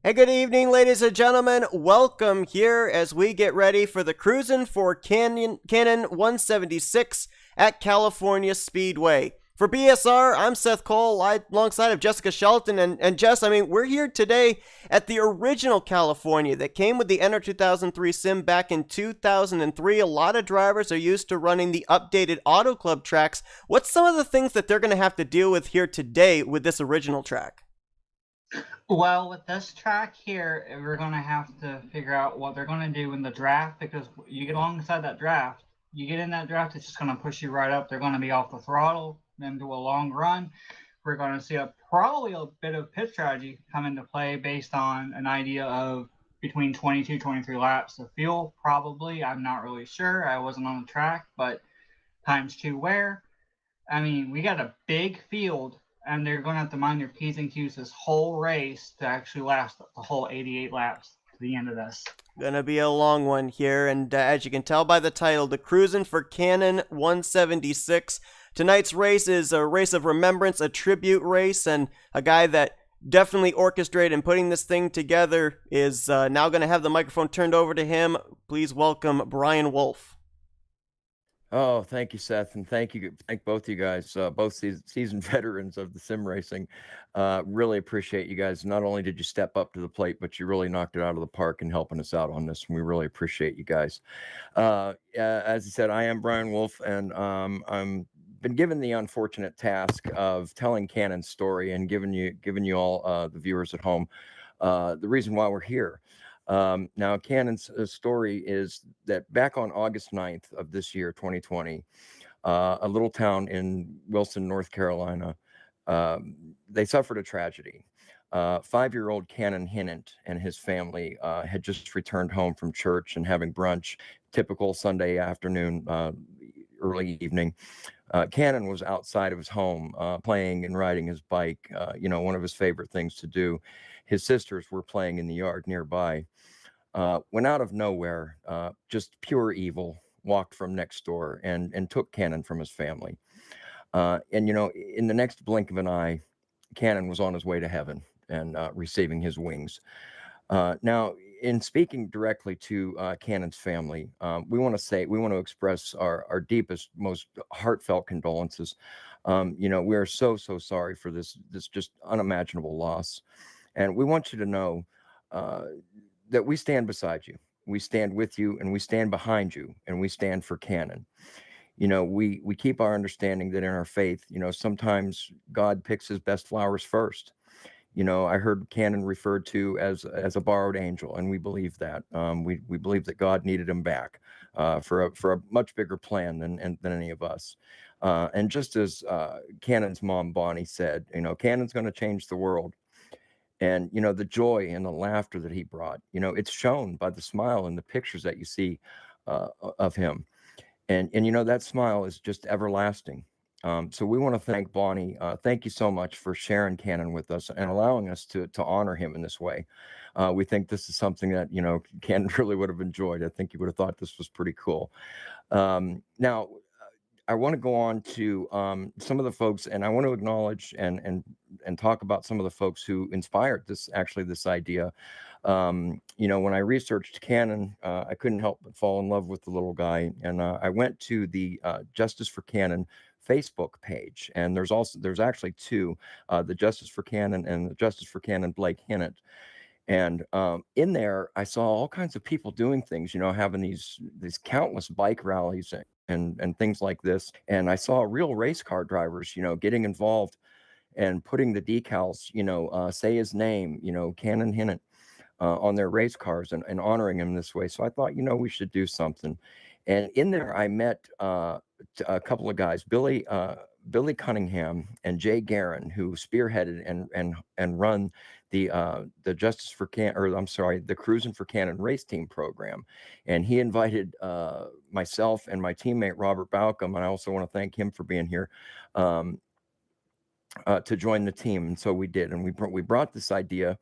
Hey, good evening, ladies and gentlemen. Welcome here as we get ready for the Cruisin' for Cannon 176 at California Speedway. For BSR, I'm Seth Cole, alongside of Jessica Shelton. And Jess, we're here today at the original California that came with the Enter 2003 sim back in 2003. A lot of drivers are used to running the updated Auto Club tracks. What's some of the things that they're going to have to deal with here today with this original track? Well, with this track here, we're going to have to figure out what they're going to do in the draft, because you get alongside that draft, you get in that draft, it's just going to push you right up. They're going to be off the throttle, then do a long run. We're going to see probably a bit of pit strategy come into play based on an idea of between 22, 23 laps of fuel, probably. I'm not really sure. I wasn't on the track, but times two wear. We got a big field, and they're going to have to mind their P's and Q's this whole race to actually last the whole 88 laps to the end of this. Gonna be a long one here, and as you can tell by the title, the Cruisin' for Cannon 176. Tonight's race is a race of remembrance, a tribute race, and a guy that definitely orchestrated and putting this thing together is now going to have the microphone turned over to him. Please welcome Brian Wolf. Oh, thank you, Seth, and thank both of you guys, both seasoned veterans of the sim racing. Really appreciate you guys. Not only did you step up to the plate, but you really knocked it out of the park in helping us out on this. And we really appreciate you guys. As you said, I am Brian Wolf, and I'm been given the unfortunate task of telling Cannon's story and giving you all the viewers at home the reason why we're here. Now, Cannon's story is that back on August 9th of this year, 2020, a little town in Wilson, North Carolina, they suffered a tragedy. 5-year-old Cannon Hinnant and his family had just returned home from church and having brunch, typical Sunday afternoon, early evening. Cannon was outside of his home playing and riding his bike, one of his favorite things to do. His sisters were playing in the yard nearby. When out of nowhere, just pure evil walked from next door and took Cannon from his family. In the next blink of an eye, Cannon was on his way to heaven and receiving his wings. Now, in speaking directly to Cannon's family, we want to express our deepest, most heartfelt condolences. We are so sorry for this just unimaginable loss, and we want you to know that we stand beside you, we stand with you, and we stand behind you, and we stand for Cannon. We keep our understanding that in our faith, sometimes God picks his best flowers first. I heard Cannon referred to as a borrowed angel, and we believe that. We believe that God needed him back for a much bigger plan than any of us. And just as Cannon's mom Bonnie said, Cannon's going to change the world. And the joy and the laughter that he brought, it's shown by the smile and the pictures that you see of him. And that smile is just everlasting. So we want to thank Bonnie. Thank you so much for sharing Cannon with us and allowing us to honor him in this way. We think this is something that, Cannon really would have enjoyed. I think he would have thought this was pretty cool. Now, I want to go on to some of the folks, and I want to acknowledge and talk about some of the folks who inspired this idea. When I researched Cannon, I couldn't help but fall in love with the little guy, and I went to the Justice for Cannon Facebook page, and there's actually two, the Justice for Cannon and the Justice for Cannon Blake Hinnant. And in there, I saw all kinds of people doing things, having these countless bike rallies and things like this. And I saw real race car drivers, getting involved and putting the decals, say his name, Cannon Hinnant, on their race cars and honoring him this way. So I thought, we should do something. And in there, I met a couple of guys, Billy Cunningham and Jay Guerin, who spearheaded and run the the Cruisin' for Cannon race team program. And he invited myself and my teammate Robert Balcom, and I also want to thank him for being here, to join the team. And so we did, and we brought this idea.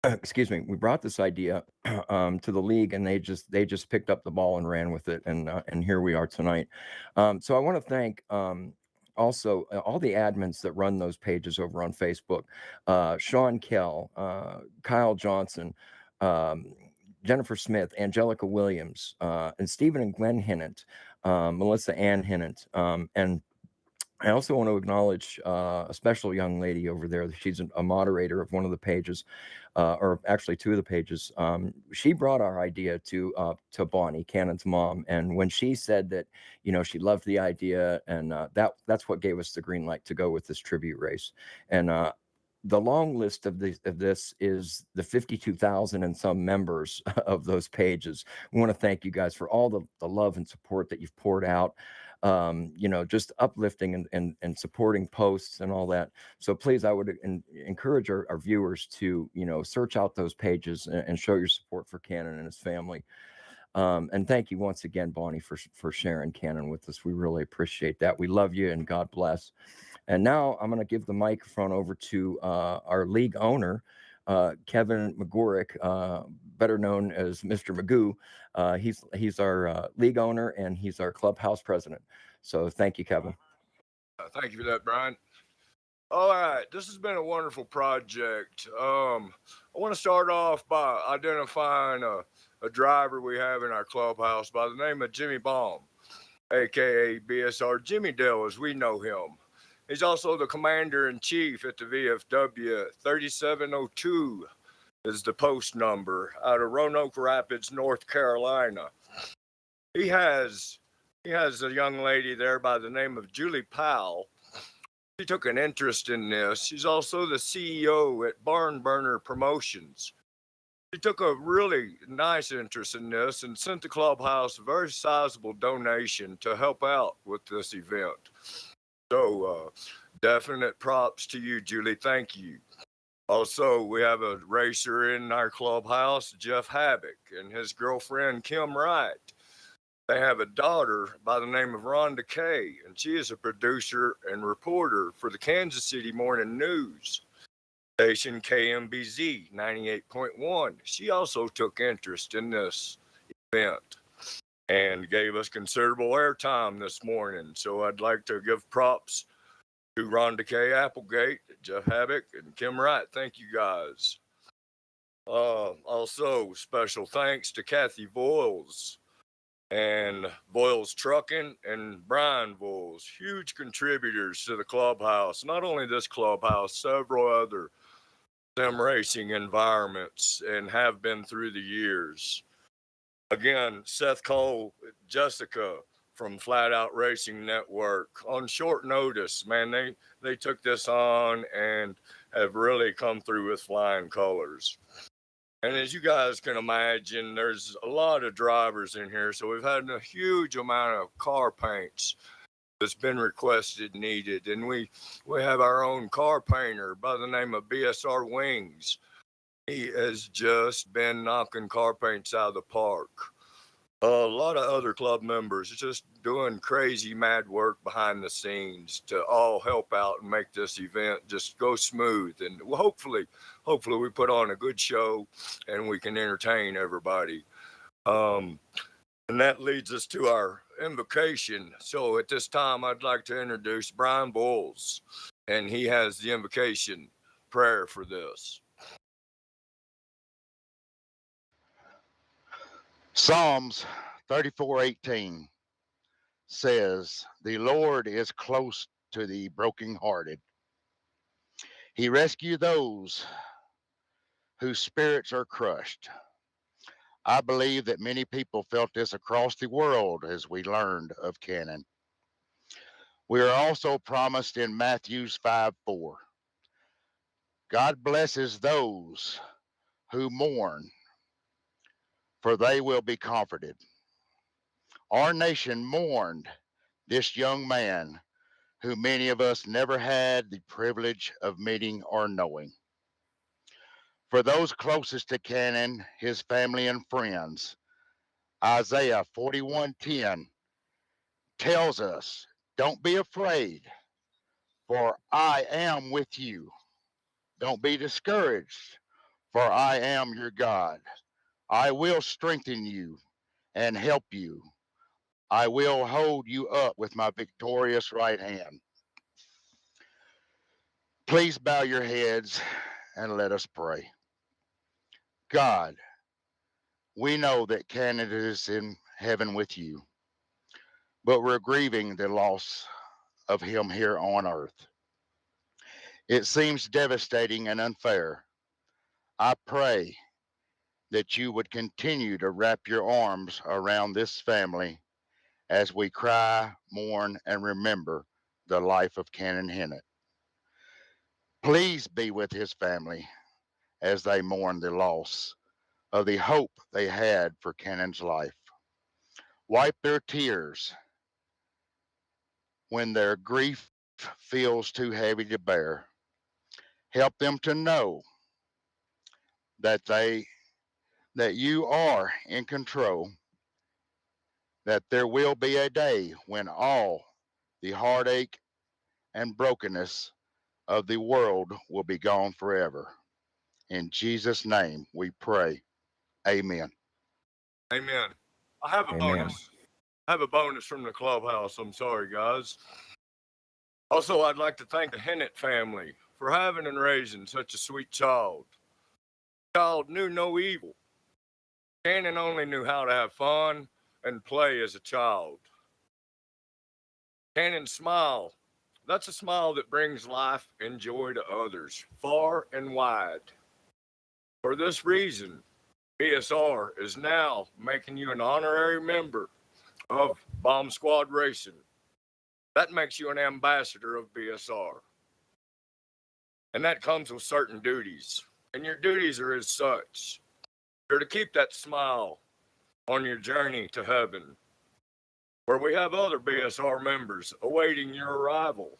We brought this idea to the league, and they just picked up the ball and ran with it, and here we are tonight. So I want to thank also all the admins that run those pages over on Facebook, Sean Kell, Kyle Johnson, Jennifer Smith, Angelica Williams, and Stephen and Glenn Hinnant, Melissa Ann Hinnant, and I also want to acknowledge a special young lady over there. She's a moderator of one of the pages, or actually two of the pages. She brought our idea to Bonnie, Cannon's mom, and when she said that, she loved the idea, and that's what gave us the green light to go with this tribute race. And the long list of this is the 52,000 and some members of those pages. We want to thank you guys for all the love and support that you've poured out. Just uplifting and supporting posts and all that. So please, I would encourage our viewers to, search out those pages and show your support for Cannon and his family. And thank you once again, Bonnie, for sharing Cannon with us. We really appreciate that. We love you and God bless. And now I'm going to give the microphone over to our league owner, Kevin McGorick, better known as Mr. Magoo. He's our league owner and he's our clubhouse president. So thank you, Kevin. Thank you for that, Brian. All right, this has been a wonderful project. I want to start off by identifying a driver we have in our clubhouse by the name of Jimmy Baum, aka BSR Jimmy Dale as we know him. He's also the commander-in-chief at the VFW. 3702 is the post number out of Roanoke Rapids, North Carolina. He has a young lady there by the name of Julie Powell. She took an interest in this. She's also the CEO at Barn Burner Promotions. She took a really nice interest in this and sent the clubhouse a very sizable donation to help out with this event. So definite props to you, Julie. Thank you. Also, we have a racer in our clubhouse, Jeff Havoc, and his girlfriend, Kim Wright. They have a daughter by the name of Rhonda Kay, and she is a producer and reporter for the Kansas City Morning News station KMBZ 98.1. She also took interest in this event and gave us considerable airtime this morning. So I'd like to give props to Rhonda K. Applegate, Jeff Havoc, and Kim Wright. Thank you guys. Also, special thanks to Kathy Voiles and Voiles Trucking and Brian Voiles, huge contributors to the clubhouse. Not only this clubhouse, several other sim racing environments, and have been through the years. Again, Seth Cole, Jessica from Flat Out Racing Network, on short notice, man, they took this on and have really come through with flying colors. And as you guys can imagine, there's a lot of drivers in here, so we've had a huge amount of car paints that's been requested, needed, and we have our own car painter by the name of BSR Wings. He has just been knocking car paints out of the park. A lot of other club members just doing crazy mad work behind the scenes to all help out and make this event just go smooth. And hopefully we put on a good show and we can entertain everybody. And that leads us to our invocation. So at this time, I'd like to introduce Brian Bowles, and he has the invocation prayer for this. Psalms 34:18 says, "The Lord is close to the brokenhearted. He rescues those whose spirits are crushed." I believe that many people felt this across the world as we learned of Cannon. We are also promised in Matthew 5:4, God blesses those who mourn, for they will be comforted. Our nation mourned this young man who many of us never had the privilege of meeting or knowing. For those closest to Cannon, his family and friends, Isaiah 41:10 tells us, don't be afraid, for I am with you. Don't be discouraged, for I am your God. I will strengthen you and help you. I will hold you up with my victorious right hand. Please bow your heads and let us pray. God, we know that Canada is in heaven with you, but we're grieving the loss of him here on earth. It seems devastating and unfair. I pray that you would continue to wrap your arms around this family as we cry, mourn, and remember the life of Canon Hennett. Please be with his family as they mourn the loss of the hope they had for Canon's life. Wipe their tears when their grief feels too heavy to bear. Help them to know that that you are in control, that there will be a day when all the heartache and brokenness of the world will be gone forever. In Jesus' name we pray. Amen. Amen. I have a Amen. bonus. I have a bonus from the clubhouse. I'm sorry, guys. Also, I'd like to thank the Hennett family for having and raising such a sweet child. The child knew no evil. Cannon only knew how to have fun and play as a child. Cannon's smile, that's a smile that brings life and joy to others, far and wide. For this reason, BSR is now making you an honorary member of Bomb Squad Racing. That makes you an ambassador of BSR. And that comes with certain duties. And your duties are as such. You're to keep that smile on your journey to heaven, where we have other BSR members awaiting your arrival.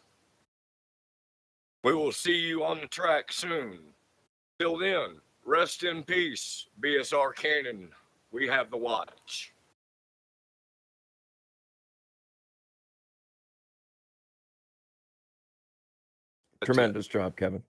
We will see you on the track soon. Till then, rest in peace, BSR Cannon. We have the watch. That's Tremendous job, Kevin.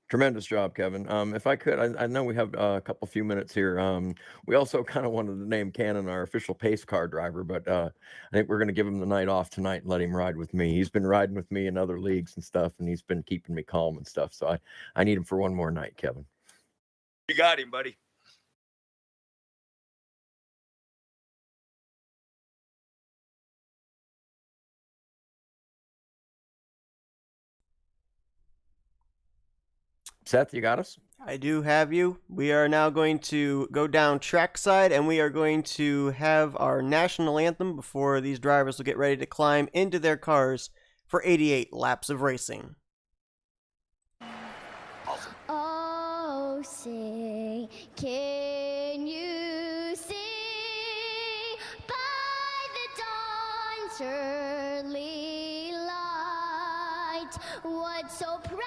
Tremendous job, Kevin. If I could, I know we have a couple few minutes here. We also kind of wanted to name Cannon our official pace car driver, but I think we're going to give him the night off tonight and let him ride with me. He's been riding with me in other leagues and stuff, and he's been keeping me calm and stuff. So I need him for one more night, Kevin. You got him, buddy. Seth, you got us? I do have you. We are now going to go down trackside, and we are going to have our national anthem before these drivers will get ready to climb into their cars for 88 laps of racing. Oh, say, can you see by the dawn's early light what so proudly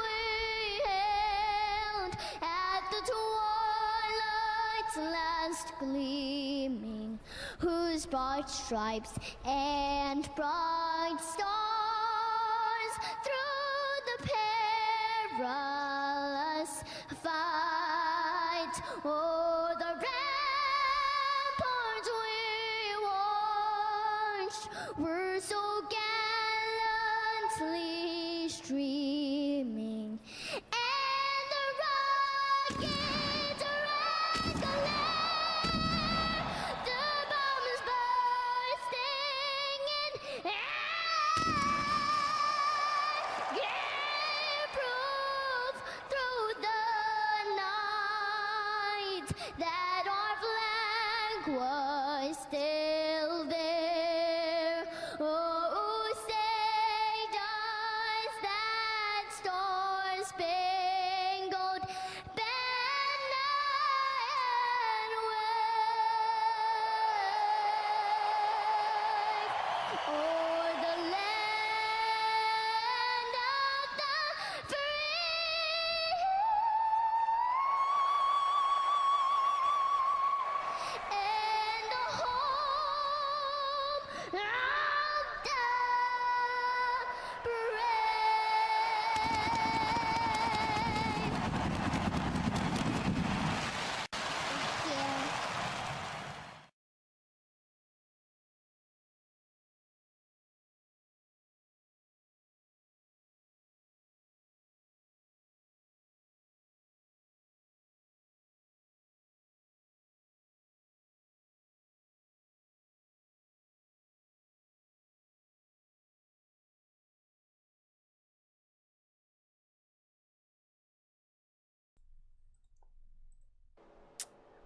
we hailed at the twilight's last gleaming, whose bright stripes and bright stars through the perilous fight o'er the ramparts we watched were so gallantly streaming, and the rockets red glare, the bombs bursting in air, gave proof through the night that our flag was still there. Oh, say does that star-spangled banner wave o'er the land of the free?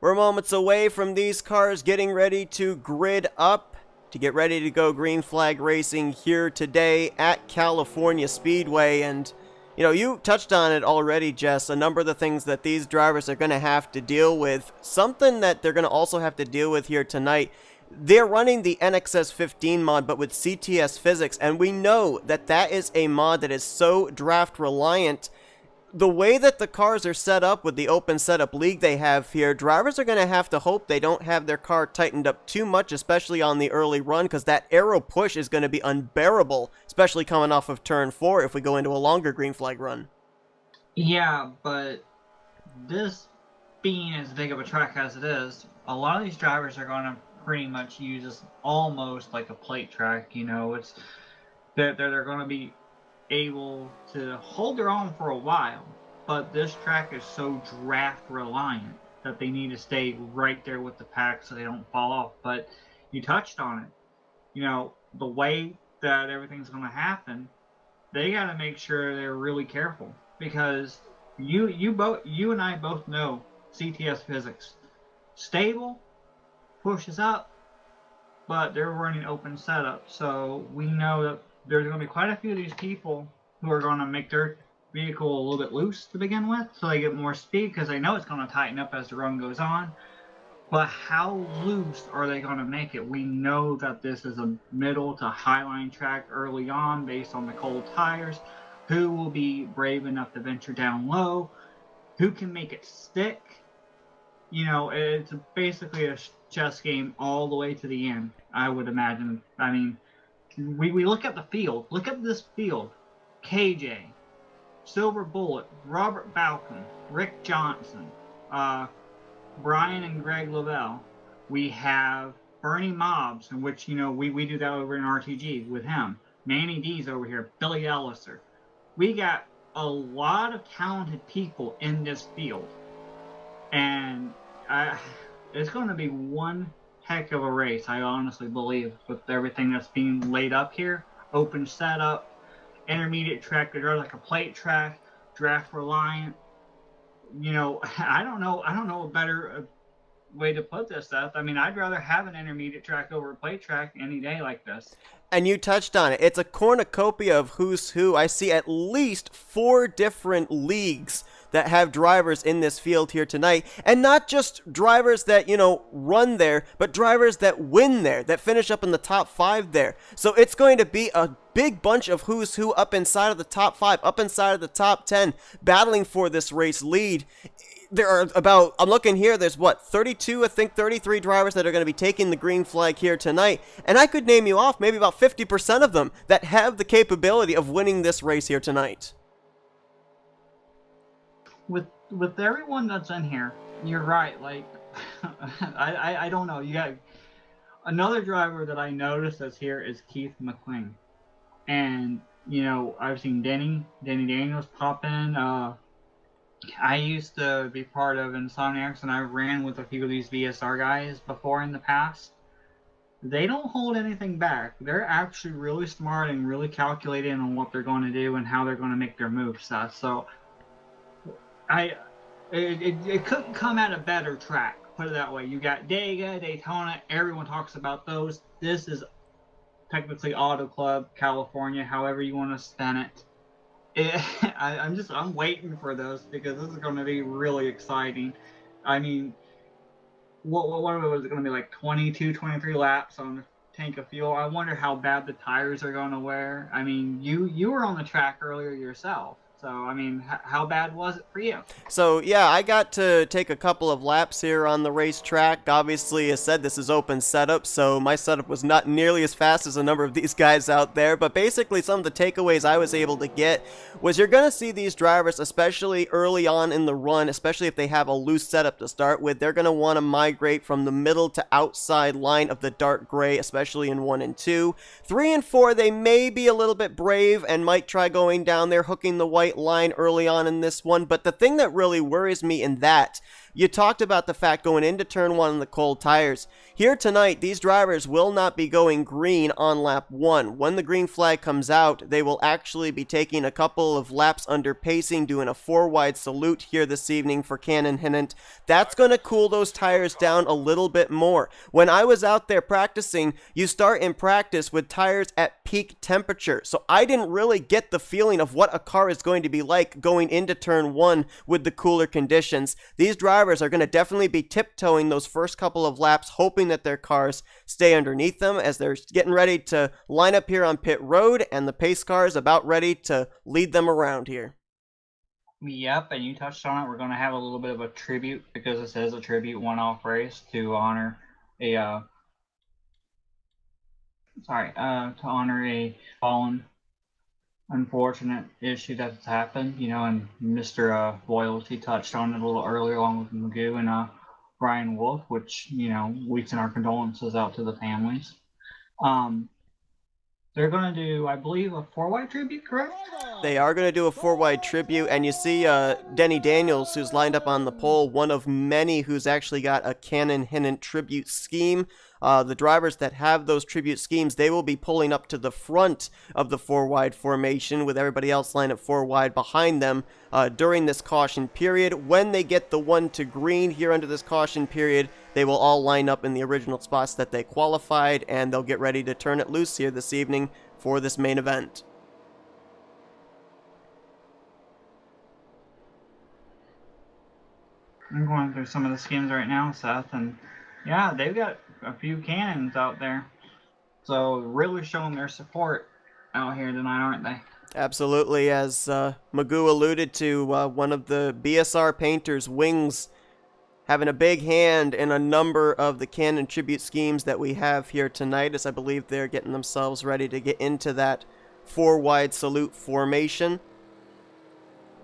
We're moments away from these cars getting ready to grid up to get ready to go green flag racing here today at California Speedway. And, you know, you touched on it already, Jess, a number of the things that these drivers are going to have to deal with. Something that they're going to also have to deal with here tonight. They're running the NXS 15 mod, but with CTS physics, and we know that that is a mod that is so draft reliant. The way that the cars are set up with the open setup league they have here, drivers are going to have to hope they don't have their car tightened up too much, especially on the early run, because that aero push is going to be unbearable, especially coming off of turn 4 if we go into a longer green flag run. Yeah, but this being as big of a track as it is, a lot of these drivers are going to pretty much use this almost like a plate track. You know, it's they're going to be able to hold their own for a while, but this track is so draft reliant that they need to stay right there with the pack so they don't fall off. But you touched on it. You know, the way that everything's going to happen, they got to make sure they're really careful, because you and I both know CTS physics. Stable, pushes up, but they're running open setup, so we know that there's going to be quite a few of these people who are going to make their vehicle a little bit loose to begin with, so they get more speed, because they know it's going to tighten up as the run goes on. But how loose are they going to make it? We know that this is a middle to high line track early on based on the cold tires. Who will be brave enough to venture down low? Who can make it stick? You know, it's basically a chess game all the way to the end, I would imagine. I mean, we look at the field. Look at this field. KJ, Silver Bullet, Robert Balcom, Rick Johnson, Brian and Greg Lavelle. We have Bernie Mobbs, in which, you know, we do that over in RTG with him. Manny D's over here. Billy Elliser. We got a lot of talented people in this field. And it's going to be one heck of a race, I honestly believe, with everything that's being laid up here. Open setup, intermediate track, they're like a plate track, draft reliant. You know, I don't know a better way to put this, Seth. I mean, I'd rather have an intermediate track over a plate track any day like this. And you touched on it. It's a cornucopia of who's who. I see at least 4 different leagues that have drivers in this field here tonight. And not just drivers that, you know, run there, but drivers that win there, that finish up in the top 5 there. So it's going to be a big bunch of who's who up inside of the top 5, up inside of the top 10, battling for this race lead. There are about, I'm looking here, there's what, 32, I think 33 drivers that are going to be taking the green flag here tonight. And I could name you off maybe about 50% of them that have the capability of winning this race here tonight. With everyone that's in here, you're right. Like, I don't know. You got another driver that I noticed that's here is Keith McQueen. And, you know, I've seen Denny Daniels pop in. I used to be part of Insomniacs, and I ran with a few of these VSR guys before in the past. They don't hold anything back. They're actually really smart and really calculated on what they're going to do and how they're going to make their moves. So, it couldn't come at a better track, put it that way. You got Daytona, everyone talks about those. This is technically Auto Club, California, however you want to spin it. I'm waiting for those, because this is going to be really exciting. I mean, what was it going to be, like 22, 23 laps on a tank of fuel? I wonder how bad the tires are going to wear. I mean, you were on the track earlier yourself. So, I mean, how bad was it for you? So, yeah, I got to take a couple of laps here on the racetrack. Obviously, as said, this is open setup, so my setup was not nearly as fast as a number of these guys out there. But basically, some of the takeaways I was able to get was you're going to see these drivers, especially early on in the run, especially if they have a loose setup to start with, they're going to want to migrate from the middle to outside line of the dark gray, especially in 1 and 2. 3 and 4, they may be a little bit brave and might try going down there, hooking the white line early on in this one. But the thing that really worries me in that You talked about the fact going into turn 1 in the cold tires. Here tonight, these drivers will not be going green on lap 1. When the green flag comes out, they will actually be taking a couple of laps under pacing, doing a 4-wide salute here this evening for Cannon Hinnant. That's going to cool those tires down a little bit more. When I was out there practicing, you start in practice with tires at peak temperature. So I didn't really get the feeling of what a car is going to be like going into turn 1 with the cooler conditions. These drivers are going to definitely be tiptoeing those first couple of laps, hoping that their cars stay underneath them as they're getting ready to line up here on pit road, and the pace car is about ready to lead them around here. Yep, and you touched on it. We're going to have a little bit of a tribute, because it says a tribute one-off race to honor a fallen, unfortunate issue that's happened. And Mr. Loyalty touched on it a little earlier, along with Magoo and Brian Wolf, which we send our condolences out to the families. They're going to do, I believe, a 4-wide tribute, correct? They are going to do a 4-wide tribute, and you see Denny Daniels, who's lined up on the pole, one of many who's actually got a Cannon Hinnant tribute scheme. The drivers that have those tribute schemes, they will be pulling up to the front of the 4-wide formation with everybody else lined up 4-wide behind them during this caution period. When they get the 1 to green here under this caution period, they will all line up in the original spots that they qualified, and they'll get ready to turn it loose here this evening for this main event. I'm going through some of the schemes right now, Seth, and yeah, they've got a few cannons out there. So really showing their support out here tonight, aren't they? Absolutely. As Magoo alluded to, one of the BSR painters, Wings, having a big hand in a number of the Cannon tribute schemes that we have here tonight, as I believe they're getting themselves ready to get into that 4-wide salute formation.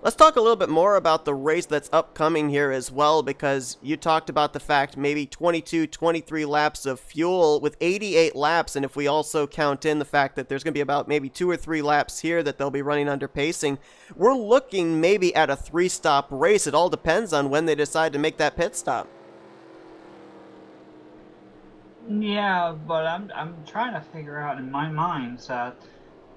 Let's talk a little bit more about the race that's upcoming here as well, because you talked about the fact maybe 22, 23 laps of fuel with 88 laps, and if we also count in the fact that there's going to be about maybe 2 or 3 laps here that they'll be running under pacing, we're looking maybe at a 3-stop race. It all depends on when they decide to make that pit stop. Yeah, but I'm trying to figure out in my mind, Seth,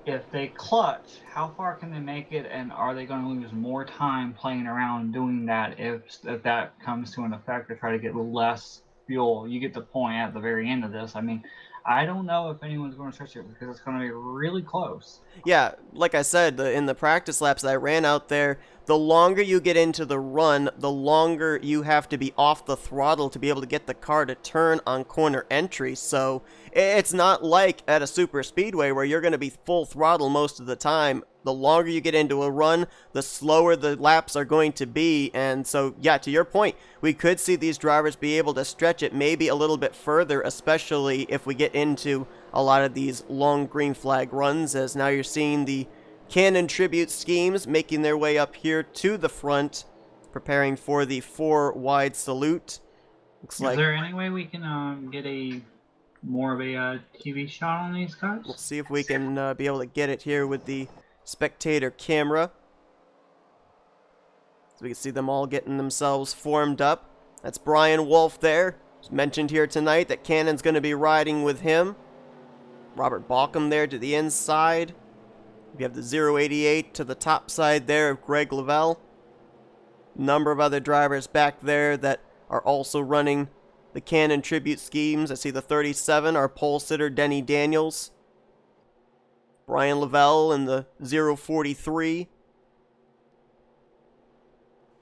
if they clutch, how far can they make it, and are they going to lose more time playing around doing that if that comes to an effect to try to get less fuel? You get the point at the very end of this. I mean, I don't know if anyone's going to stretch it because it's going to be really close. Yeah, like I said, in the practice laps that I ran out there, the longer you get into the run, the longer you have to be off the throttle to be able to get the car to turn on corner entry. So it's not like at a super speedway where you're going to be full throttle most of the time. The longer you get into a run, the slower the laps are going to be. And so, yeah, to your point, we could see these drivers be able to stretch it maybe a little bit further, especially if we get into a lot of these long green flag runs, as now you're seeing the Cannon tribute schemes making their way up here to the front, preparing for the 4-wide salute. Looks like, is there any way we can get more of a TV shot on these guys? we'll see if we can be able to get it here with the spectator camera. So we can see them all getting themselves formed up. That's Brian Wolf there. It's mentioned here tonight that Cannon's going to be riding with him. Robert Balcom there to the inside. We have the 088 to the top side there of Greg Lavelle. Number of other drivers back there that are also running the Cannon tribute schemes. I see the 37, our pole sitter Denny Daniels. Brian Lavelle in the 043.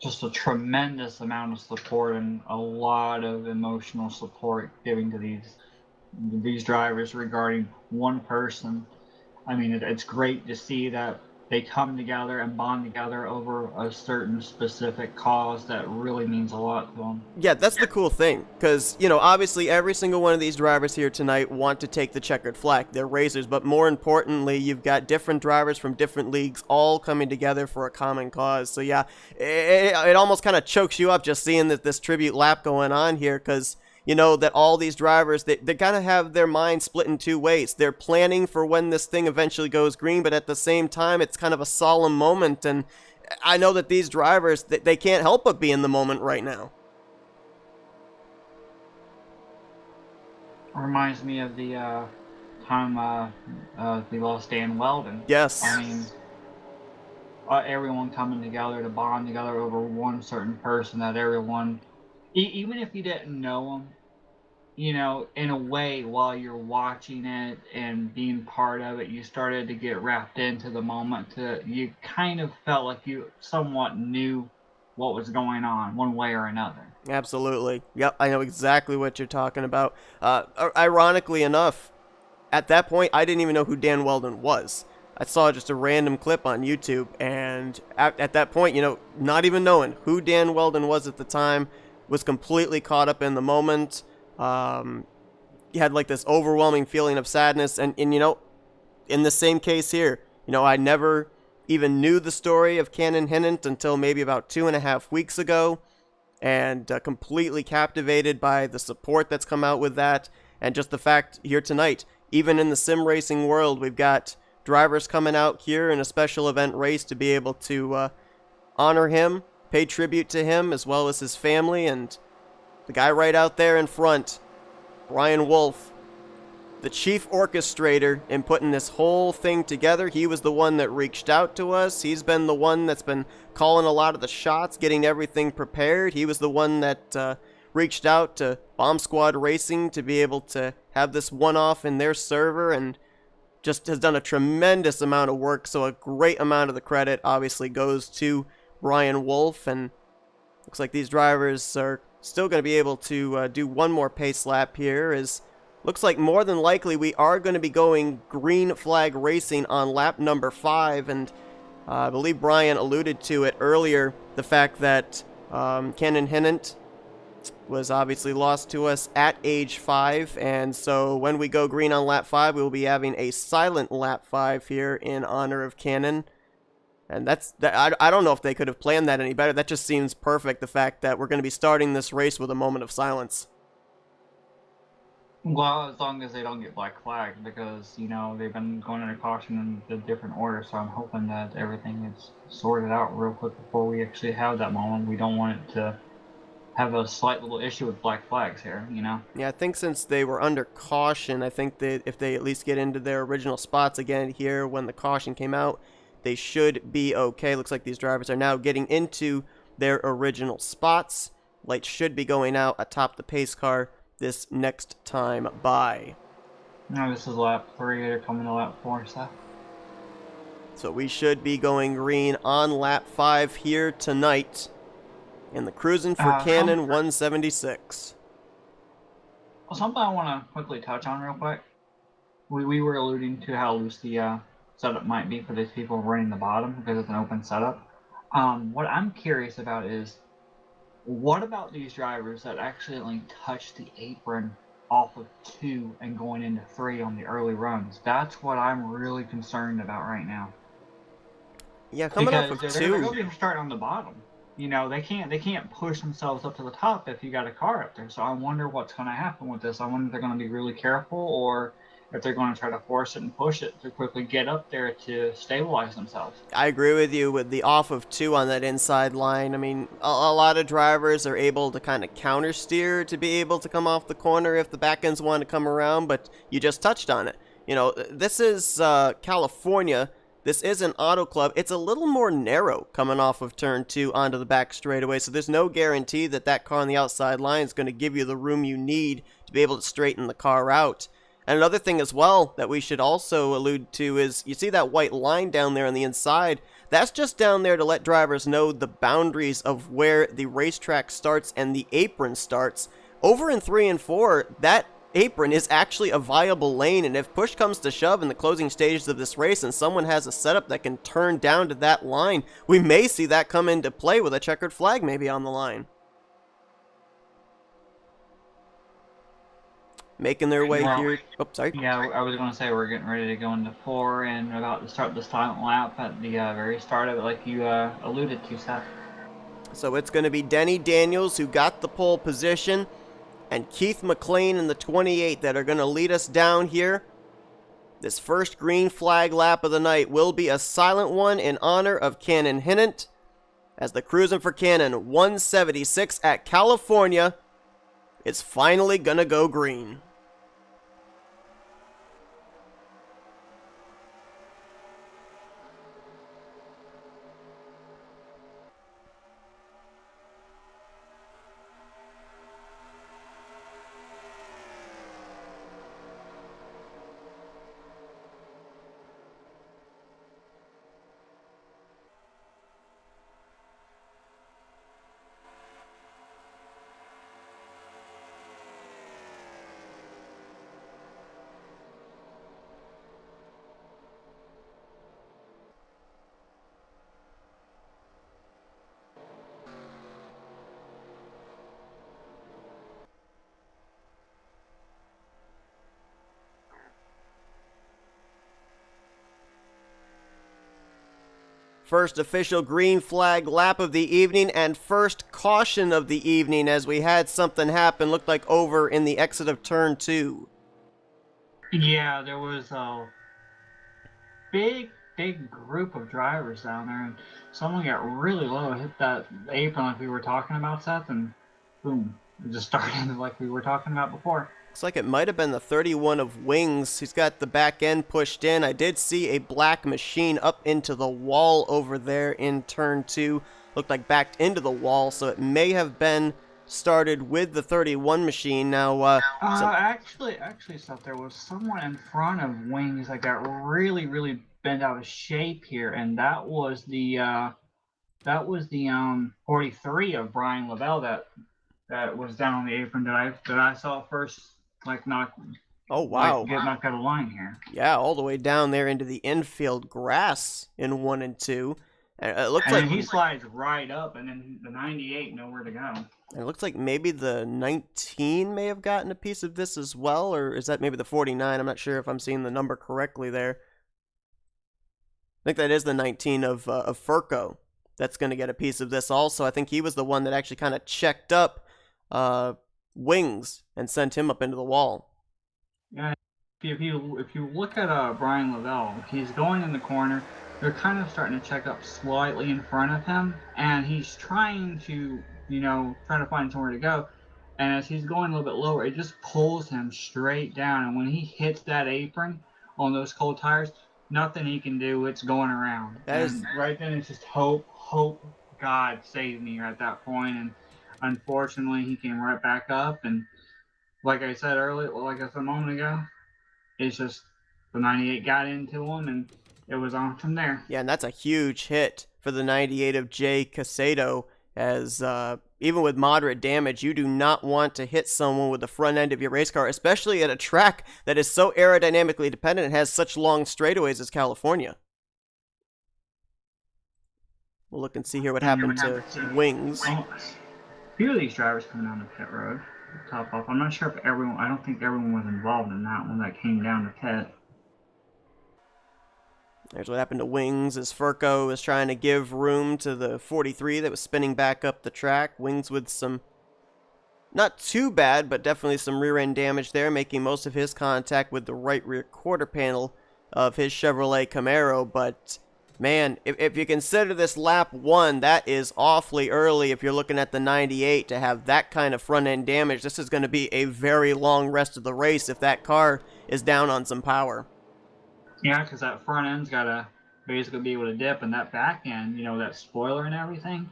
Just a tremendous amount of support and a lot of emotional support giving to these drivers regarding one person. I mean, it's great to see that they come together and bond together over a certain specific cause that really means a lot to them. Yeah, that's the cool thing, because, obviously every single one of these drivers here tonight want to take the checkered flag. They're racers, but more importantly, you've got different drivers from different leagues all coming together for a common cause. So yeah, it almost kind of chokes you up just seeing this tribute lap going on here, because that all these drivers, they kind of have their mind split in 2 ways. They're planning for when this thing eventually goes green, but at the same time, it's kind of a solemn moment. And I know that these drivers, they can't help but be in the moment right now. reminds me of the time we lost Dan Weldon. Yes. I mean, everyone coming together to bond together over one certain person that everyone, even if you didn't know him, you know, in a way, while you're watching it and being part of it, you started to get wrapped into the moment. You kind of felt like you somewhat knew what was going on, one way or another. Absolutely. Yep, I know exactly what you're talking about. Ironically enough, at that point, I didn't even know who Dan Weldon was. I saw just a random clip on YouTube, and at that point, you know, not even knowing who Dan Weldon was at the time, was completely caught up in the moment. You had like this overwhelming feeling of sadness, and you know, in the same case here, you know, I never even knew the story of Canon Hinnant until maybe about 2.5 weeks ago, and completely captivated by the support that's come out with that, and just the fact here tonight, even in the sim racing world, we've got drivers coming out here in a special event race to be able to honor him, pay tribute to him, as well as his family, and the guy right out there in front, Brian Wolf, the chief orchestrator in putting this whole thing together. He was the one that reached out to us. He's been the one that's been calling a lot of the shots, getting everything prepared. He was the one that reached out to Bomb Squad Racing to be able to have this one-off in their server, and just has done a tremendous amount of work. So a great amount of the credit obviously goes to Brian Wolf, and looks like these drivers are still going to be able to do one more pace lap here. Looks like more than likely we are going to be going green flag racing on lap number 5, and I believe Brian alluded to it earlier, the fact that Canon Hinnant was obviously lost to us at age 5, and so when we go green on lap 5, we will be having a silent lap 5 here in honor of Canon. And I don't know if they could have planned that any better. That just seems perfect, the fact that we're going to be starting this race with a moment of silence. Well, as long as they don't get black flagged, because, you know, they've been going under caution in the different orders, so I'm hoping that everything is sorted out real quick before we actually have that moment. We don't want it to have a slight little issue with black flags here, you know? Yeah, I think since they were under caution, I think that if they at least get into their original spots again here when the caution came out, they should be okay. Looks like these drivers are now getting into their original spots. Lights should be going out atop the pace car this next time by. No, this is lap 3. They're coming to lap 4, Seth. So we should be going green on lap 5 here tonight in the Cruisin' for Canon 176. Well, something I want to quickly touch on real quick. We were alluding to how loose the setup might be for these people running the bottom because it's an open setup. What I'm curious about is, what about these drivers that accidentally touch the apron off of 2 and going into 3 on the early runs? That's what I'm really concerned about right now. Yeah, coming off Because of they're 2. going to be starting on the bottom. You know, they can't push themselves up to the top if you got a car up there. So I wonder what's going to happen with this. I wonder if they're going to be really careful, or if they're going to try to force it and push it to quickly get up there to stabilize themselves. I agree with you with the off of 2 on that inside line. I mean, a lot of drivers are able to kind of counter steer to be able to come off the corner if the back ends want to come around, but you just touched on it. You know, this is California. This is an auto club. It's a little more narrow coming off of turn 2 onto the back straightaway, so there's no guarantee that that car on the outside line is going to give you the room you need to be able to straighten the car out. And another thing as well that we should also allude to is, you see that white line down there on the inside? That's just down there to let drivers know the boundaries of where the racetrack starts and the apron starts. Over in 3 and 4, that apron is actually a viable lane, and if push comes to shove in the closing stages of this race and someone has a setup that can turn down to that line, we may see that come into play with a checkered flag maybe on the line. Making their way here. Oh, sorry. Yeah, I was going to say we're getting ready to go into 4 and about to start the silent lap at the very start of it, like you alluded to, Seth. So it's going to be Denny Daniels who got the pole position, and Keith McLean in the 28 that are going to lead us down here. This first green flag lap of the night will be a silent one in honor of Canon Hinnant, as the Cruisin' for Canon 176 at California is finally going to go green. First official green flag lap of the evening and first caution of the evening as we had something happen, looked like over in the exit of turn 2. Yeah, there was a big group of drivers down there, and someone got really low, hit that apron like we were talking about, Seth, and boom, it just started like we were talking about before. Looks like it might have been the 31 of Wings. He's got the back end pushed in. I did see a black machine up into the wall over there in turn 2. Looked like backed into the wall, so it may have been started with the 31 machine. Now, Actually, Seth, there was someone in front of Wings that got really bent out of shape here, and that was the 43 of Brian Lavelle that was down on the apron that I saw first, like oh wow, get knocked out of line here. Yeah, all the way down there into the infield grass in 1 and 2. And it looks And like then he slides right up, and then the 98 nowhere to go. And it looks like maybe the 19 may have gotten a piece of this as well, or is that maybe the 49? I'm not sure if I'm seeing the number correctly there. I think that is the 19 of Furco that's going to get a piece of this also. I think he was the one that actually kind of checked up Wings and sent him up into the wall. Yeah, if you look at Brian Lavelle, he's going in the corner. They're kind of starting to check up slightly in front of him, and he's trying to, trying to find somewhere to go. And as he's going a little bit lower, it just pulls him straight down. And when he hits that apron on those cold tires, nothing he can do. It's going around. Right then, it's just hope, God save me at that point. And unfortunately, he came right back up. And like I said earlier, like I said a moment ago, it's just the 98 got into him, and it was on from there. Yeah, and that's a huge hit for the 98 of Jay Casedo, as even with moderate damage, you do not want to hit someone with the front end of your race car, especially at a track that is so aerodynamically dependent and has such long straightaways as California. We'll look and see here what happened to Wings. Well, a few of these drivers coming down the pit road, top off. I'm not sure if everyone, I don't think everyone was involved in that one that came down the pit. There's what happened to Wings as Furco was trying to give room to the 43 that was spinning back up the track. Wings with some, not too bad, but definitely some rear end damage there, making most of his contact with the right rear quarter panel of his Chevrolet Camaro. But man, if you consider this lap 1, that is awfully early if you're looking at the 98 to have that kind of front end damage. This is going to be a very long rest of the race if that car is down on some power. Yeah, because that front end's got to basically be able to dip, and that back end, that spoiler and everything,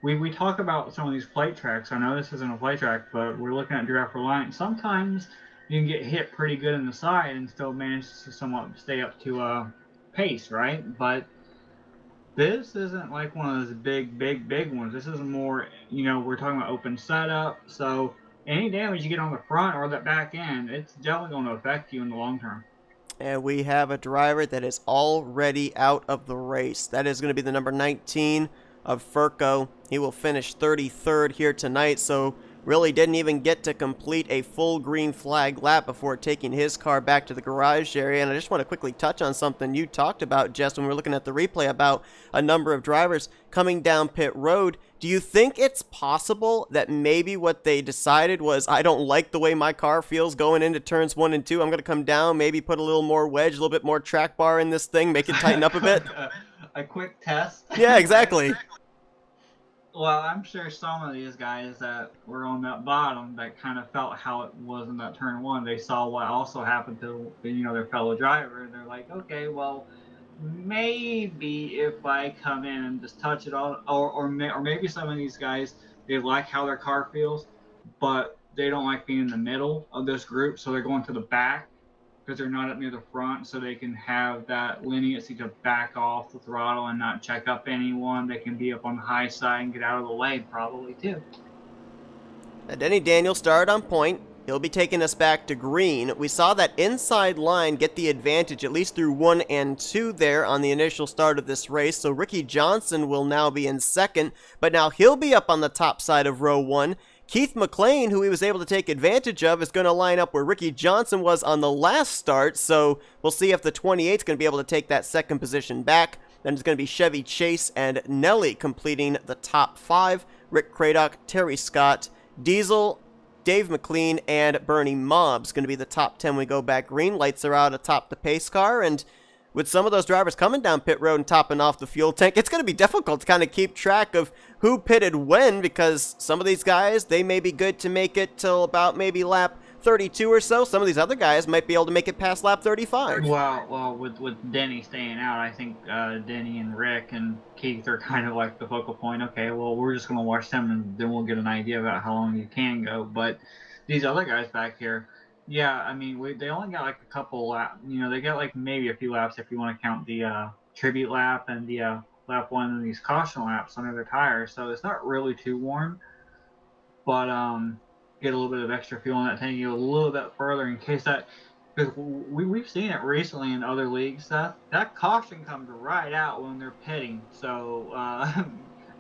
we talk about some of these plate tracks. I know this isn't a plate track, but we're looking at Giraffe Reliant. Sometimes you can get hit pretty good in the side and still manage to somewhat stay up to pace, right? But this isn't like one of those big ones. This is more, we're talking about open setup, so any damage you get on the front or that back end, it's definitely going to affect you in the long term. And we have a driver that is already out of the race. That is going to be the number 19 of Furco. He will finish 33rd here tonight, so really didn't even get to complete a full green flag lap before taking his car back to the garage area. And I just want to quickly touch on something you talked about, Jess, when we were looking at the replay about a number of drivers coming down pit road. Do you think it's possible that maybe what they decided was, I don't like the way my car feels going into turns 1 and 2. I'm going to come down, maybe put a little more wedge, a little bit more track bar in this thing, make it tighten up a bit? A quick test. Yeah, exactly. Well, I'm sure some of these guys that were on that bottom that kind of felt how it was in that turn 1, they saw what also happened to their fellow driver, and they're like, okay, well, maybe if I come in and just touch it all, or maybe some of these guys, they like how their car feels, but they don't like being in the middle of this group, so they're going to the back because they're not up near the front, so they can have that leniency to back off the throttle and not check up anyone. They can be up on the high side and get out of the way probably too. Denny Daniel started on point. He'll be taking us back to green. We saw that inside line get the advantage, at least through 1 and 2 there on the initial start of this race. So Ricky Johnson will now be in second, but now he'll be up on the top side of row 1. Keith McLean, who he was able to take advantage of, is going to line up where Ricky Johnson was on the last start. So we'll see if the 28 is going to be able to take that second position back. Then it's going to be Chevy Chase and Nelly completing the top 5. Rick Craddock, Terry Scott, Diesel, Dave McLean, and Bernie Mobbs going to be the top 10 when we go back green. Lights are out atop the pace car, and with some of those drivers coming down pit road and topping off the fuel tank, it's going to be difficult to kind of keep track of who pitted when, because some of these guys, they may be good to make it till about maybe lap 32 or so. Some of these other guys might be able to make it past lap 35. Well, with Denny staying out, I think Denny and Rick and Keith are kind of like the focal point. Okay, well, we're just going to watch them, and then we'll get an idea about how long you can go. But these other guys back here, yeah, I mean, they only got like a couple laps. You know, they got like maybe a few laps if you want to count the tribute lap and the lap 1 and these caution laps under their tires. So it's not really too warm, but get a little bit of extra fuel in that tank, you go a little bit further in case that, because we've seen it recently in other leagues, that caution comes right out when they're pitting. So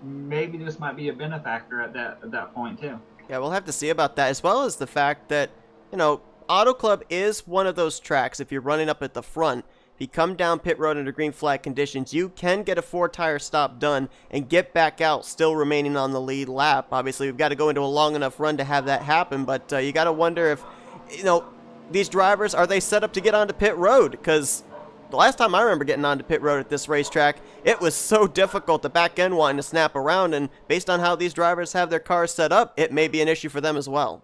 maybe this might be a benefactor at that point too. Yeah, we'll have to see about that, as well as the fact that, you know, Auto Club is one of those tracks, if you're running up at the front, if you come down pit road under green flag conditions, you can get a 4-tire stop done and get back out still remaining on the lead lap. Obviously, we've got to go into a long enough run to have that happen, but you got to wonder if, you know, these drivers, are they set up to get onto pit road? Because the last time I remember getting onto pit road at this racetrack, it was so difficult, the back end wanting to snap around, and based on how these drivers have their cars set up, it may be an issue for them as well.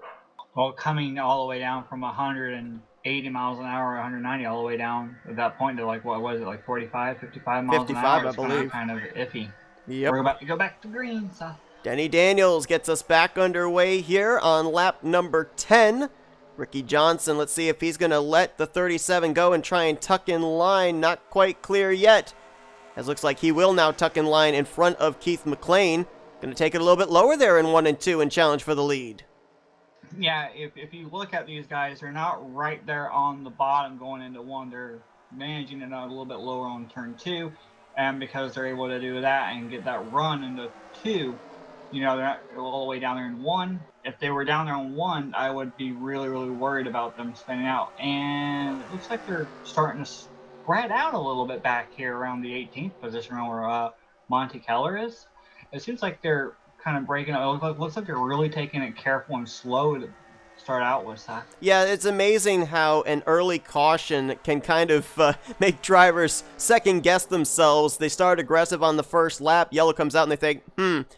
Well, coming all the way down from 180 miles an hour, 190 all the way down at that point to like, what was it, like 45, 55 miles 55, an hour? I It's believe. kind of iffy. Yep. We're about to go back to green, so. Denny Daniels gets us back underway here on lap number 10. Ricky Johnson, let's see if he's going to let the 37 go and try and tuck in line. Not quite clear yet. As looks like he will now tuck in line in front of Keith McLean. Going to take it a little bit lower there in 1 and 2 and challenge for the lead. Yeah, if you look at these guys, they're not right there on the bottom going into 1. They're managing it a little bit lower on turn 2. And because they're able to do that and get that run into 2, you know, they're not all the way down there in 1. If they were down there in 1, I would be really, really worried about them spinning out. And it looks like they're starting to spread out a little bit back here around the 18th position where Monty Keller is. It seems like they're kind of breaking up. It looks like they're really taking it careful and slow to start out with that. Yeah, it's amazing how an early caution can kind of make drivers second guess themselves. They start aggressive on the first lap, yellow comes out and they think,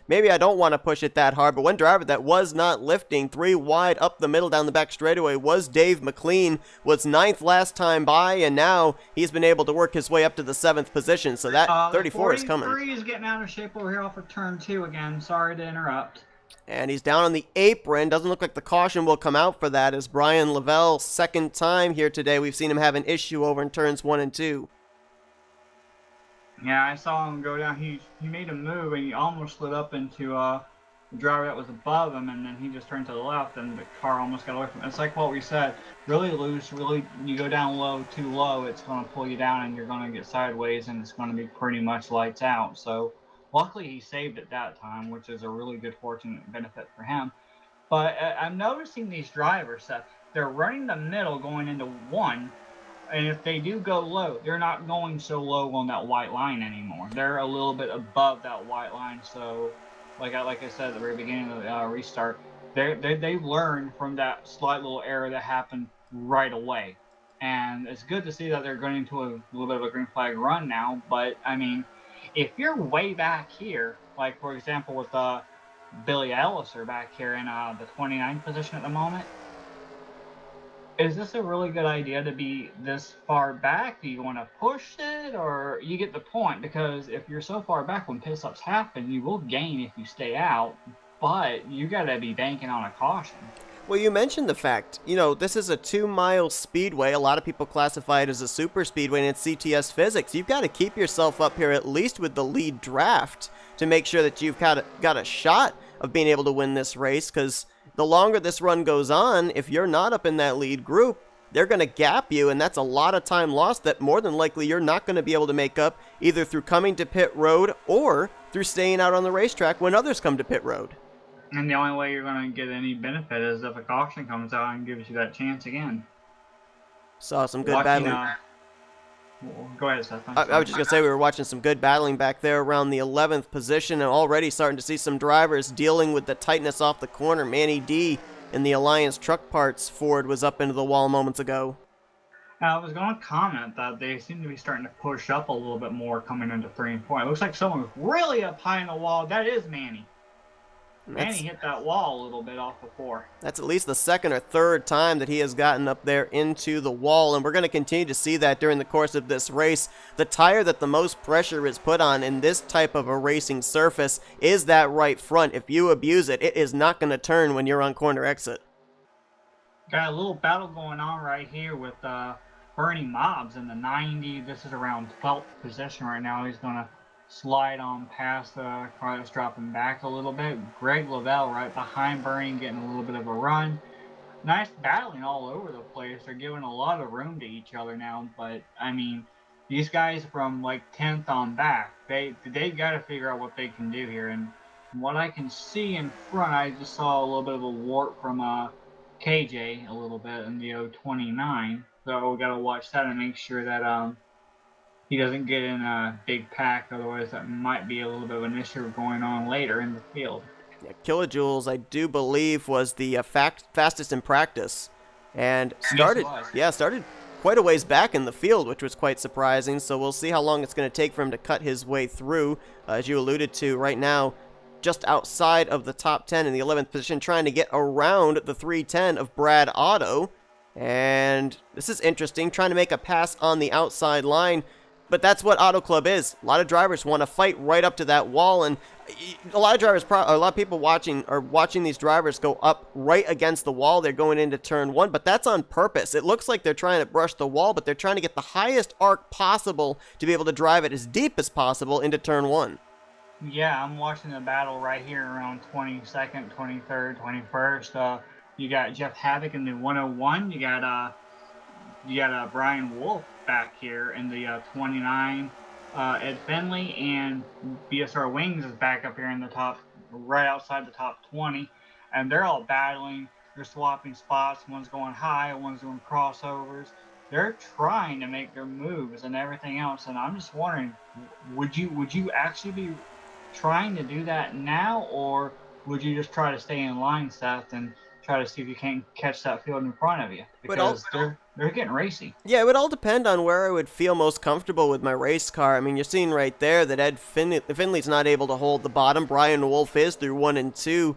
maybe I don't want to push it that hard. But one driver that was not lifting 3 wide up the middle down the back straightaway was Dave McLean, was 9th last time by, and now he's been able to work his way up to the 7th position. So that 34 is coming. 43 is getting out of shape over here off of turn 2 again. Sorry to interrupt. And he's down on the apron. Doesn't look like the caution will come out for that, as Brian Lavelle, second time here today. We've seen him have an issue over in turns 1 and 2. Yeah, I saw him go down. He made a move and he almost slid up into the driver that was above him, and then he just turned to the left and the car almost got away from him. It's like what we said. Really loose, you go down low, too low, it's going to pull you down and you're going to get sideways and it's going to be pretty much lights out. So luckily, he saved it that time, which is a really good fortune benefit for him. But I'm noticing these drivers that they're running the middle going into 1, and if they do go low, they're not going so low on that white line anymore. They're a little bit above that white line. So, like I said at the very beginning of the restart, they've learned from that slight little error that happened right away. And it's good to see that they're going into a little bit of a green flag run now. But, I mean, if you're way back here, like for example with Billy Elliser back here in the 29th position at the moment, is this a really good idea to be this far back? Do you want to push it, or you get the point? Because if you're so far back when pit stops happen, you will gain if you stay out, but you got to be banking on a caution. Well, you mentioned the fact, you know, this is a 2-mile speedway. A lot of people classify it as a super speedway, and it's CTS physics. You've got to keep yourself up here at least with the lead draft to make sure that you've got a shot of being able to win this race, because the longer this run goes on, if you're not up in that lead group, they're going to gap you, and that's a lot of time lost that more than likely you're not going to be able to make up either through coming to pit road or through staying out on the racetrack when others come to pit road. And the only way you're going to get any benefit is if a caution comes out and gives you that chance again. Saw some good battling. Well, go ahead, Seth. I was just going to say we were watching some good battling back there around the 11th position and already starting to see some drivers dealing with the tightness off the corner. Manny D in the Alliance Truck Parts Ford was up into the wall moments ago. I was going to comment that they seem to be starting to push up a little bit more coming into 3 and 4. It looks like someone was really up high in the wall. That is Manny. Manny hit that wall a little bit off the 4. That's at least the second or third time that he has gotten up there into the wall, and we're going to continue to see that during the course of this race. The tire that the most pressure is put on in this type of a racing surface is that right front. If you abuse it, it is not going to turn when you're on corner exit. Got a little battle going on right here with Bernie Mobbs in the 90. This is around 12th position right now. He's going to slide on past the car that's dropping back a little bit. Greg Lavelle right behind Bernie, getting a little bit of a run. Nice battling all over the place. They're giving a lot of room to each other now, but I mean, these guys from like 10th on back, they've got to figure out what they can do here. And from what I can see in front, I just saw a little bit of a warp from KJ a little bit in the 029. So we got to watch that and make sure that he doesn't get in a big pack, otherwise that might be a little bit of an issue going on later in the field. Yeah, Kilojoules, I do believe, was the fastest in practice, and started quite a ways back in the field, which was quite surprising. So we'll see how long it's going to take for him to cut his way through. As you alluded to, right now, just outside of the top 10 in the 11th position, trying to get around the 310 of Brad Otto. And this is interesting, trying to make a pass on the outside line. But that's what Auto Club is. A lot of drivers want to fight right up to that wall, and a lot of drivers, a lot of people watching these drivers go up right against the wall. They're going into turn 1, but that's on purpose. It looks like they're trying to brush the wall, but they're trying to get the highest arc possible to be able to drive it as deep as possible into turn 1. Yeah, I'm watching the battle right here around 22nd, 23rd, 21st. You got Jeff Havoc in the 101. You got Brian Wolf back here in the 29. Ed Finley and BSR Wings is back up here in the top, right outside the top 20, and they're all battling. They're swapping spots. One's going high, one's doing crossovers. They're trying to make their moves and everything else. And I'm just wondering, would you actually be trying to do that now, or would you just try to stay in line, Seth, and try to see if you can catch that field in front of you? Because they're getting racy. Yeah, it would all depend on where I would feel most comfortable with my race car. I mean, you're seeing right there that Ed Finley's not able to hold the bottom. Brian Wolf is through 1 and 2.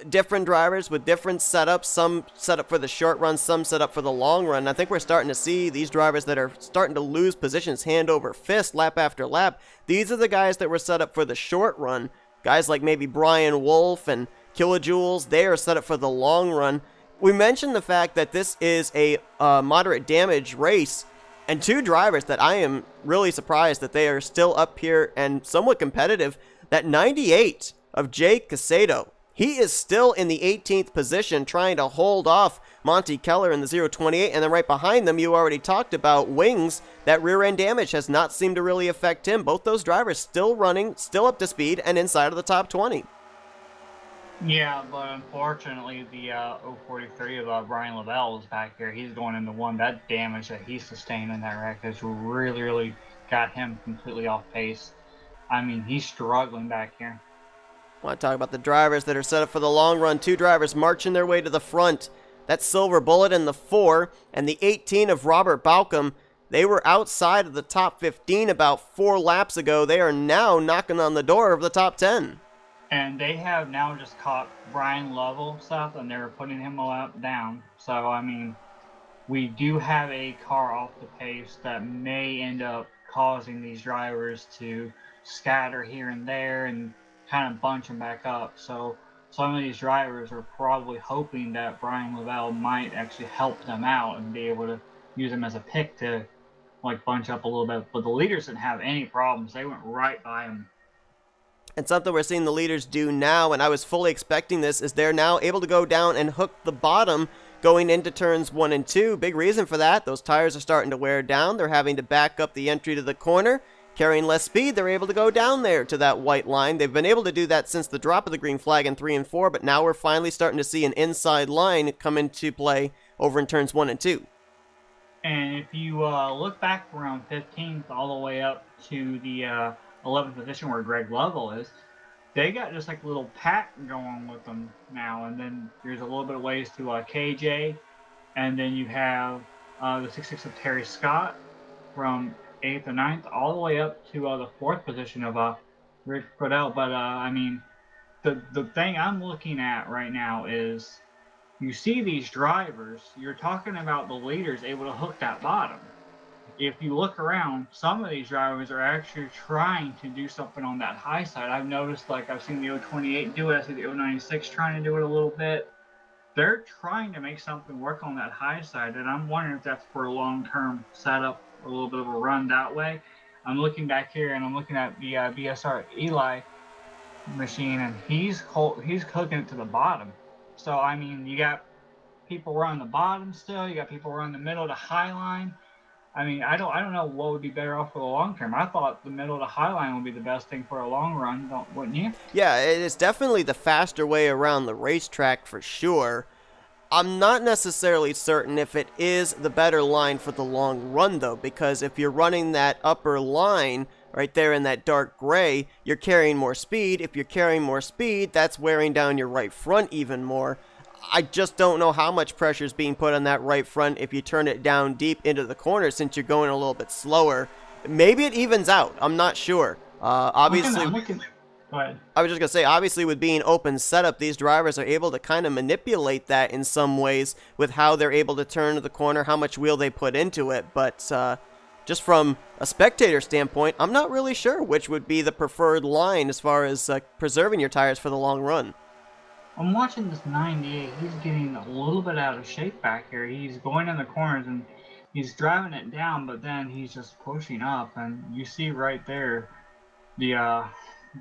Different drivers with different setups. Some set up for the short run, some set up for the long run. I think we're starting to see these drivers that are starting to lose positions hand over fist lap after lap. These are the guys that were set up for the short run. Guys like maybe Brian Wolf and Kilojoules, they are set up for the long run. We mentioned the fact that this is a moderate damage race, and 2 drivers that I am really surprised that they are still up here and somewhat competitive. That 98 of Jake Casado, he is still in the 18th position trying to hold off Monty Keller in the 028, and then right behind them, you already talked about Wings. That rear end damage has not seemed to really affect him. Both those drivers still running, still up to speed, and inside of the top 20. Yeah, but unfortunately, the 043 of Brian Lavelle is back here. He's going into 1. That damage that he sustained in that wreck has really got him completely off pace. I mean, he's struggling back here. I want to talk about the drivers that are set up for the long run. 2 drivers marching their way to the front. That's Silver Bullet in the 4, and the 18 of Robert Balcom. They were outside of the top 15 about 4 laps ago. They are now knocking on the door of the top 10. And they have now just caught Brian Lovell stuff, and they're putting him a lap down. So, I mean, we do have a car off the pace that may end up causing these drivers to scatter here and there and kind of bunch them back up. So some of these drivers are probably hoping that Brian Lavelle might actually help them out and be able to use them as a pick to like bunch up a little bit. But the leaders didn't have any problems. They went right by him. And something we're seeing the leaders do now, and I was fully expecting this, is they're now able to go down and hook the bottom going into turns 1 and 2. Big reason for that. Those tires are starting to wear down. They're having to back up the entry to the corner. Carrying less speed, they're able to go down there to that white line. They've been able to do that since the drop of the green flag in 3 and 4, but now we're finally starting to see an inside line come into play over in turns 1 and 2. And if you look back around 15th all the way up to the 11th position where Greg Lovell is, they got just like a little pack going with them now. And then there's a little bit of ways to KJ, and then you have the 6-6 of Terry Scott from 8th and 9th all the way up to the 4th position of Rick Cordell. But I mean, the thing I'm looking at right now is you see these drivers, you're talking about the leaders able to hook that bottom. If you look around, some of these drivers are actually trying to do something on that high side. I've noticed, like, I've seen the 028 do it, I see the 096 trying to do it a little bit. They're trying to make something work on that high side, and I'm wondering if that's for a long-term setup, a little bit of a run that way. I'm looking back here, and I'm looking at the BSR Eli machine, and he's hooking it to the bottom. So I mean, you got people running the bottom still. You got people running the middle to high line. I mean, I don't know what would be better off for the long term. I thought the middle to high line would be the best thing for a long run, wouldn't you? Yeah, it is definitely the faster way around the racetrack for sure. I'm not necessarily certain if it is the better line for the long run, though, because if you're running that upper line right there in that dark gray, you're carrying more speed. If you're carrying more speed, that's wearing down your right front even more. I just don't know how much pressure is being put on that right front if you turn it down deep into the corner since you're going a little bit slower. Maybe it evens out. I'm not sure. Obviously, Go ahead. I was just going to say, obviously with being open setup, these drivers are able to kind of manipulate that in some ways with how they're able to turn to the corner, how much wheel they put into it. But just from a spectator standpoint, I'm not really sure which would be the preferred line as far as preserving your tires for the long run. I'm watching this 98. He's getting a little bit out of shape back here. He's going in the corners and he's driving it down, but then he's just pushing up. And you see right there the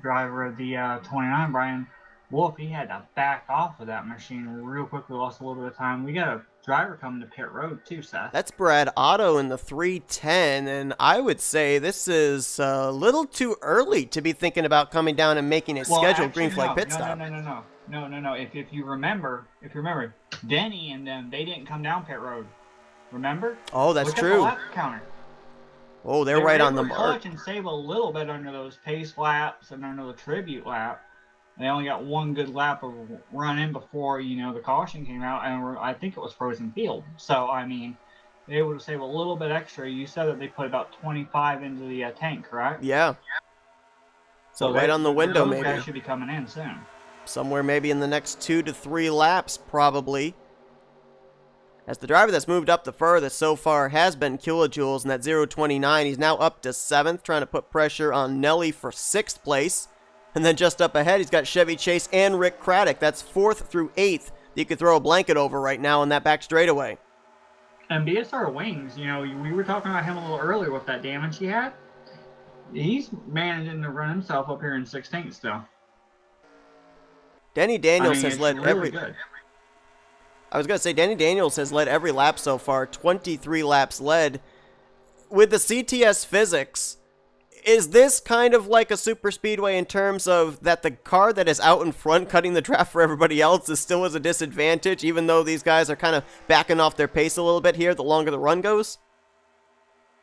driver of the 29, Brian Wolf, he had to back off of that machine real quickly, lost a little bit of time. We got a driver coming to pit road too, Seth. That's Brad Otto in the 310, and I would say this is a little too early to be thinking about coming down and making a scheduled green flag pit stop. No. If you remember, Denny and them, they didn't come down pit road. Remember? Oh, that's Look true. At the lap counter. Oh, they're right on the mark. Clutch and save a little bit under those pace laps and under the tribute lap. They only got one good lap of running before the caution came out, and I think it was frozen field. So I mean, they were able to save a little bit extra. You said that they put about 25 into the tank, correct? Yeah. So right on the window, those maybe. guys should be coming in soon. Somewhere maybe in the next 2 to 3 laps, probably. As the driver that's moved up the furthest so far has been Kilojoules in that 029. He's now up to 7th, trying to put pressure on Nelly for 6th place. And then just up ahead, he's got Chevy Chase and Rick Craddock. That's 4th through 8th that you could throw a blanket over right now in that back straightaway. And BSR Wings, we were talking about him a little earlier with that damage he had. He's managing to run himself up here in 16th still. Danny Daniels has led really every... good. I was going to say, Danny Daniels has led every lap so far, 23 laps led. With the CTS physics, is this kind of like a super speedway in terms of that the car that is out in front cutting the draft for everybody else is still as a disadvantage, even though these guys are kind of backing off their pace a little bit here the longer the run goes?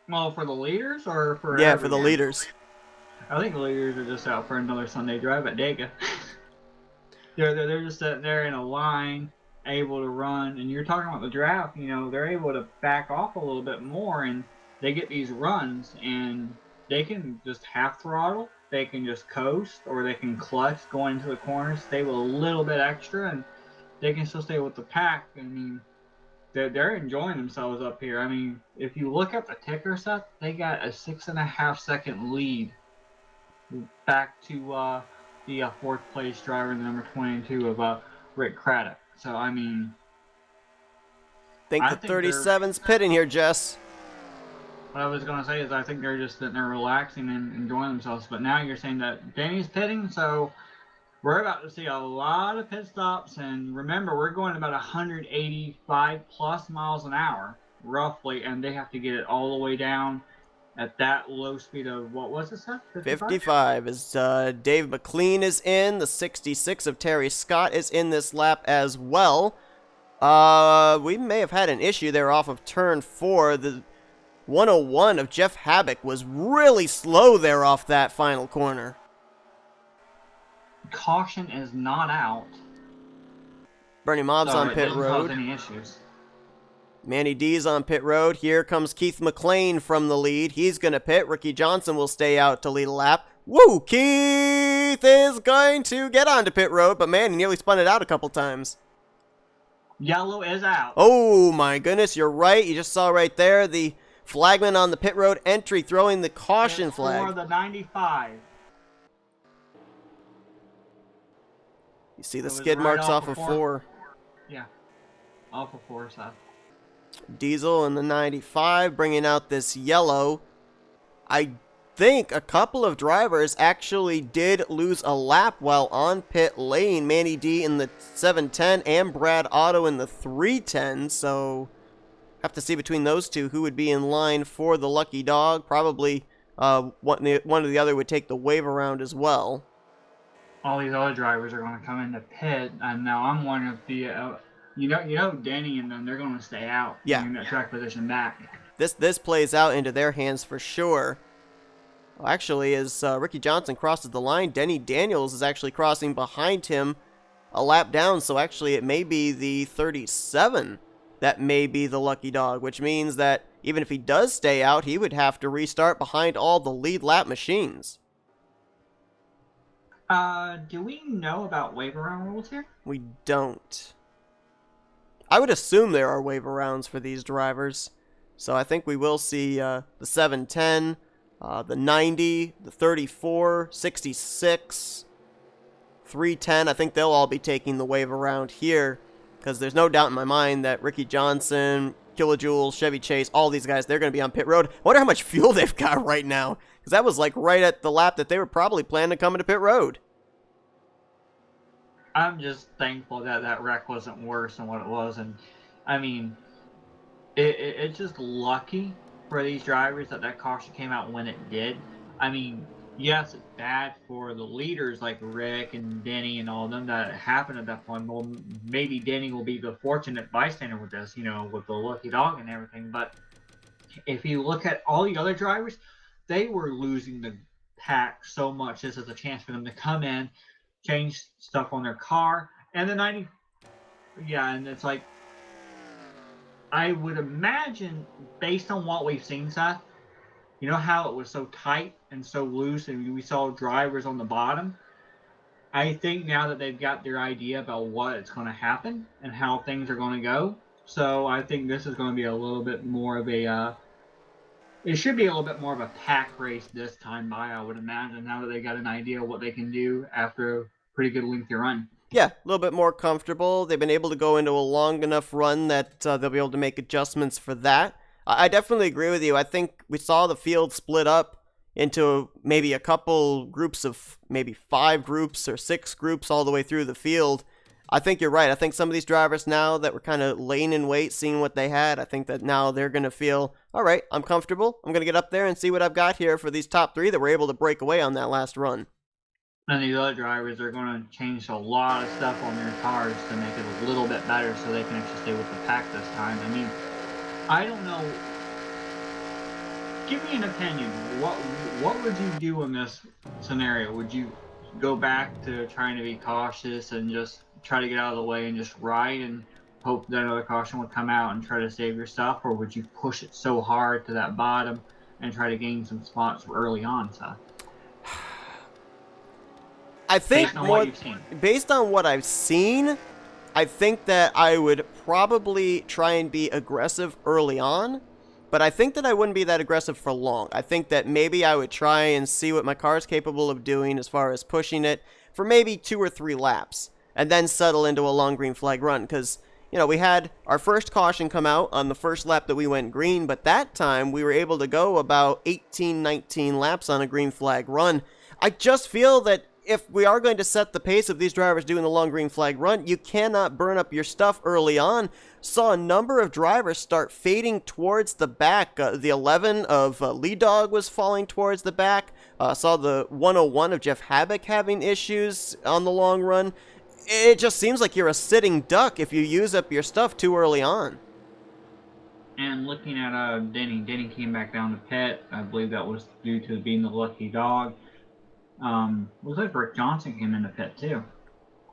Well, for the leaders or for Yeah, for the leaders. I think the leaders are just out for another Sunday drive at Dega. they're just sitting there in a line, able to run, and you're talking about the draft, they're able to back off a little bit more, and they get these runs, and they can just half throttle, they can just coast, or they can clutch going into the corners, stay with a little bit extra, and they can still stay with the pack. I mean, they're enjoying themselves up here. I mean, if you look at the ticker set, they got a 6.5 second lead back to the 4th place driver in the number 22 of Rick Craddock. So, I mean... I think the 37's pitting here, Jess. What I was going to say is I think they're just sitting there relaxing and enjoying themselves. But now you're saying that Danny's pitting, so we're about to see a lot of pit stops. And remember, we're going about 185 plus miles an hour, roughly, and they have to get it all the way down at that low speed of, what was it, Seth? 55 as Dave McLean is in. The 66 of Terry Scott is in this lap as well. We may have had an issue there off of turn 4. The 101 of Jeff Habak was really slow there off that final corner. Caution is not out. Bernie Mob's so on it pit didn't road. cause any issues. Manny D's on pit road. Here comes Keith McLean from the lead. He's going to pit. Ricky Johnson will stay out to lead a lap. Woo! Keith is going to get onto pit road, but man, he nearly spun it out a couple times. Yellow is out. Oh my goodness, you're right. You just saw right there the flagman on the pit road entry throwing the caution It's flag. for the 95. You see the It was skid right marks off off of of 4. Yeah. Off of 4, Seth. Diesel in the 95 bringing out this yellow. I think a couple of drivers actually did lose a lap while on pit lane. Manny D in the 710 and Brad Otto in the 310. So have to see between those two who would be in line for the lucky dog. Probably one or the other would take the wave around as well. All these other drivers are going to come into pit, and now I'm wondering if the you know Denny and them, they're going to stay out. Yeah. In that track position back. This plays out into their hands for sure. Well, actually, as Ricky Johnson crosses the line, Denny Daniels is actually crossing behind him a lap down. So actually, it may be the 37 that may be the lucky dog, which means that even if he does stay out, he would have to restart behind all the lead lap machines. Do we know about wave around rules here? We don't. I would assume there are wave arounds for these drivers. So I think we will see the 710, the 90, the 34, 66, 310. I think they'll all be taking the wave around here because there's no doubt in my mind that Ricky Johnson, Kilojoules, Chevy Chase, all these guys, they're going to be on pit road. I wonder how much fuel they've got right now because that was like right at the lap that they were probably planning to come into pit road. I'm just thankful that that wreck wasn't worse than what it was, and I mean, it's just lucky for these drivers that that caution came out when it did. I mean, yes, it's bad for the leaders like Rick and Denny and all of them that happened at that point. Well, maybe Denny will be the fortunate bystander with this, you know, with the lucky dog and everything. But if you look at all the other drivers, they were losing the pack so much. This is a chance for them to come in, change stuff on their car, and the 90. Yeah, and it's like, I would imagine, based on what we've seen, Seth, you know how it was so tight and so loose and we saw drivers on the bottom? I think now that they've got their idea about what's going to happen and how things are going to go, so I think this is going to be a little bit more of a, it should be a little bit more of a pack race this time by, I would imagine, now that they got an idea of what they can do after a pretty good lengthy run. Yeah, a little bit more comfortable. They've been able to go into a long enough run that they'll be able to make adjustments for that. I definitely agree with you. I think we saw the field split up into maybe a couple groups of maybe 5 groups or 6 groups all the way through the field. I think you're right. I think some of these drivers now that were kind of laying in wait, seeing what they had, I think that now they're going to feel, all right, I'm comfortable. I'm going to get up there and see what I've got here for these top 3 that were able to break away on that last run. And these other drivers are going to change a lot of stuff on their cars to make it a little bit better so they can actually stay with the pack this time. I mean, I don't know. Give me an opinion. What would you do in this scenario? Would you go back to trying to be cautious and just try to get out of the way and just ride and hope that another caution would come out and try to save your stuff? Or would you push it so hard to that bottom and try to gain some spots early on, Seth? I think Based on what you've seen. Based on what I've seen, I think that I would probably try and be aggressive early on, but I think that I wouldn't be that aggressive for long. I think that maybe I would try and see what my car is capable of doing as far as pushing it for maybe 2 or 3 laps, and then settle into a long green flag run, because, you know, we had our first caution come out on the first lap that we went green, but that time we were able to go about 18, 19 laps on a green flag run. I just feel that if we are going to set the pace of these drivers doing the long green flag run, you cannot burn up your stuff early on. Saw a number of drivers start fading towards the back. The 11 of Lead Dog was falling towards the back. Saw the 101 of Jeff Habak having issues on the long run. it just seems like you're a sitting duck if you use up your stuff too early on. And looking at Denny came back down the pit. I believe that was due to being the lucky dog. Looks like Rick Johnson came in the pit too,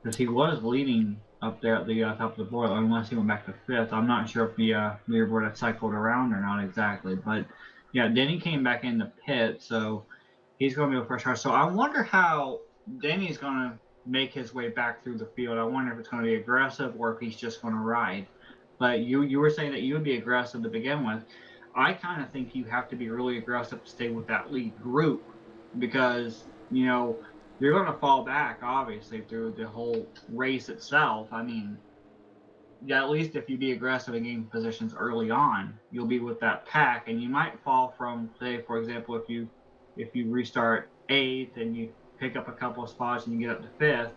because he was leading up there at the top of the board, unless he went back to fifth. I'm not sure if the leaderboard had cycled around or not exactly, but yeah, Denny came back in the pit, so he's going to be the first car. So I wonder how Denny's going to make his way back through the field. I wonder if it's going to be aggressive or if he's just going to ride. But you were saying that you would be aggressive to begin with. I kind of think you have to be really aggressive to stay with that lead group, because, you know, you're going to fall back, obviously, through the whole race itself. I mean, yeah, at least if you be aggressive and gain positions early on, you'll be with that pack, and you might fall from, say, for example, if you restart 8th and you pick up a couple of spots and you get up to 5th,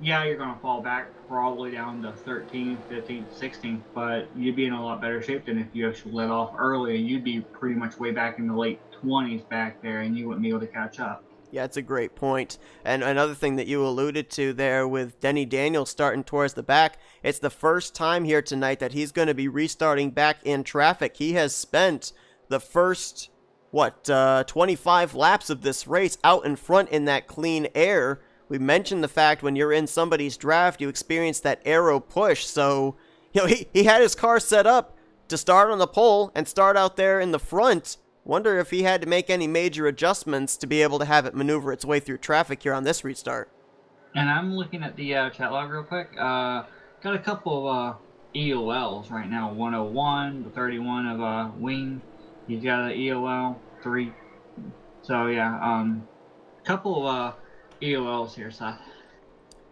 yeah, you're going to fall back probably down to 13th, 15th, 16th, but you'd be in a lot better shape than if you actually let off early, and you'd be pretty much way back in the late 20s back there, and you wouldn't be able to catch up. Yeah, it's a great point. And another thing that you alluded to there with Denny Daniels starting towards the back, it's the first time here tonight that he's going to be restarting back in traffic. He has spent the first, 25 laps of this race out in front in that clean air. We mentioned the fact when you're in somebody's draft, you experience that aero push. So, you know, he had his car set up to start on the pole and start out there in the front. Wonder if he had to make any major adjustments to be able to have it maneuver its way through traffic here on this restart. And I'm looking at the chat log real quick. Got a couple of EOLs right now. 101, the 31 of Wing. He's got an EOL 3. So yeah, couple of EOLs here, Seth.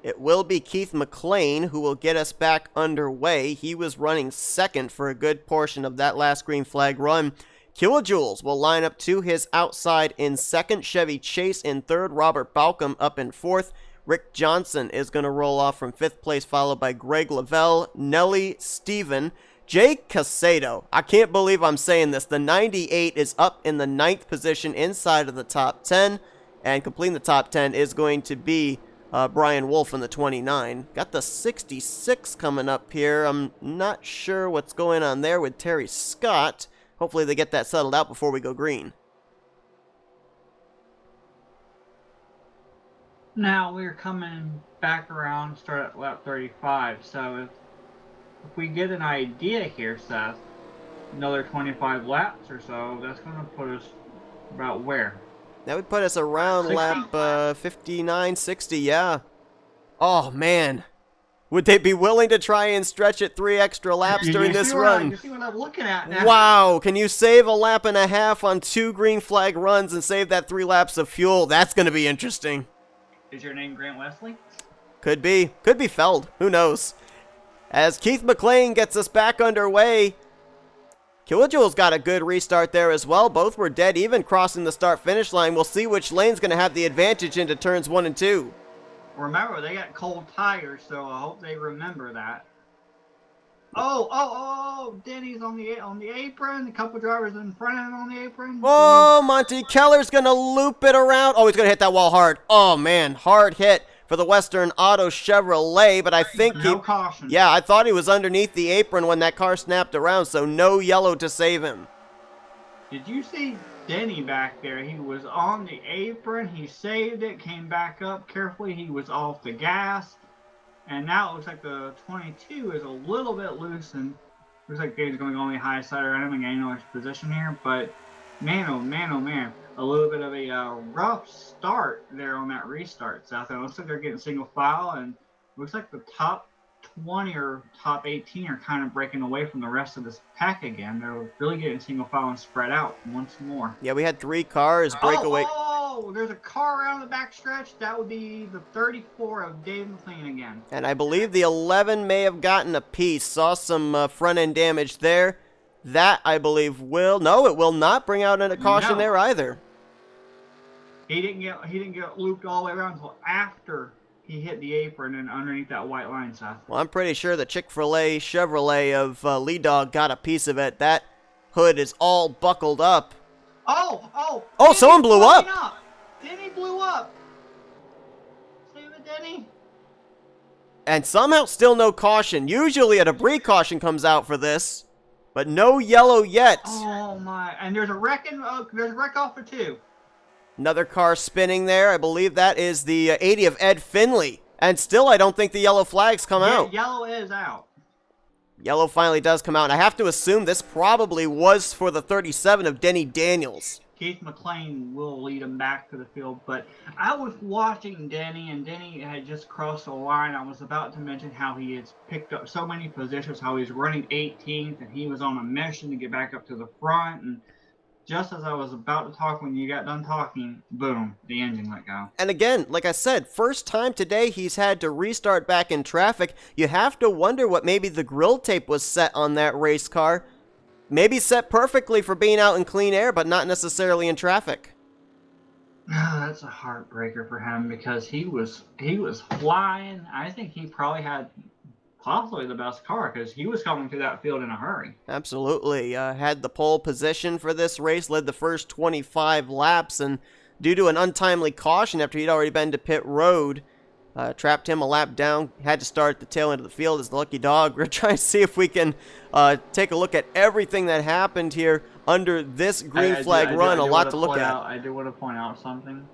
It will be Keith McLean who will get us back underway. He was running second for a good portion of that last green flag run. Kilojoules will line up to his outside in second. Chevy Chase in third. Robert Balcom up in fourth. Rick Johnson is going to roll off from fifth place, followed by Greg Lavelle, Nelly Steven, Jay Casado. I can't believe I'm saying this. The 98 is up in the 9th position inside of the top 10. And completing the top 10 is going to be Brian Wolf in the 29. Got the 66 coming up here. I'm not sure what's going on there with Terry Scott. Hopefully they get that settled out before we go green. Now we're coming back around, start at lap 35. So if we get an idea here, Seth, another 25 laps or so, that's going to put us about where? That would put us around 60? lap 59, 60, yeah. Oh, man. Would they be willing to try and stretch it 3 extra laps during this run? You see what I'm looking at now? Wow, can you save a lap and a half on 2 green flag runs and save that 3 laps of fuel? That's going to be interesting. Is your name Grant Wesley? Could be. Could be Feld. Who knows? As Keith McLean gets us back underway, Kilojoules got a good restart there as well. Both were dead even crossing the start-finish line. We'll see which lane's going to have the advantage into turns 1 and 2. Remember, they got cold tires, so I hope they remember that. Oh! Denny's on the apron. A couple drivers in front of him on the apron. Oh, Monty Keller's going to loop it around. Oh, he's going to hit that wall hard. Oh, man, hard hit for the Western Auto Chevrolet, but I think no caution. Yeah, I thought he was underneath the apron when that car snapped around, so no yellow to save him. Did you see Denny back there? He was on the apron. He saved it, came back up carefully. He was off the gas. And now it looks like the 22 is a little bit loose, and looks like he's going on the high side around him and getting on his position here. But man, oh man, a little bit of a rough start there on that restart, Seth. And it looks like they're getting single file, and looks like the top 20 or top 18 are kind of breaking away from the rest of this pack again. They're really getting single file and spread out once more. Yeah, we had 3 cars break away. Oh, there's a car around the backstretch. That would be the 34 of Dave McLean again. And I believe the 11 may have gotten a piece. Saw some front-end damage there. That, I believe, will... No, it will not bring out a caution there either. He didn't get looped all the way around until after he hit the apron and underneath that white line, Seth. Well, I'm pretty sure the Chick-fil-A Chevrolet of Lee Dog got a piece of it. That hood is all buckled up. Oh, someone blew up. Denny blew up. Save it, Denny. And somehow still no caution. Usually a debris caution comes out for this, but no yellow yet. Oh my! And there's a wreck there's a wreck off of 2. Another car spinning there. I believe that is the 80 of Ed Finley. And still I don't think the yellow flags come out. Yellow is out. Yellow finally does come out. And I have to assume this probably was for the 37 of Denny Daniels. Keith McLean will lead him back to the field, but I was watching Denny, and Denny had just crossed the line. I was about to mention how he has picked up so many positions, how he's running 18th, and he was on a mission to get back up to the front. And just as I was about to talk, when you got done talking, boom, the engine let go. And again, like I said, first time today he's had to restart back in traffic. You have to wonder what maybe the grill tape was set on that race car. Maybe set perfectly for being out in clean air, but not necessarily in traffic. That's a heartbreaker for him because he was flying. I think he probably had possibly the best car because he was coming through that field in a hurry. Absolutely. Had the pole position for this race, led the first 25 laps, and due to an untimely caution after he'd already been to pit road, trapped him a lap down, had to start at the tail end of the field as the lucky dog. We're trying to see if we can take a look at everything that happened here under this green flag run. A lot to look at. I do want to point out something.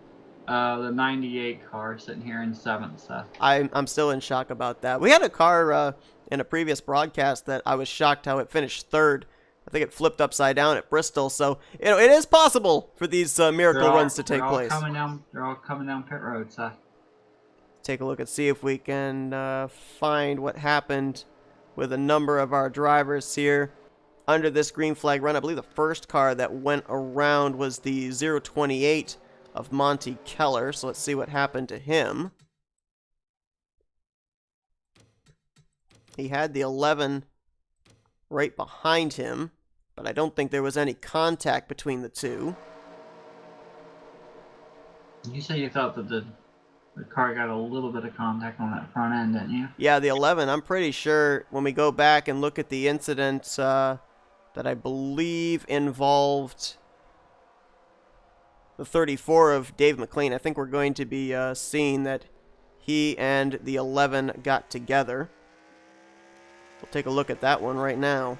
The 98 car sitting here in 7th, Seth. I'm still in shock about that. We had a car in a previous broadcast that I was shocked how it finished 3rd. I think it flipped upside down at Bristol. So, it is possible for these miracle runs to take place. They're all coming down pit road, Seth. Take a look and see if we can find what happened with a number of our drivers here under this green flag run. I believe the first car that went around was the 028 of Monty Keller. So let's see what happened to him. He had the 11 right behind him, but I don't think there was any contact between the two. You said you thought that the car got a little bit of contact on that front end, didn't you? Yeah, the 11. I'm pretty sure when we go back and look at the incident that I believe involved the 34 of Dave McLean, I think we're going to be seeing that he and the 11 got together. We'll take a look at that one right now.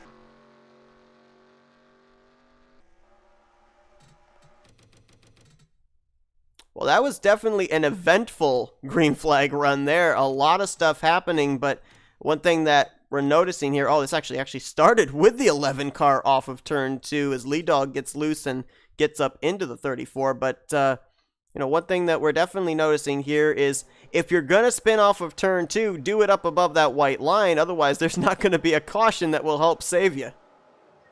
Well, that was definitely an eventful green flag run there. A lot of stuff happening, but one thing that we're noticing here, this actually started with the 11 car off of turn 2 as Lead Dog gets loose and gets up into the 34. But, one thing that we're definitely noticing here is if you're going to spin off of turn 2, do it up above that white line. Otherwise, there's not going to be a caution that will help save you.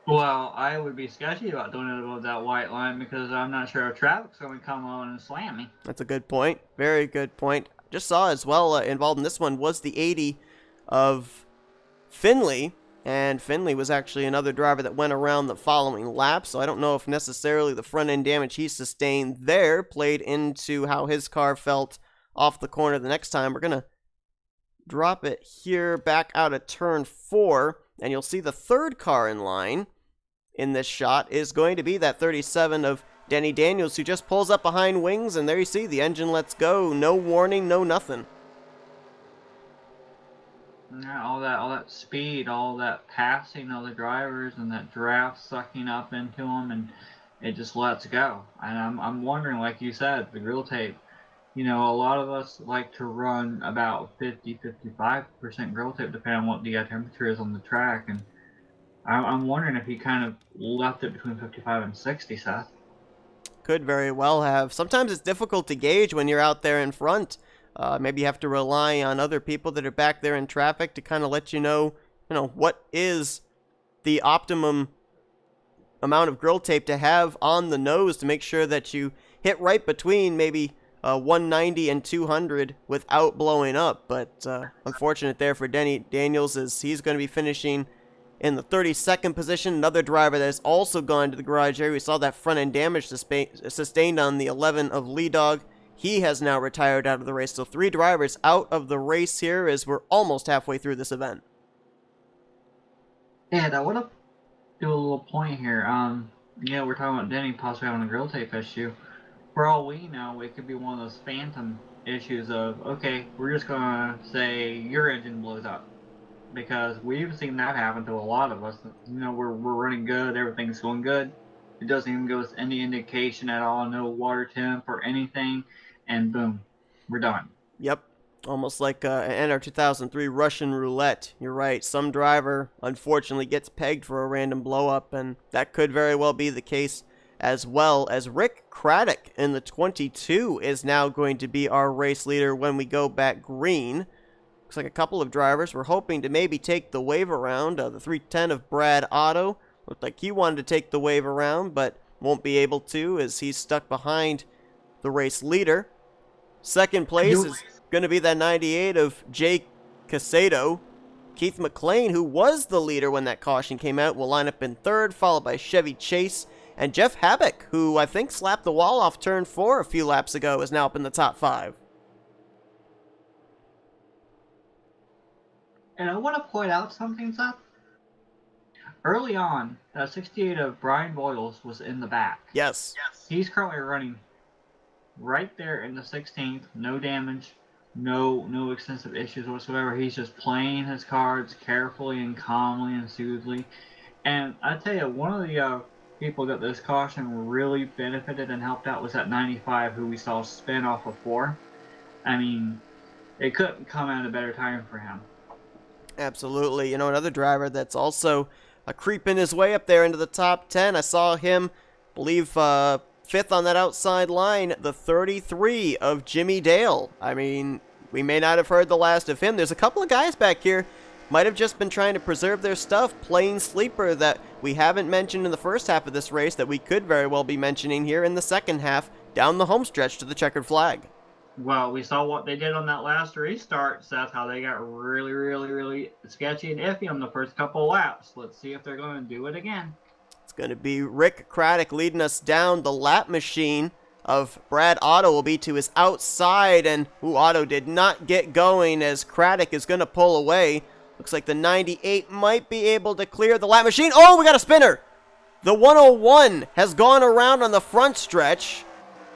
Well, I would be sketchy about doing it above that white line because I'm not sure if traffic's going to come on and slam me. That's a good point. Very good point. Just saw as well involved in this one was the 80 of Finley. And Finley was actually another driver that went around the following lap. So I don't know if necessarily the front end damage he sustained there played into how his car felt off the corner the next time. We're going to drop it here back out of turn 4. And you'll see the third car in line in this shot is going to be that 37 of Denny Daniels, who just pulls up behind Wings, and there you see the engine lets go. No warning, no nothing. Yeah, all that speed, all that passing of the drivers, and that draft sucking up into them, and it just lets go. And I'm wondering, like you said, the grill tape. A lot of us like to run about 50-55% grill tape, depending on what the temperature is on the track. And I'm wondering if he kind of left it between 55 and 60, Seth. Could very well have. Sometimes it's difficult to gauge when you're out there in front. Maybe you have to rely on other people that are back there in traffic to kind of let you know, what is the optimum amount of grill tape to have on the nose to make sure that you hit right between maybe 190 and 200 without blowing up. But unfortunate there for Denny Daniels as he's going to be finishing in the 32nd position. Another driver that has also gone to the garage area. We saw that front end damage sustained on the 11 of Lee Dog. He has now retired out of the race. So 3 drivers out of the race here as we're almost halfway through this event. Yeah, I want to do a little point here. We're talking about Denny possibly having a grill tape issue. For all we know, it could be one of those phantom issues of, okay, we're just gonna say your engine blows up. Because we've seen that happen to a lot of us. You know, we're running good, everything's going good. It doesn't even give us any indication at all, no water temp or anything, and boom, we're done. Yep. Almost like an NR 2003 Russian roulette. You're right. Some driver, unfortunately, gets pegged for a random blow up, and that could very well be the case as well. As Rick Craddock in the 22 is now going to be our race leader when we go back green. Looks like a couple of drivers were hoping to maybe take the wave around. The 310 of Brad Otto looked like he wanted to take the wave around, but won't be able to as he's stuck behind the race leader. Second place is going to be that 98 of Jake Casado. Keith McLean, who was the leader when that caution came out, will line up in third, followed by Chevy Chase. And Jeff Habek, who I think slapped the wall off turn 4 a few laps ago, is now up in the top 5. And I want to point out something, Seth. Early on, that 68 of Brian Boyles was in the back. Yes. He's currently running right there in the 16th, no damage, no extensive issues whatsoever. He's just playing his cards carefully and calmly and soothingly. And I tell you, one of the people that this caution really benefited and helped out was that 95 who we saw spin off of 4. I mean, it couldn't come at a better time for him. Absolutely. You know, another driver that's also creeping his way up there into the top 10. I saw him, believe, fifth on that outside line, the 33 of Jimmy Dale. I mean, we may not have heard the last of him. There's a couple of guys back here might have just been trying to preserve their stuff, playing sleeper, that we haven't mentioned in the first half of this race that we could very well be mentioning here in the second half, down the home stretch to the checkered flag. Well, we saw what they did on that last restart, Seth, how they got really sketchy and iffy on the first couple of laps. Let's see if they're going to do it again. It's going to be Rick Craddock leading us down. The lap machine of Brad Otto will be to his outside, and Otto did not get going as Craddock is going to pull away. Looks like the 98 might be able to clear the lap machine. Oh, we got a spinner! The 101 has gone around on the front stretch.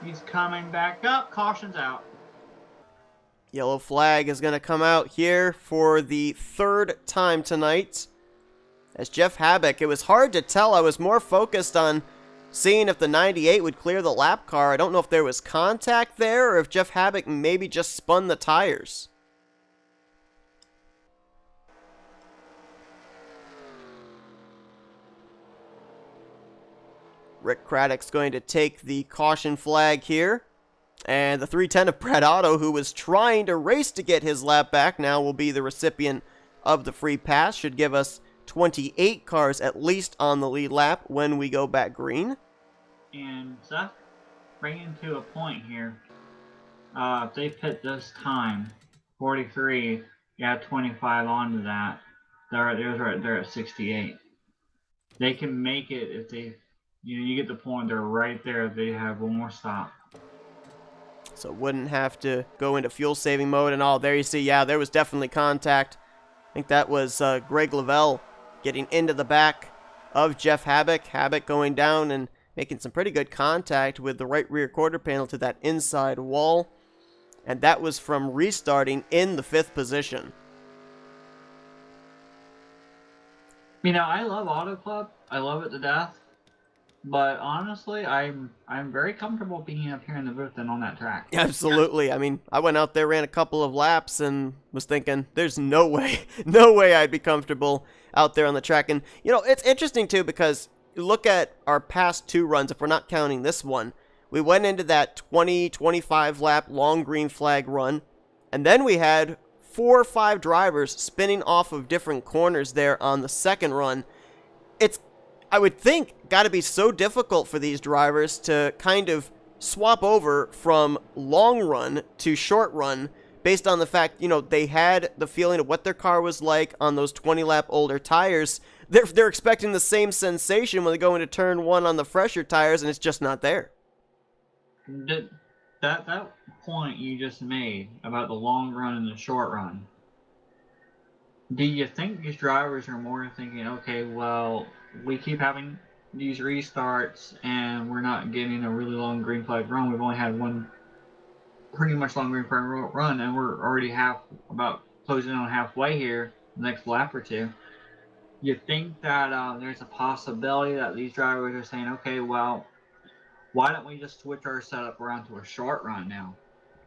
He's coming back up. Caution's out. Yellow flag is going to come out here for the third time tonight. As Jeff Habek, it was hard to tell. I was more focused on seeing if the 98 would clear the lap car. I don't know if there was contact there or if Jeff Habek maybe just spun the tires. Rick Craddock's going to take the caution flag here. And the 310 of Brad Otto, who was trying to race to get his lap back, now will be the recipient of the free pass. Should give us 28 cars at least on the lead lap when we go back green. And Seth, bringing to a point here, if they pit this time, 43, you add 25 onto that, they're at 68. They can make it if they, you get the point, they're right there, they have one more stop. So wouldn't have to go into fuel saving mode and all. There you see, yeah, there was definitely contact. I think that was Greg Lavelle getting into the back of Jeff Habek. Habek going down and making some pretty good contact with the right rear quarter panel to that inside wall. And that was from restarting in the 5th position. You know, I love Auto Club. I love it to death. But honestly, I'm very comfortable being up here in the booth and on that track. Absolutely. I mean, I went out there, ran a couple of laps, and was thinking, there's no way I'd be comfortable out there on the track. And, you know, it's interesting, too, because you look at our past 2 runs, if we're not counting this one, we went into that 20-25 lap long green flag run, and then we had 4 or 5 drivers spinning off of different corners there on the second run. It's, I would think, got to be so difficult for these drivers to kind of swap over from long run to short run based on the fact, you know, they had the feeling of what their car was like on those 20-lap older tires. They're expecting the same sensation when they go into turn 1 on the fresher tires, and it's just not there. That point you just made about the long run and the short run, do you think these drivers are more thinking, okay, well, we keep having these restarts and we're not getting a really long green flag run. We've only had one pretty much long green flag run, and we're already about closing on halfway here, the next lap or two. You think that there's a possibility that these drivers are saying, okay, well, why don't we just switch our setup around to a short run now?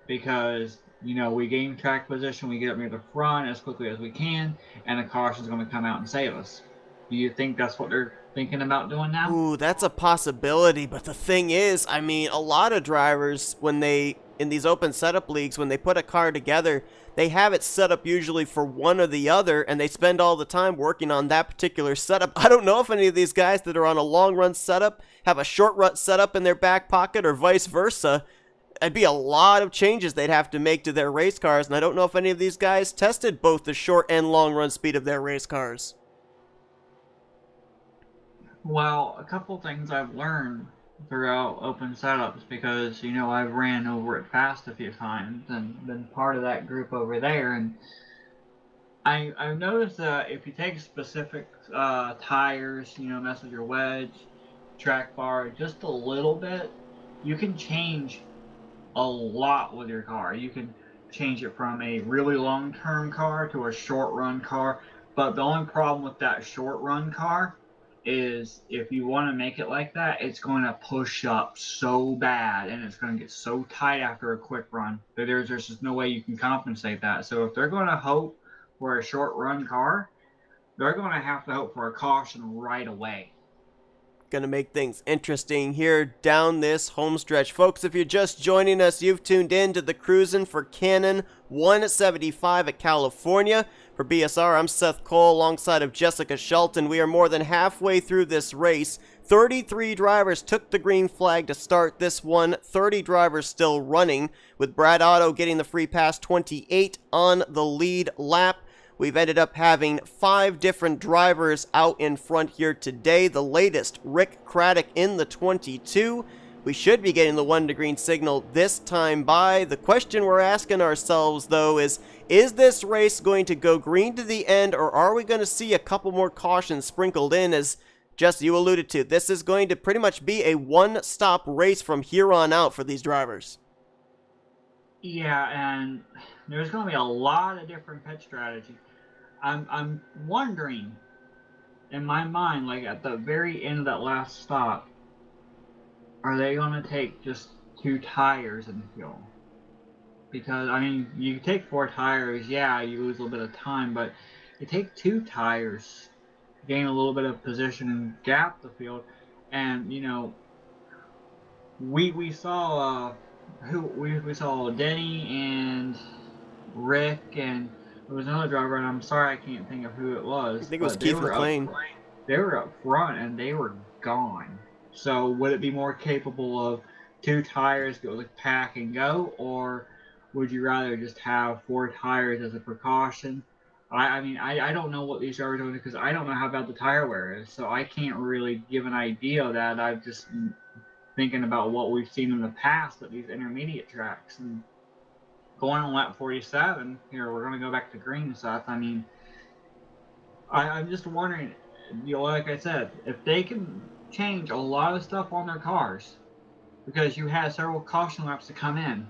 Because, we gain track position, we get up near the front as quickly as we can, and the caution's going to come out and save us. Do you think that's what they're thinking about doing now? Ooh, that's a possibility, but the thing is, I mean, a lot of drivers, when in these open setup leagues, when they put a car together, they have it set up usually for one or the other, and they spend all the time working on that particular setup. I don't know if any of these guys that are on a long run setup have a short run setup in their back pocket or vice versa. It'd be a lot of changes they'd have to make to their race cars, and I don't know if any of these guys tested both the short and long run speed of their race cars. Well, a couple things I've learned throughout open setups, because I've ran over it fast a few times and been part of that group over there, and I've noticed that if you take specific tires, mess with your wedge, track bar just a little bit, you can change a lot with your car. You can change it from a really long-term car to a short-run car, but the only problem with that short-run car is if you want to make it like that, it's going to push up so bad and it's going to get so tight after a quick run that there's just no way you can compensate that. So if they're going to hope for a short run car, they're going to have to hope for a caution right away. Going to make things interesting here down this home stretch. Folks, if you're just joining us, you've tuned in to the Cruisin' for Cannon 175 at California. For BSR, I'm Seth Cole alongside of Jessica Shelton. We are more than halfway through this race. 33 drivers took the green flag to start this one. 30 drivers still running, with Brad Otto getting the free pass, 28 on the lead lap. We've ended up having 5 different drivers out in front here today. The latest, Rick Craddock in the 22. We should be getting the 1 to green signal this time by. The question we're asking ourselves, though, is this race going to go green to the end, or are we going to see a couple more cautions sprinkled in? As just you alluded to, this is going to pretty much be a one-stop race from here on out for these drivers. Yeah, and there's going to be a lot of different pit strategy. I'm wondering, in my mind, like at the very end of that last stop, are they going to take just 2 tires in fuel? Because, I mean, you take 4 tires, yeah, you lose a little bit of time, but you take 2 tires, gain a little bit of position and gap the field, and, we saw we saw Denny and Rick, and there was another driver, and I'm sorry I can't think of who it was. I think it was Keith McLean. They were up front, and they were gone. So would it be more capable of 2 tires, go like pack and go, or would you rather just have 4 tires as a precaution? I mean, I don't know what these drivers are doing because I don't know how bad the tire wear is, so I can't really give an idea of that. I'm just thinking about what we've seen in the past at these intermediate tracks. And going on lap 47, here, we're going to go back to green stuff. I mean, I'm just wondering, like I said, if they can change a lot of stuff on their cars, because you had several caution laps to come in,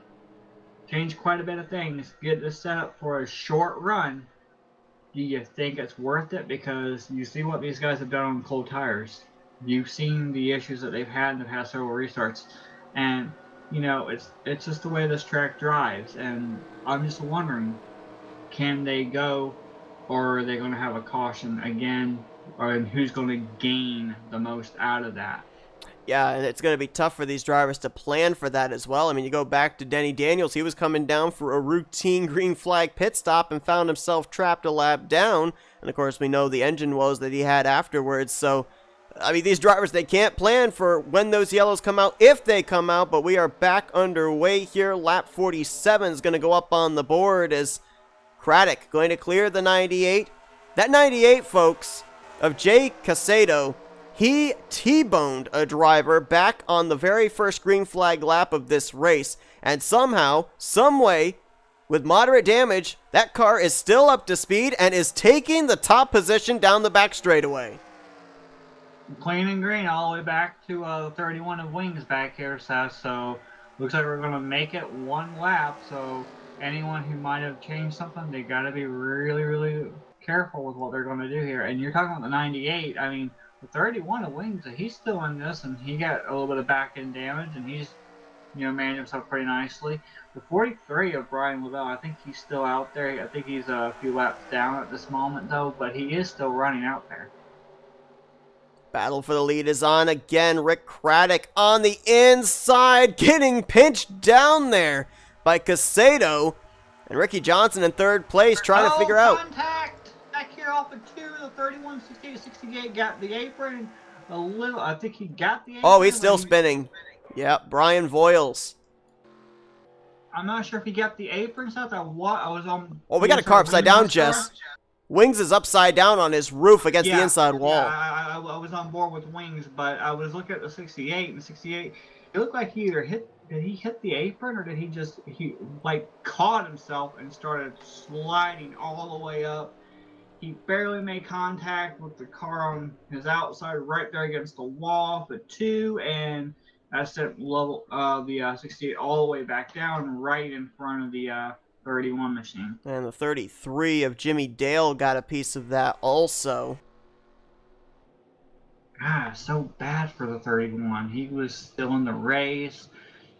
change quite a bit of things, get this set up for a short run, do you think it's worth it? Because you see what these guys have done on cold tires. You've seen the issues that they've had in the past several restarts, and it's just the way this track drives, and I'm just wondering, can they go, or are they going to have a caution again, and who's going to gain the most out of that? Yeah, and it's going to be tough for these drivers to plan for that as well. I mean, you go back to Denny Daniels. He was coming down for a routine green flag pit stop and found himself trapped a lap down. And, of course, we know the engine woes that he had afterwards. So, I mean, these drivers, they can't plan for when those yellows come out, if they come out. But we are back underway here. Lap 47 is going to go up on the board as Craddock going to clear the 98. That 98, folks, of Jay Casado, he T-boned a driver back on the very first green flag lap of this race, and somehow, someway, with moderate damage, that car is still up to speed and is taking the top position down the back straightaway. clean and green all the way back to 31 of wings back here, Seth. So looks like we're gonna make it one lap. So anyone who might have changed something, they gotta be really, really careful with what they're gonna do here. And you're talking about the 98. I mean, the 31 of wings, he's still in this, and he got a little bit of back end damage, and he's managed himself pretty nicely. The 43 of Brian Lavelle, I think he's still out there. I think he's a few laps down at this moment, though, but he is still running out there. Battle for the lead is on again. Rick Craddock on the inside, getting pinched down there by Casado. And Ricky Johnson in third place trying to figure out. Contact back here off of 2. The 31, 68, 68 got the apron a little. I think he got the apron. Oh, he's still spinning. Yeah, Brian Voiles. I'm not sure if he got the apron stuff. I was on. Oh, we got a car upside down, Jess. Wings is upside down on his roof against the inside wall. Yeah, I was on board with Wings, but I was looking at the 68, and 68, it looked like he either did he hit the apron, or did he like caught himself and started sliding all the way up. He barely made contact with the car on his outside right there against the wall for 2, and that sent the 68 all the way back down right in front of the 31 machine. And the 33 of Jimmy Dale got a piece of that also. So bad for the 31. He was still in the race,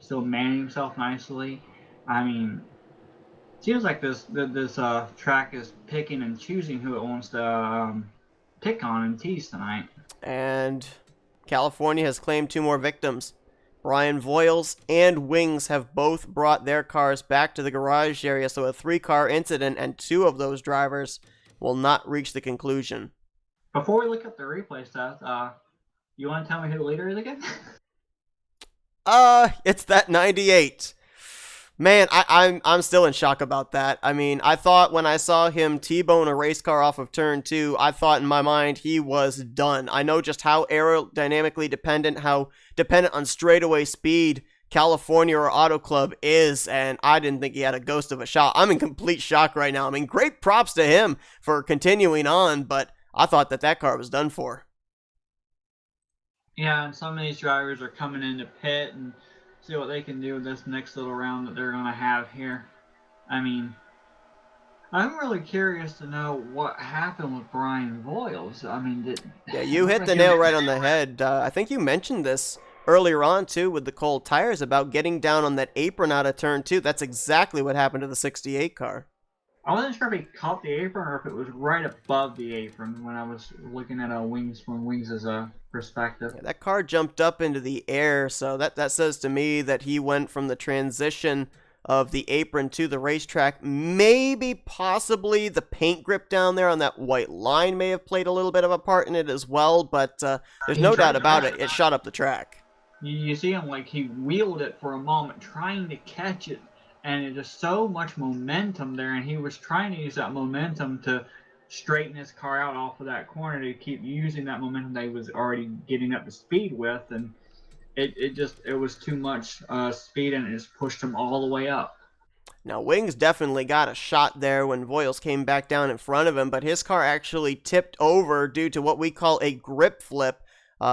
still manning himself nicely. I mean, seems like this track is picking and choosing who it wants to pick on and tease tonight. And California has claimed 2 more victims. Brian Voiles and Wings have both brought their cars back to the garage area, so a 3-car incident, and 2 of those drivers will not reach the conclusion. Before we look at the replay stuff, you want to tell me who the leader is again? It's that 98. Man, I'm still in shock about that. I mean, I thought when I saw him T-bone a race car off of turn 2, I thought in my mind he was done. I know just how aerodynamically dependent, how dependent on straightaway speed California or Auto Club is, and I didn't think he had a ghost of a shot. I'm in complete shock right now. I mean, great props to him for continuing on, but I thought that car was done for. Yeah, and some of these drivers are coming into pit and see what they can do with this next little round that they're going to have here. I mean, I'm really curious to know what happened with Brian Voiles. I mean, yeah, you hit the nail right on the head. I think you mentioned this earlier on, too, with the cold tires about getting down on that apron out of turn 2. That's exactly what happened to the 68 car. I wasn't sure if he caught the apron or if it was right above the apron when I was looking at Wings from Wings' perspective. Yeah, that car jumped up into the air, so that says to me that he went from the transition of the apron to the racetrack. Maybe, possibly, the paint grip down there on that white line may have played a little bit of a part in it as well, but there's no doubt about it. It shot up the track. You see him like he wheeled it for a moment, trying to catch it, and it just so much momentum there, and he was trying to use that momentum to straighten his car out off of that corner to keep using that momentum that he was already getting up to speed with, and it was too much speed, and it just pushed him all the way up. Now, Wings definitely got a shot there when Voiles came back down in front of him, but his car actually tipped over due to what we call a grip flip.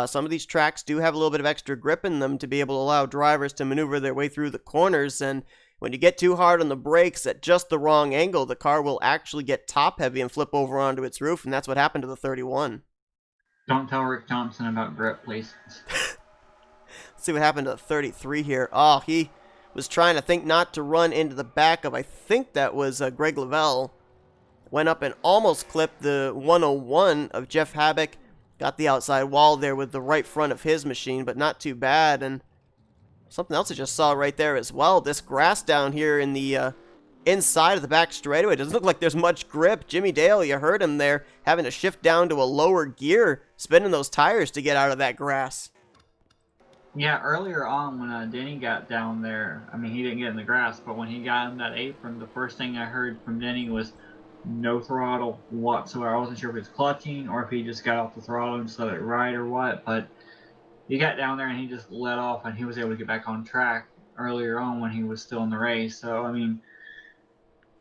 Some of these tracks do have a little bit of extra grip in them to be able to allow drivers to maneuver their way through the corners, and when you get too hard on the brakes at just the wrong angle, the car will actually get top heavy and flip over onto its roof, and that's what happened to the 31. Don't tell Rick Thompson about grip, please. Let's see what happened to the 33 here. Oh, he was trying to think not to run into the back of, I think that was Greg Lavelle. Went up and almost clipped the 101 of Jeff Habak. Got the outside wall there with the right front of his machine, but not too bad. And something else I just saw right there as well. This grass down here in the inside of the back straightaway doesn't look like there's much grip. Jimmy Dale, you heard him there, having to shift down to a lower gear, spinning those tires to get out of that grass. Yeah, earlier on when Denny got down there, I mean, he didn't get in the grass, but when he got in that apron, the first thing I heard from Denny was no throttle whatsoever. I wasn't sure if he was clutching or if he just got off the throttle and set it right or what, but he got down there and he just let off, and he was able to get back on track earlier on when he was still in the race. So, I mean,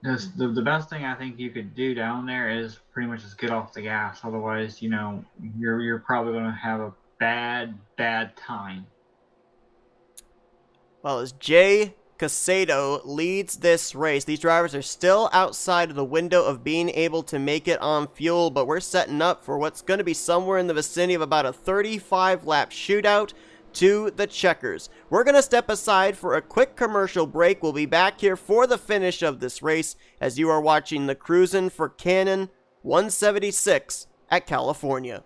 The best thing I think you could do down there is pretty much just get off the gas. Otherwise, you're probably going to have a bad time. Well, as Jay Casado leads this race, these drivers are still outside of the window of being able to make it on fuel, but we're setting up for what's going to be somewhere in the vicinity of about a 35-lap shootout to the checkers. We're going to step aside for a quick commercial break. We'll be back here for the finish of this race as you are watching the Cruisin' for Cannon 176 at California.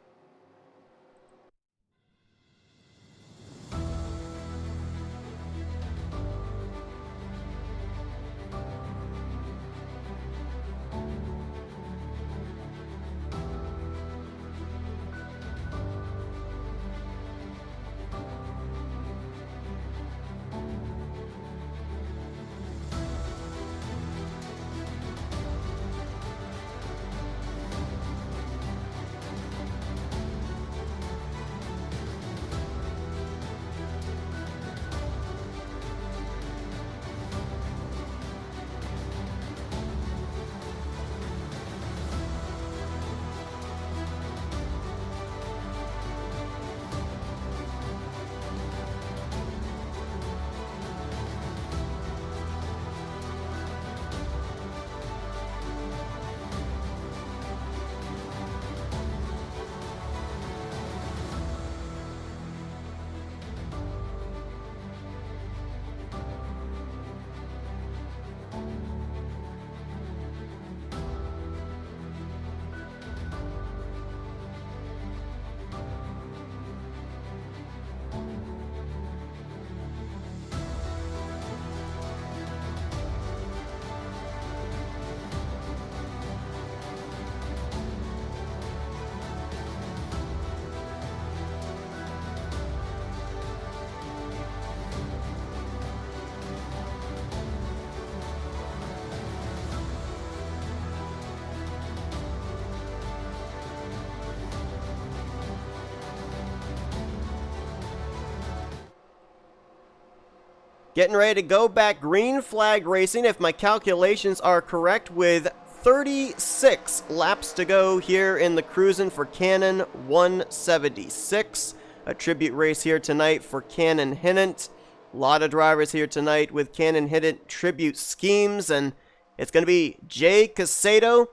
Getting ready to go back green flag racing, if my calculations are correct, with 36 laps to go here in the Cruisin' for Cannon 176. A tribute race here tonight for Cannon Hinnant. A lot of drivers here tonight with Cannon Hinnant tribute schemes, and it's going to be Jay Casado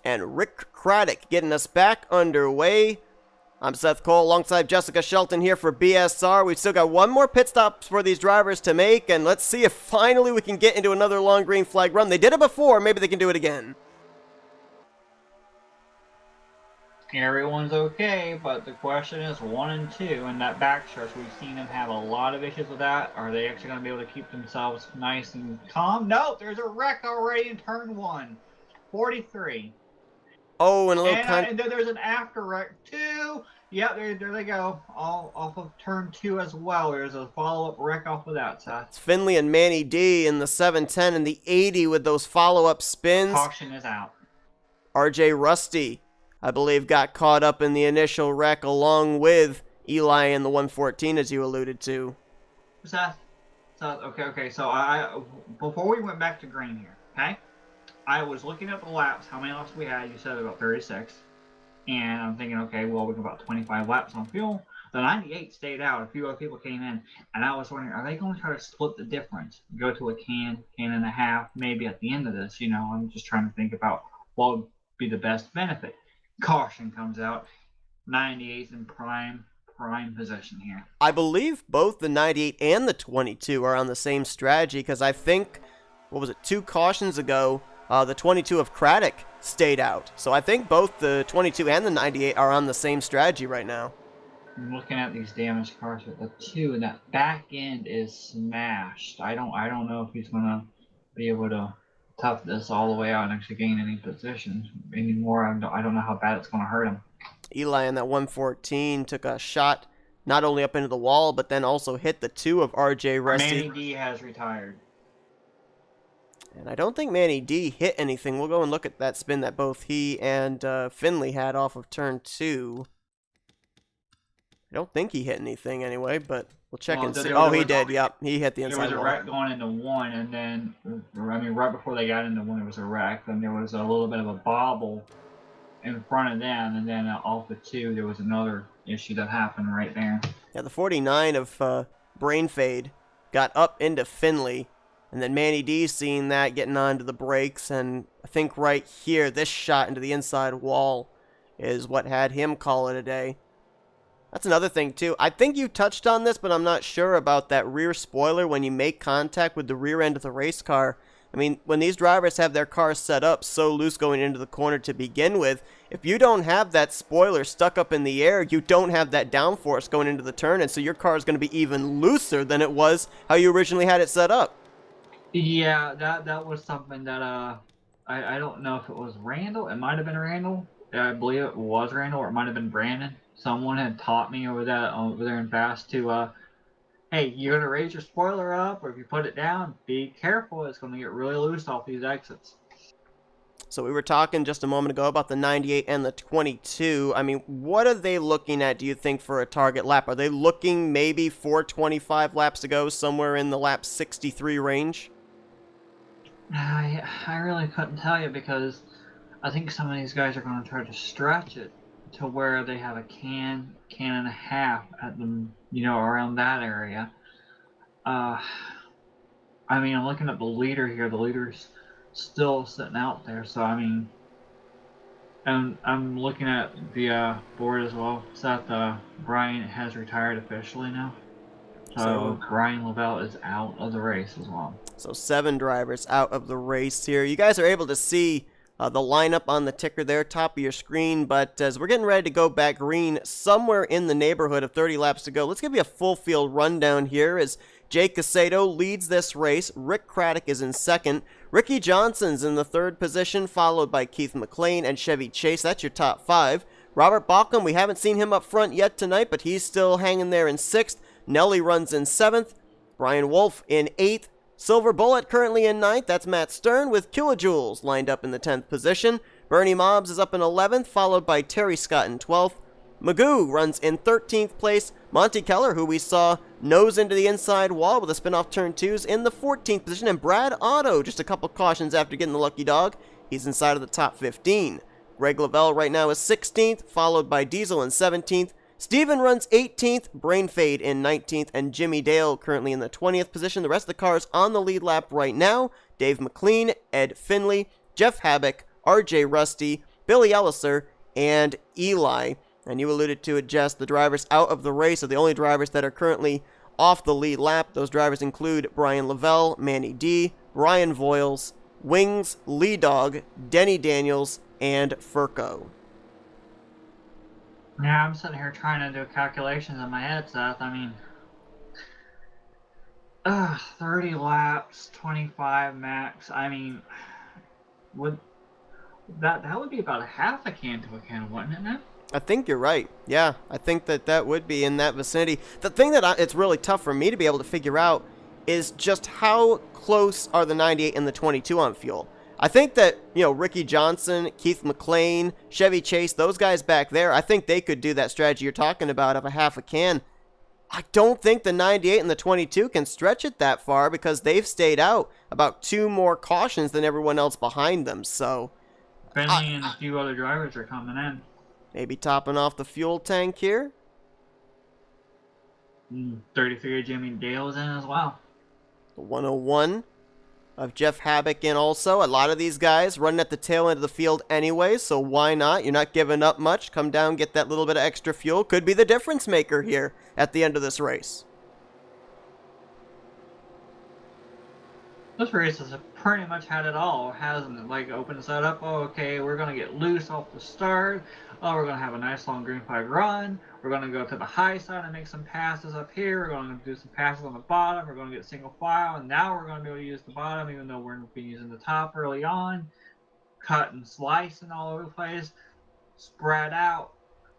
and Rick Craddock getting us back underway. I'm Seth Cole alongside Jessica Shelton here for BSR. We've still got one more pit stop for these drivers to make, and let's see if finally we can get into another long green flag run. They did it before, maybe they can do it again. Everyone's okay, but the question is 1 and 2 in that backstretch. We've seen them have a lot of issues with that. Are they actually going to be able to keep themselves nice and calm? No, there's a wreck already in turn 1. 43. Oh, and a little and then there's an after wreck too. Yeah, there they go. All off of turn 2 as well. There's a follow-up wreck off of that side. It's Finley and Manny D in the 710 and the 80 with those follow-up spins. Caution is out. RJ Rusty, I believe, got caught up in the initial wreck along with Eli in the 114, as you alluded to. Seth, okay. So I before we went back to green here, okay? I was looking at the laps, how many laps we had. You said about 36. And I'm thinking, okay, well, we got about 25 laps on fuel. The 98 stayed out. A few other people came in. And I was wondering, are they going to try to split the difference? Go to a can and a half, maybe at the end of this? I'm just trying to think about what would be the best benefit. Caution comes out. 98's in prime position here. I believe both the 98 and the 22 are on the same strategy, because I think, 2 cautions ago, the 22 of Craddock stayed out. So I think both the 22 and the 98 are on the same strategy right now. I'm looking at these damaged cars with the 2, and that back end is smashed. I don't know if he's going to be able to tough this all the way out and actually gain any position anymore. I don't know how bad it's going to hurt him. Eli in that 114 took a shot not only up into the wall, but then also hit the 2 of RJ Rusty. Manny D has retired. And I don't think Manny D hit anything. We'll go and look at that spin that both he and Finley had off of turn 2. I don't think he hit anything anyway, but we'll check Well, and see. there Oh, he was did. only- Yep, he hit the There was inside a wall. wreck going into one, and then, I mean, right before they got into one, there was a wreck. Then there was a little bit of a bobble in front of them, and then off the two, there was another issue that happened right there. Yeah, the 49 of Brain Fade got up into Finley, and then Manny D seeing that, getting onto the brakes, and I think right here, this shot into the inside wall is what had him call it a day. That's another thing, too. I think you touched on this, but I'm not sure about that rear spoiler when you make contact with the rear end of the race car. I mean, when these drivers have their cars set up so loose going into the corner to begin with, if you don't have that spoiler stuck up in the air, you don't have that downforce going into the turn, and so your car is going to be even looser than it was how you originally had it set up. Yeah, that was something that I don't know if it was Randall. It might have been Randall. I believe it was Randall, or it might have been Brandon. Someone had taught me over there in Fast to hey, you're gonna raise your spoiler up, or if you put it down, be careful. It's gonna get really loose off these exits. So we were talking just a moment ago about the 98 and the 22. I mean, what are they looking at, do you think, for a target lap? Are they looking maybe for 25 laps to go, somewhere in the lap 63 range? I really couldn't tell you, because I think some of these guys are going to try to stretch it to where they have a can and a half at them, around that area. I mean, I'm looking at the leader here. The leader's still sitting out there, so I mean, and I'm looking at the board as well. It's that Brian has retired officially now. So Brian Lavelle is out of the race as well. So 7 drivers out of the race here. You guys are able to see the lineup on the ticker there, top of your screen, but as we're getting ready to go back green, somewhere in the neighborhood of 30 laps to go, let's give you a full field rundown here as Jake Casato leads this race. Rick Craddock is in second. Ricky Johnson's in the third position, followed by Keith McLean and Chevy Chase. That's your top 5. Robert Balcom, we haven't seen him up front yet tonight, but he's still hanging there in 6th. Nelly runs in 7th. Brian Wolf in 8th. Silver Bullet currently in 9th. That's Matt Stern with Kilojoules lined up in the 10th position. Bernie Mobbs is up in 11th, followed by Terry Scott in 12th. Magoo runs in 13th place. Monty Keller, who we saw nose into the inside wall with a spin-off turn 2's in the 14th position. And Brad Otto, just a couple cautions after getting the lucky dog, he's inside of the top 15. Greg Lavelle right now is 16th, followed by Diesel in 17th. Steven runs 18th, Brain Fade in 19th, and Jimmy Dale currently in the 20th position. The rest of the cars on the lead lap right now: Dave McLean, Ed Finley, Jeff Habak, RJ Rusty, Billy Elliser, and Eli. And you alluded to it, Jess, the drivers out of the race are the only drivers that are currently off the lead lap. Those drivers include Brian Lavelle, Manny D, Ryan Voiles, Wings, Lee Dog, Denny Daniels, and Furco. Yeah, I'm sitting here trying to do calculations in my head, Seth. I mean, 30 laps, 25 max. I mean, would that would be about a half a can to a can, wouldn't it, man? I think you're right. Yeah, I think that would be in that vicinity. The thing that it's really tough for me to be able to figure out is just how close are the 98 and the 22 on fuel. I think that, Ricky Johnson, Keith McLean, Chevy Chase, those guys back there, I think they could do that strategy you're talking about of a half a can. I don't think the 98 and the 22 can stretch it that far because they've stayed out about 2 more cautions than everyone else behind them. So Finley and a few other drivers are coming in. Maybe topping off the fuel tank here. 33 Jimmy Dale's in as well. The 101 of Jeff Habak in also. A lot of these guys running at the tail end of the field anyway, so why not? You're not giving up much. Come down, get that little bit of extra fuel. Could be the difference maker here at the end of this race. This race has pretty much had it all, hasn't it? Like, open set up, oh, okay, we're going to get loose off the start. Oh, we're going to have a nice long green flag run. We're going to go to the high side and make some passes up here. We're going to do some passes on the bottom. We're going to get single file, and now we're going to be able to use the bottom, even though we're going to be using the top early on. Cut and slice and all over the place. Spread out.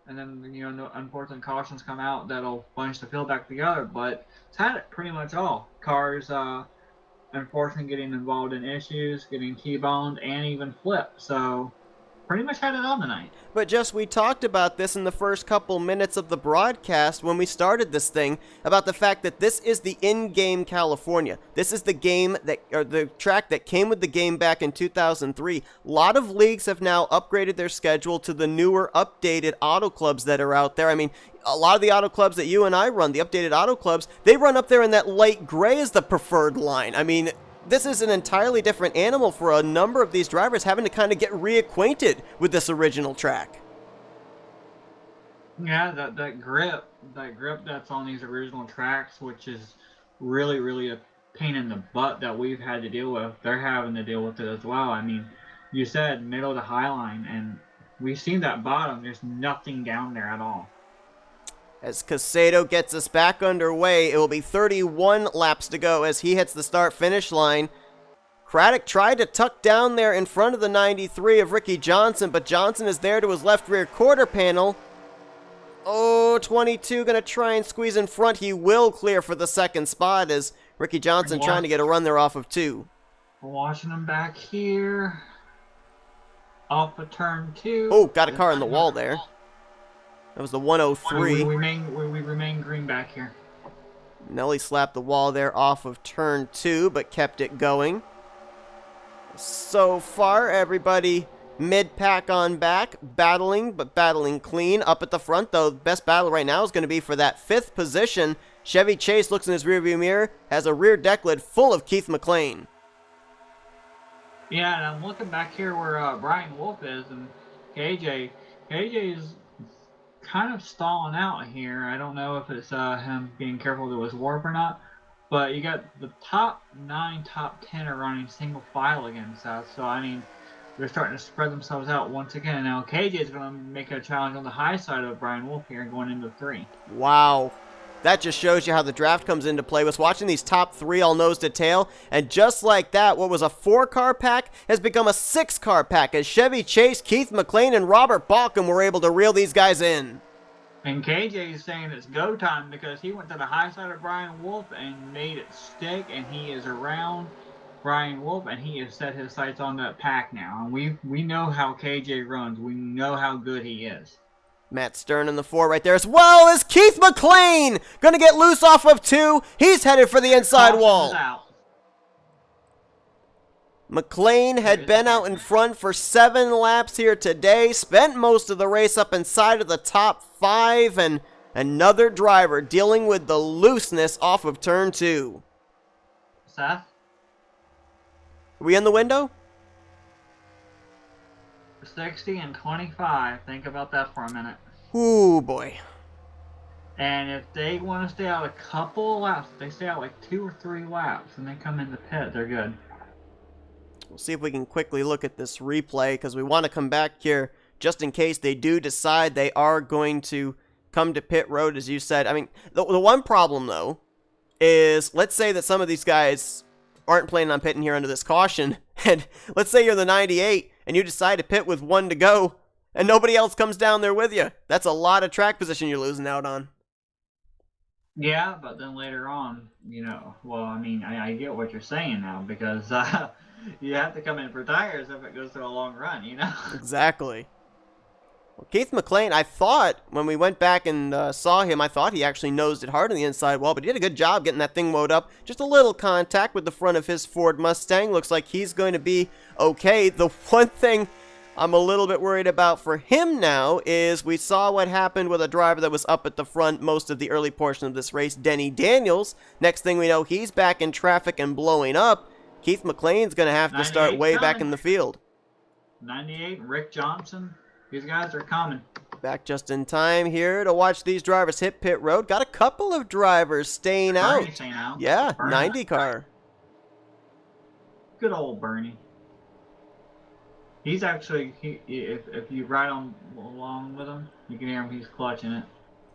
And then, no unfortunate cautions come out that'll bunch the field back together. But it's had it pretty much all. Cars, unfortunately, getting involved in issues, getting T-boned, and even flipped. So pretty much had it on tonight. But just we talked about this in the first couple minutes of the broadcast when we started this thing about the fact that this is the in-game California. This is the game that, or the track that came with the game back in 2003. A lot of leagues have now upgraded their schedule to the newer, updated auto clubs that are out there. I mean, a lot of the auto clubs that you and I run, the updated auto clubs, they run up there in that light gray as the preferred line. I mean, this is an entirely different animal for a number of these drivers having to kind of get reacquainted with this original track. Yeah, that grip that's on these original tracks, which is really a pain in the butt that we've had to deal with. They're having to deal with it as well. I mean, you said middle of the high line, and we've seen that bottom. There's nothing down there at all. As Casado gets us back underway, it will be 31 laps to go as he hits the start-finish line. Craddock tried to tuck down there in front of the 93 of Ricky Johnson, but Johnson is there to his left rear quarter panel. Oh, 22 going to try and squeeze in front. He will clear for the second spot as Ricky Johnson trying to get a run there off of 2. We're watching him back here. Off of turn 2. Oh, got a car in the wall there. That was the 103. We remain green back here. Nelly slapped the wall there off of turn 2, but kept it going. So far, everybody mid-pack on back, battling, but battling clean. Up at the front, though, the best battle right now is going to be for that 5th position. Chevy Chase looks in his rearview mirror, has a rear deck lid full of Keith McLean. Yeah, and I'm looking back here where Brian Wolf is, and KJ is kind of stalling out here. I don't know if it's him being careful to his warp or not, but you got the top 9, top 10 are running single file against us. So I mean, they're starting to spread themselves out once again. Now KJ is going to make a challenge on the high side of Brian Wolf here, going into 3. Wow. That just shows you how the draft comes into play. Was watching these top 3 all nose to tail, and just like that, what was a 4-car pack has become a 6-car pack as Chevy Chase, Keith McLean, and Robert Balkin were able to reel these guys in. And KJ is saying it's go time because he went to the high side of Brian Wolf and made it stick, and he is around Brian Wolf, and he has set his sights on that pack now. And we know how KJ runs. We know how good he is. Matt Stern in the 4 right there as well as Keith McLean going to get loose off of 2. He's headed for the inside Caution wall. is out. McLean had been out in front for 7 laps here today, spent most of the race up inside of the top 5, and another driver dealing with the looseness off of turn 2. Seth? Are we in the window? 60 and 25. Think about that for a minute. Ooh, boy. And if they want to stay out a couple laps, if they stay out like 2 or 3 laps and they come in the pit, they're good. We'll see if we can quickly look at this replay because we want to come back here just in case they do decide they are going to come to pit road, as you said. I mean, the one problem, though, is let's say that some of these guys aren't planning on pitting here under this caution, and let's say you're the 98 and you decide to pit with 1 to go, and nobody else comes down there with you. That's a lot of track position you're losing out on. Yeah, but then later on, you know, well, I mean, I get what you're saying now because you have to come in for tires if it goes to a long run, you know? Exactly. Well, Keith McLean, I thought when we went back and saw him, I thought he actually nosed it hard on the inside wall, but he did a good job getting that thing wound up. Just a little contact with the front of his Ford Mustang. Looks like he's going to be okay. The one thing I'm a little bit worried about for him now is we saw what happened with a driver that was up at the front most of the early portion of this race, Denny Daniels. Next thing we know, he's back in traffic and blowing up. Keith McLean's going to have to start way back in the field. 98, Rick Johnson. These guys are coming. Back just in time here to watch these drivers hit pit road. Got a couple of drivers staying out. Bernie staying out. Yeah, Bernie. 90 car. Good old Bernie. He's actually, if you ride along with him, you can hear him. He's clutching it.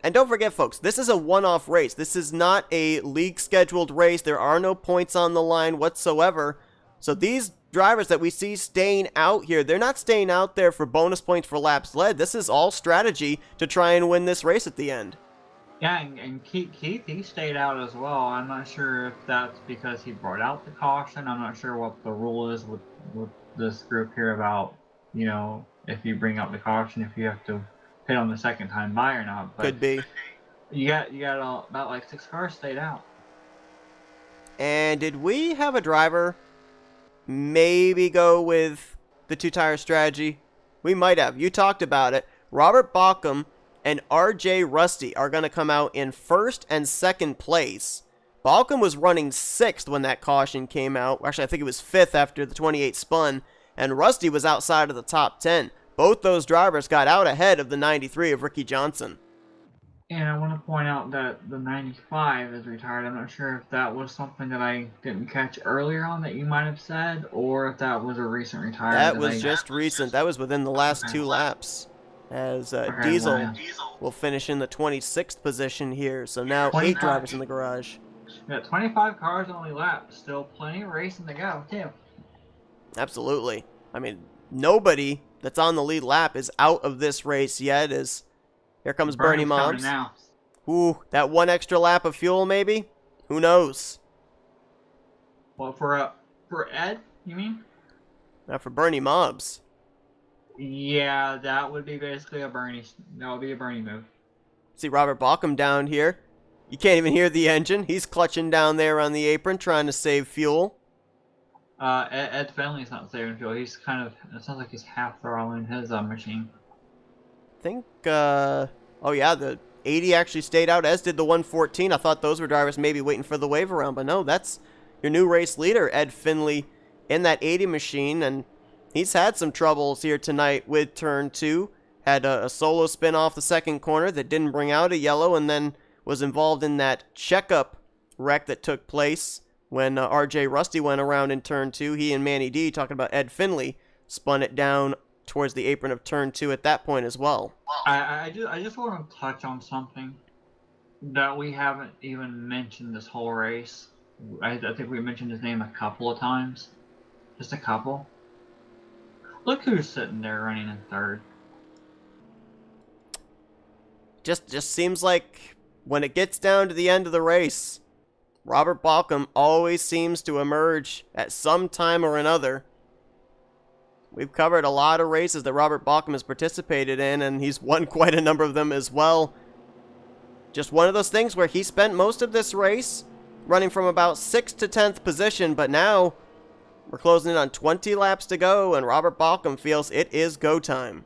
And don't forget, folks, this is a one-off race. This is not a league-scheduled race. There are no points on the line whatsoever. So these drivers that we see staying out here, they're not staying out there for bonus points for laps led. This is all strategy to try and win this race at the end. Yeah, and Keith, he stayed out as well. I'm not sure if that's because he brought out the caution. I'm not sure what the rule is with this group here about, you know, if you bring up the caution, if you have to pit on the second time by or not. But Could be. you got about like 6 cars stayed out. And did we have a driver maybe go with the 2-tire strategy? We might have. You talked about it. Robert Bauckham and RJ Rusty are going to come out in first and second place. Bauckham was running 6th when that caution came out. Actually, I think it was 5th after the 28 spun. And Rusty was outside of the top 10. Both those drivers got out ahead of the 93 of Ricky Johnson. And I want to point out that the 95 is retired. I'm not sure if that was something that I didn't catch earlier on that you might have said, or if that was a recent retirement. That was just recent. That was within the last 2 laps. As Diesel will finish in the 26th position here. So now 8 drivers in the garage. Yeah, 25 cars only lap. Still plenty of racing to go, too. Absolutely. I mean, nobody that's on the lead lap is out of this race yet. As here comes Bernie Mobbs. Now. Ooh, that 1 extra lap of fuel, maybe? Who knows? Well, for Ed, you mean? Not for Bernie Mobbs. Yeah, that would be basically a Bernie. That would be a Bernie move. See Robert Bauckham down here. You can't even hear the engine. He's clutching down there on the apron, trying to save fuel. Ed Finley's not saving fuel. He's kind of. It sounds like he's half throttling his machine. I think, oh yeah, the 80 actually stayed out, as did the 114. I thought those were drivers maybe waiting for the wave around, but no, that's your new race leader, Ed Finley, in that 80 machine, and he's had some troubles here tonight with turn 2. Had a solo spin off the second corner that didn't bring out a yellow, and then was involved in that checkup wreck that took place when RJ Rusty went around in turn 2. He and Manny D, talking about Ed Finley, spun it down towards the apron of turn 2 at that point as well. I just want to touch on something that we haven't even mentioned this whole race. I think we mentioned his name a couple of times. Just a couple. Look who's sitting there running in third. Just seems like when it gets down to the end of the race, Robert Bauckham always seems to emerge at some time or another. We've covered a lot of races that Robert Bauckham has participated in, and he's won quite a number of them as well. Just one of those things where he spent most of this race running from about 6th to 10th position, but now we're closing in on 20 laps to go, and Robert Bauckham feels it is go time.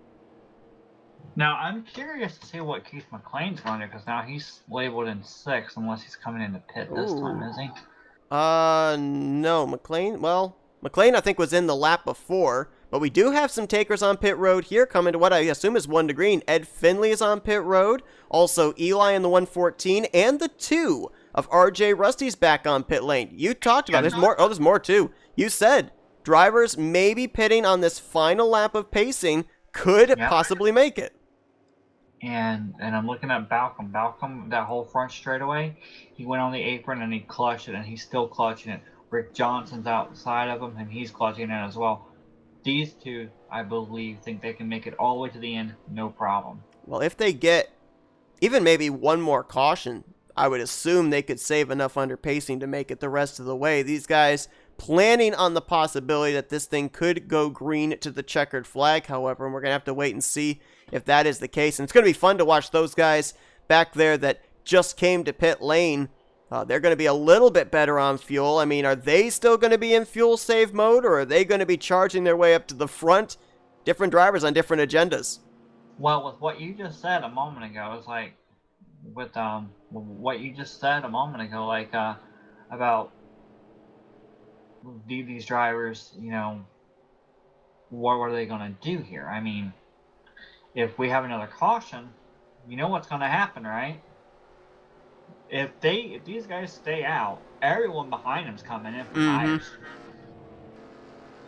Now, I'm curious to see what Keith McLean's running, because now he's labeled in 6th, unless he's coming into pit this time, is he? No, McLean, well, McLean I think was in the lap before, but we do have some takers on pit road here coming to what I assume is 1 to green. Ed Finley is on pit road, also Eli in the 114, and the 2 of RJ Rusty's back on pit lane. You talked about, there's more, there's more too. You said drivers maybe pitting on this final lap of pacing could possibly make it. And I'm looking at Bauckham. Bauckham, that whole front straightaway, he went on the apron and he clutched it, and he's still clutching it. Rick Johnson's outside of him, and he's clutching it as well. These two, I believe, think they can make it all the way to the end, no problem. Well, if they get even maybe one more caution, I would assume they could save enough under pacing to make it the rest of the way. These guys planning on the possibility that this thing could go green to the checkered flag, however, and we're going to have to wait and see if that is the case. And it's going to be fun to watch those guys back there that just came to pit lane. They're going to be a little bit better on fuel. I mean, are they still going to be in fuel save mode, or are they going to be charging their way up to the front? Different drivers on different agendas. Well, with what you just said a moment ago, it's like, with what you just said a moment ago, like about these drivers, you know, what are they going to do here? I mean, if we have another caution, you know what's going to happen, right? If these guys stay out, everyone behind them's coming in for tires.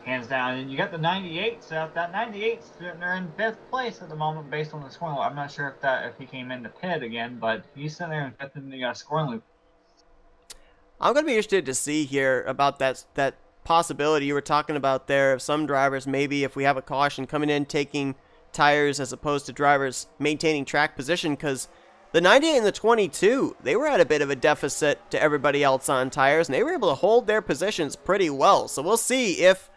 Hands down. And you got the 98s out. That 98's they're in 5th place at the moment based on the scoring loop. I'm not sure if he came in the pit again, but he's sitting there in 5th and you got a scoring loop. I'm going to be interested to see here about that possibility you were talking about there of some drivers maybe if we have a caution coming in taking tires as opposed to drivers maintaining track position, because the 98 and the 22, they were at a bit of a deficit to everybody else on tires, and they were able to hold their positions pretty well. So we'll see if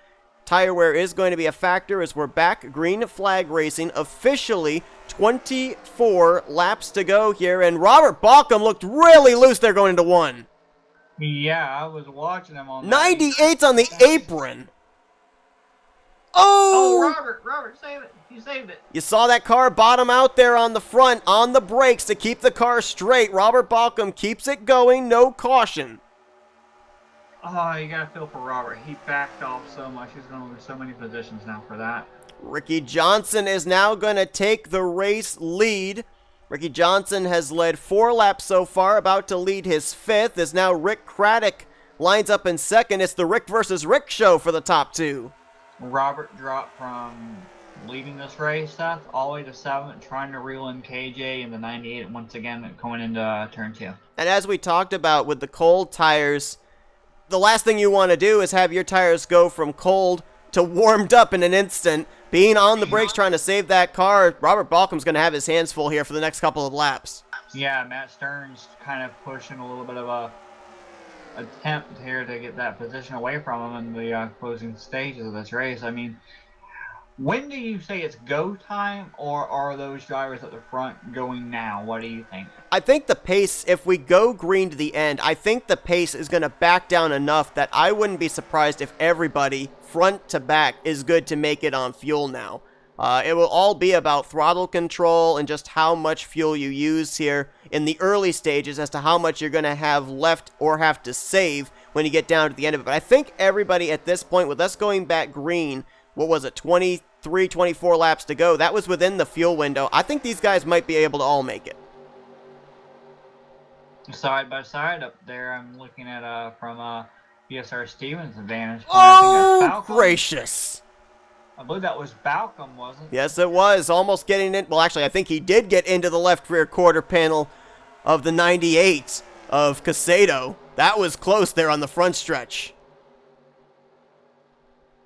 tire wear is going to be a factor as we're back green flag racing officially. 24 laps to go here, and Robert Balcom looked really loose there going into one. Yeah, I was watching him on that. 98's on the apron. Oh, Oh! Robert, save it. You saved it. You saw that car bottom out there on the front, on the brakes to keep the car straight. Robert Balcom keeps it going, no caution. Oh, you gotta feel for Robert. He backed off so much. He's gonna lose so many positions now for that. Ricky Johnson is now going to take the race lead. Ricky Johnson has led 4 laps so far, about to lead his 5th, as now Rick Craddock lines up in second. It's the Rick versus Rick show for the top 2. Robert dropped from leading this race, Seth, all the way to 7th, trying to reel in KJ in the 98 once again going into turn 2. And as we talked about with the cold tires, the last thing you want to do is have your tires go from cold to warmed up in an instant. Being on the brakes trying to save that car, Robert Balcom's going to have his hands full here for the next couple of laps. Yeah, Matt Stern's kind of pushing a little bit of a attempt here to get that position away from him in the closing stages of this race. I mean, when do you say it's go time, or are those drivers at the front going now? What do you think? I think the pace, if we go green to the end, I think the pace is going to back down enough that I wouldn't be surprised if everybody, front to back, is good to make it on fuel now. It will all be about throttle control and just how much fuel you use here in the early stages as to how much you're going to have left or have to save when you get down to the end of it. But I think everybody at this point, with us going back green, what was it, 23, 24 laps to go, that was within the fuel window. I think these guys might be able to all make it. Side by side up there, I'm looking at from BSR Stevens' vantage point. Oh, I think that's Balcom. gracious. I believe that was Balcom, wasn't it? Yes, it was. Almost getting in. Well, actually, I think he did get into the left rear quarter panel of the 98 of Casado. That was close there on the front stretch.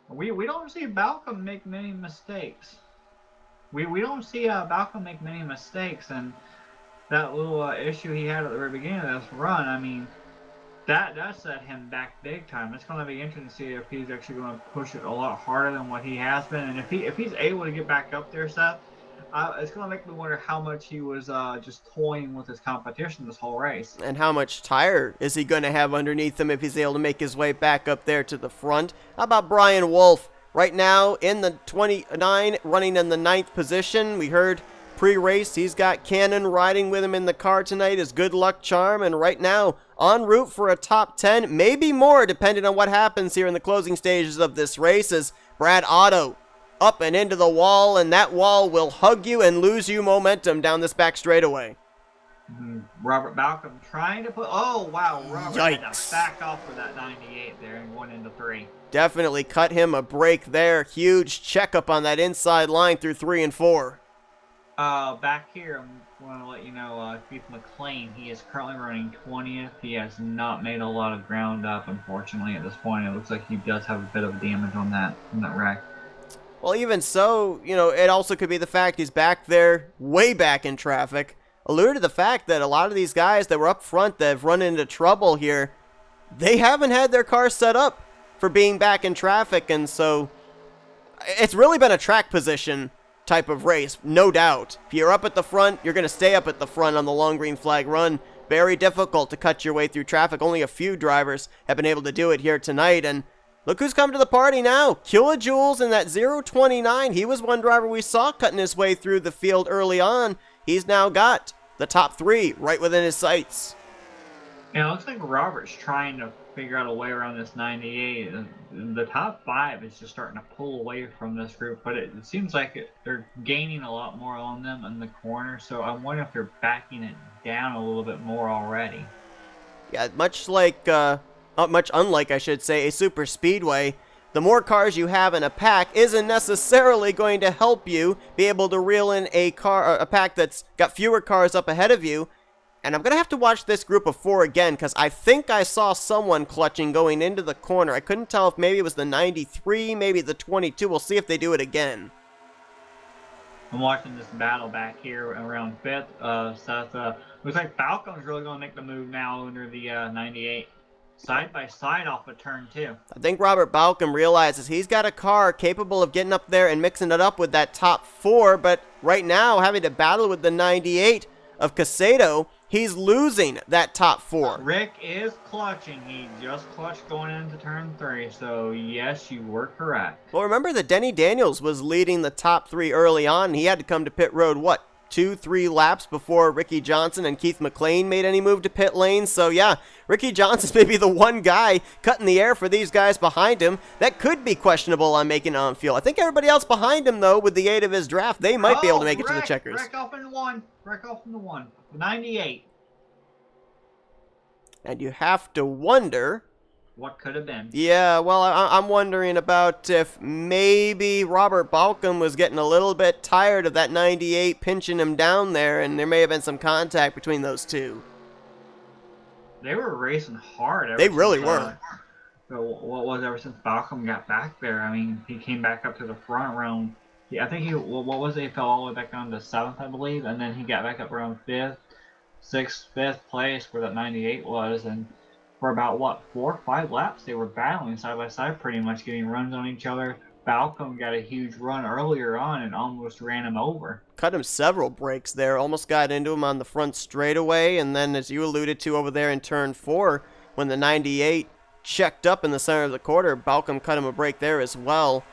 We don't see Balcom make many mistakes. We don't see Balcom make many mistakes, and that little issue he had at the very beginning of this run, I mean, that set him back big time. It's going to be interesting to see if he's actually going to push it a lot harder than what he has been, and if he's able to get back up there, Seth, it's going to make me wonder how much he was just toying with his competition this whole race. And how much tire is he going to have underneath him if he's able to make his way back up there to the front? How about Brian Wolf? Right now in the 29, running in the 9th position. We heard pre-race he's got Cannon riding with him in the car tonight, his good luck charm, and right now en route for a top 10, maybe more depending on what happens here in the closing stages of this race, as Brad Otto up and into the wall, and that wall will hug you and lose you momentum down this back straightaway. Robert Balcom trying to put, oh wow, Robert had Yikes. to back off for that 98 there and went into 3. Definitely cut him a break there. Huge checkup on that inside line through 3 and 4. Back here, I want to let you know, Keith McLean, he is currently running 20th. He has not made a lot of ground up, unfortunately, at this point. It looks like he does have a bit of damage on that wreck. Well, even so, you know, it also could be the fact he's back there, way back in traffic. Alluded to the fact that a lot of these guys that were up front that have run into trouble here, they haven't had their cars set up for being back in traffic, and so it's really been a track position type of race, no doubt. If you're up at the front, you're going to stay up at the front on the long green flag run. Very difficult to cut your way through traffic. Only a few drivers have been able to do it here tonight, and look who's come to the party now. Kilojoules in that 029. He was one driver we saw cutting his way through the field early on. He's now got the top 3 right within his sights. Yeah, it looks like Robert's trying to figure out a way around this 98. The top 5 is just starting to pull away from this group, but it seems like they're gaining a lot more on them in the corner, so I wonder if they're backing it down a little bit more already. Yeah, much unlike, I should say, a super speedway, the more cars you have in a pack isn't necessarily going to help you be able to reel in a pack that's got fewer cars up ahead of you. And I'm going to have to watch this group of 4 again, because I think I saw someone clutching going into the corner. I couldn't tell if maybe it was the 93, maybe the 22. We'll see if they do it again. I'm watching this battle back here around 5th. Seth, looks like Falcon's really going to make the move now under the 98. side by side off of turn 2. I think Robert Balcom realizes he's got a car capable of getting up there and mixing it up with that top 4, but right now, having to battle with the 98 of Casado, he's losing that top 4. Rick is clutching. He just clutched going into turn 3, so yes, you were correct. Well, remember that Denny Daniels was leading the top 3 early on, and he had to come to pit road, 2-3 laps before Ricky Johnson and Keith McLean made any move to pit lane. So yeah, Ricky Johnson's maybe the one guy cutting the air for these guys behind him that could be questionable on making it on fuel. I think everybody else behind him, though, with the aid of his draft, they might be able to make it to the checkers. Rick off in the 1. Rick off in the 1. 98. And you have to wonder... What could have been. Yeah, well, I'm wondering about if maybe Robert Balcom was getting a little bit tired of that 98 pinching him down there, and there may have been some contact between those two. They were racing hard. They really were. So what was ever since Balcom got back there? I mean, he came back up to the front around. I think he what was it? He fell all the way back down to 7th, I believe, and then he got back up around 5th, 6th, 5th place where that 98 was, and for about 4 or 5 laps they were battling side by side, pretty much getting runs on each other. Balcom got a huge run earlier on and almost ran him over. Cut him several breaks there, almost got into him on the front straightaway, and then as you alluded to over there in turn 4, when the 98 checked up in the center of the quarter, Balcom cut him a break there as well.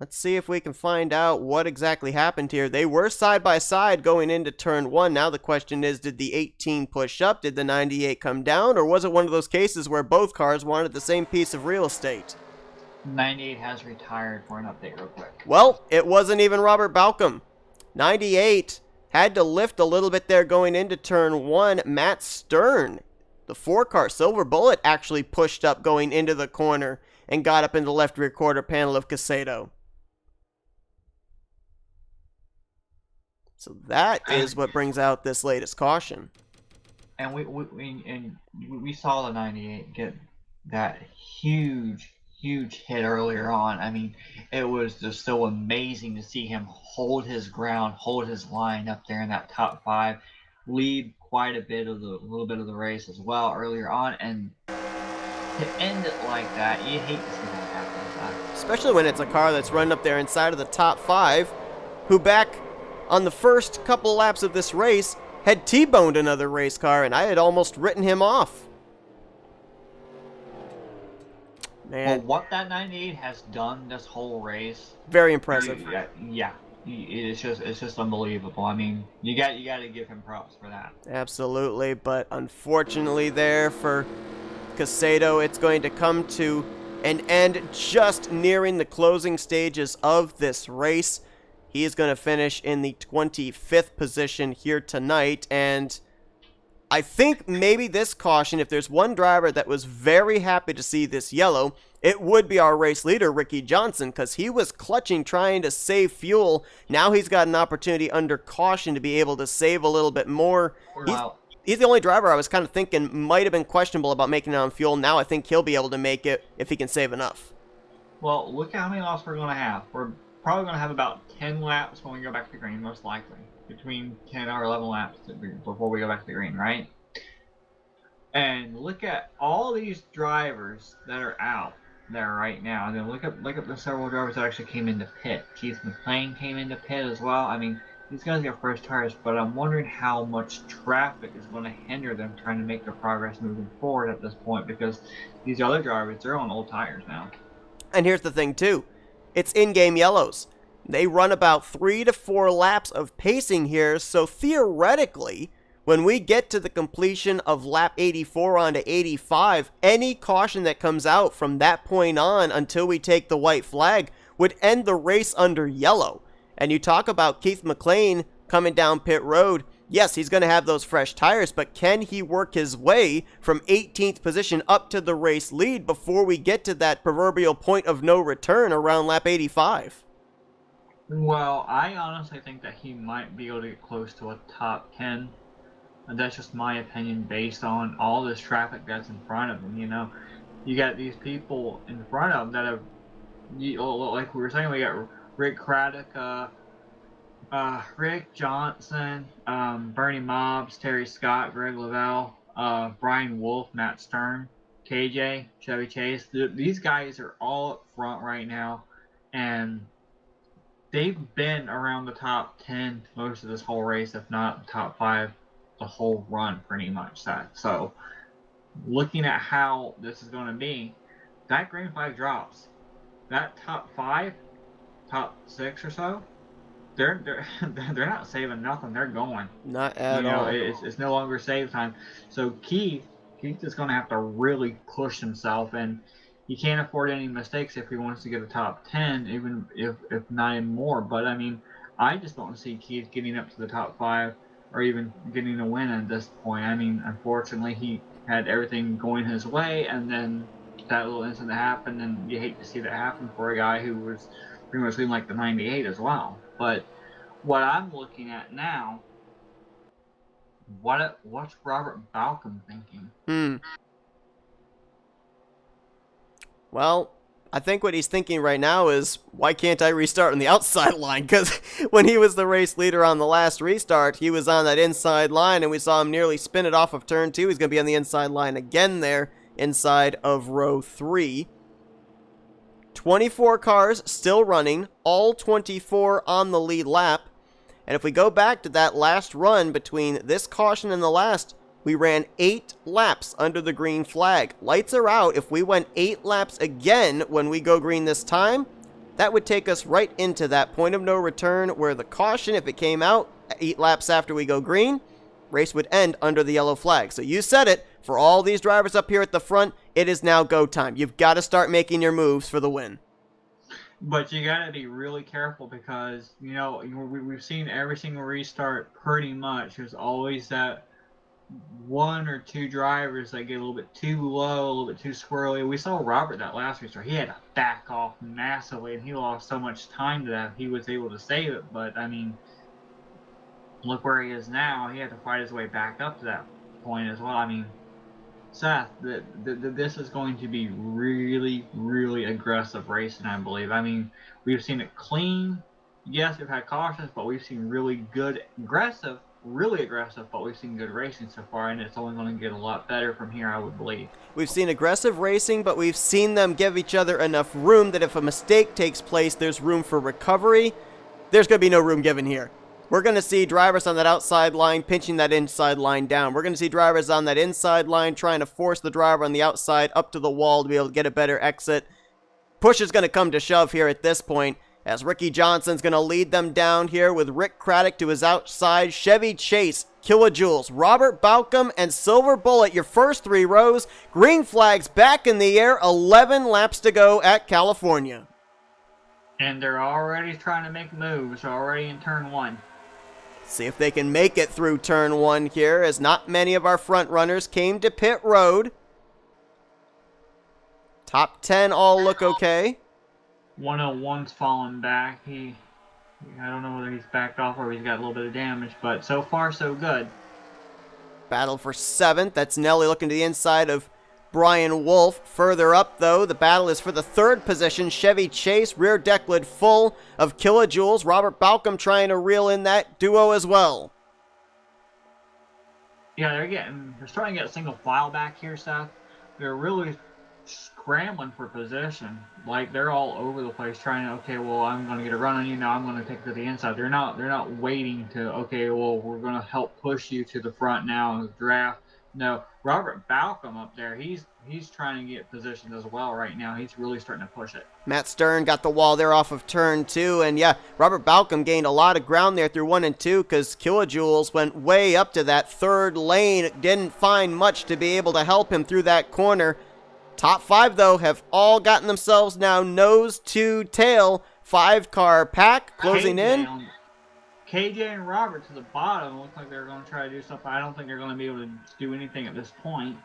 Let's see if we can find out what exactly happened here. They were side by side going into turn 1. Now the question is, did the 18 push up? Did the 98 come down? Or was it one of those cases where both cars wanted the same piece of real estate? 98 has retired for an update real quick. Well, it wasn't even Robert Balcom. 98 had to lift a little bit there going into turn 1. Matt Stern, the 4-car Silver Bullet, actually pushed up going into the corner and got up in the left rear quarter panel of Casado. So that is what brings out this latest caution. And we saw the 98 get that huge hit earlier on. I mean, it was just so amazing to see him hold his ground, hold his line up there in that top 5, lead quite a little bit of the race as well earlier on, and to end it like that, you hate to see that happen. Especially when it's a car that's run up there inside of the top 5, who back on the first couple laps of this race had T-boned another race car, and I had almost written him off. Man. Well, what that 98 has done this whole race, very impressive. Yeah, it's just unbelievable. I mean, you got to give him props for that. Absolutely, but unfortunately there for Casado, it's going to come to an end just nearing the closing stages of this race. He is going to finish in the 25th position here tonight, and I think maybe this caution, if there's one driver that was very happy to see this yellow, it would be our race leader, Ricky Johnson, because he was clutching, trying to save fuel. Now he's got an opportunity under caution to be able to save a little bit more. He's the only driver I was kind of thinking might have been questionable about making it on fuel. Now I think he'll be able to make it if he can save enough. Well, look how many laps we're going to have. We're probably going to have about 10 laps when we go back to green, most likely. Between 10 or 11 laps before we go back to the green, right? And look at all these drivers that are out there right now. And then look at the several drivers that actually came into pit. Keith McLean came into pit as well. I mean, these guys got fresh tires, but I'm wondering how much traffic is going to hinder them trying to make their progress moving forward at this point, because these other drivers, they're on old tires now. And here's the thing too. It's in-game yellows. They run about 3 to 4 laps of pacing here, so theoretically, when we get to the completion of lap 84 onto 85, any caution that comes out from that point on until we take the white flag would end the race under yellow. And you talk about Keith McLean coming down pit road. Yes, he's going to have those fresh tires, but can he work his way from 18th position up to the race lead before we get to that proverbial point of no return around lap 85? Well, I honestly think that he might be able to get close to a top 10. And that's just my opinion based on all this traffic that's in front of him. You know, you got these people in front of him that have, like we were saying, we got Rick Craddock, Rick Johnson, Bernie Mobbs, Terry Scott, Greg Lavelle, Brian Wolf, Matt Stern. KJ, Chevy Chase, these guys are all up front right now, and they've been around the top 10 most of this whole race, if not the top 5 the whole run, pretty much. So, looking at how this is going to be, that green flag drops. That top 5, top 6 or so, they're not saving nothing. They're going. Not at all. It's no longer save time. So Keith is going to have to really push himself, and he can't afford any mistakes if he wants to get a top 10, even if not even more. But I mean, I just don't see Keith getting up to the top 5 or even getting a win at this point. I mean, unfortunately, he had everything going his way, and then that little incident happened, and you hate to see that happen for a guy who was pretty much leading like the 98 as well. But what I'm looking at now, what's Robert Balcom thinking? Well, I think what he's thinking right now is, why can't I restart on the outside line? Because when he was the race leader on the last restart, he was on that inside line, and we saw him nearly spin it off of turn 2. He's going to be on the inside line again there, inside of row 3. 24 cars still running, all 24 on the lead lap. And if we go back to that last run between this caution and the last, we ran 8 laps under the green flag. Lights are out. If we went 8 laps again when we go green this time, that would take us right into that point of no return where the caution, if it came out 8 laps after we go green, race would end under the yellow flag. So you said it, for all these drivers up here at the front, it is now go time. You've got to start making your moves for the win. But you got to be really careful because, we've seen every single restart pretty much. There's always that 1 or 2 drivers that get a little bit too low, a little bit too squirrely. We saw Robert that last restart. He had to back off massively, and he lost so much time to that. He was able to save it, but, I mean, look where he is now. He had to fight his way back up to that point as well. I mean, Seth, this is going to be really, really aggressive racing, I believe. I mean, we've seen it clean. Yes, we've had cautions, but we've seen really good, aggressive, really aggressive, but we've seen good racing so far, and it's only going to get a lot better from here, I would believe. We've seen aggressive racing, but we've seen them give each other enough room that if a mistake takes place, there's room for recovery. There's going to be no room given here. We're going to see drivers on that outside line pinching that inside line down. We're going to see drivers on that inside line trying to force the driver on the outside up to the wall to be able to get a better exit. Push is going to come to shove here at this point, as Ricky Johnson's going to lead them down here with Rick Craddock to his outside, Chevy Chase, Kilojoules, Robert Balcom, and Silver Bullet, your first 3 rows. Green flags back in the air, 11 laps to go at California. And they're already trying to make moves, already in turn 1. See if they can make it through turn 1 here, as not many of our front runners came to pit road. Top 10 all look okay. 101's fallen back. I don't know whether he's backed off or he's got a little bit of damage, but so far so good. Battle for 7th. That's Nelly looking to the inside of Brian Wolf. Further up, though, the battle is for the 3rd position. Chevy Chase, rear deck lid full of Kilojoules. Robert Balcom trying to reel in that duo as well. Yeah, they're starting to get a single file back here, Seth. They're really scrambling for position. Like, they're all over the place trying to, okay, well, I'm going to get a run on you, now I'm going to take it to the inside. They're not waiting to, okay, well, we're going to help push you to the front now in the draft. No, Robert Balcom up there, he's trying to get positioned as well right now. He's really starting to push it. Matt Stern got the wall there off of turn 2, and yeah, Robert Balcom gained a lot of ground there through 1 and 2 because Kilojoules went way up to that 3rd lane. Didn't find much to be able to help him through that corner. Top 5, though, have all gotten themselves now nose to tail. 5-car pack closing in. KJ and Robert to the bottom. Looks like they're going to try to do something. I don't think they're going to be able to do anything at this point.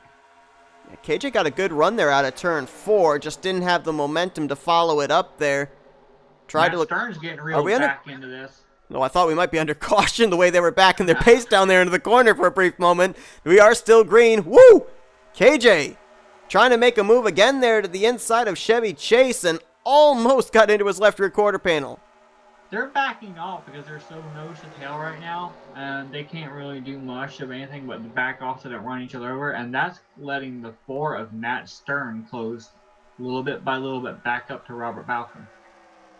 Yeah, KJ got a good run there out of turn 4. Just didn't have the momentum to follow it up there. Tried to look. Stern's getting real back into this. No, I thought we might be under caution the way they were backing their pace down there into the corner for a brief moment. We are still green. Woo! KJ trying to make a move again there to the inside of Chevy Chase and almost got into his left rear quarter panel. they're backing off because they're so nose to tail right now, and they can't really do much of anything but back off so they don't run each other over, and that's letting the 4 of Matt Stern close little bit by little bit back up to Robert Balcom.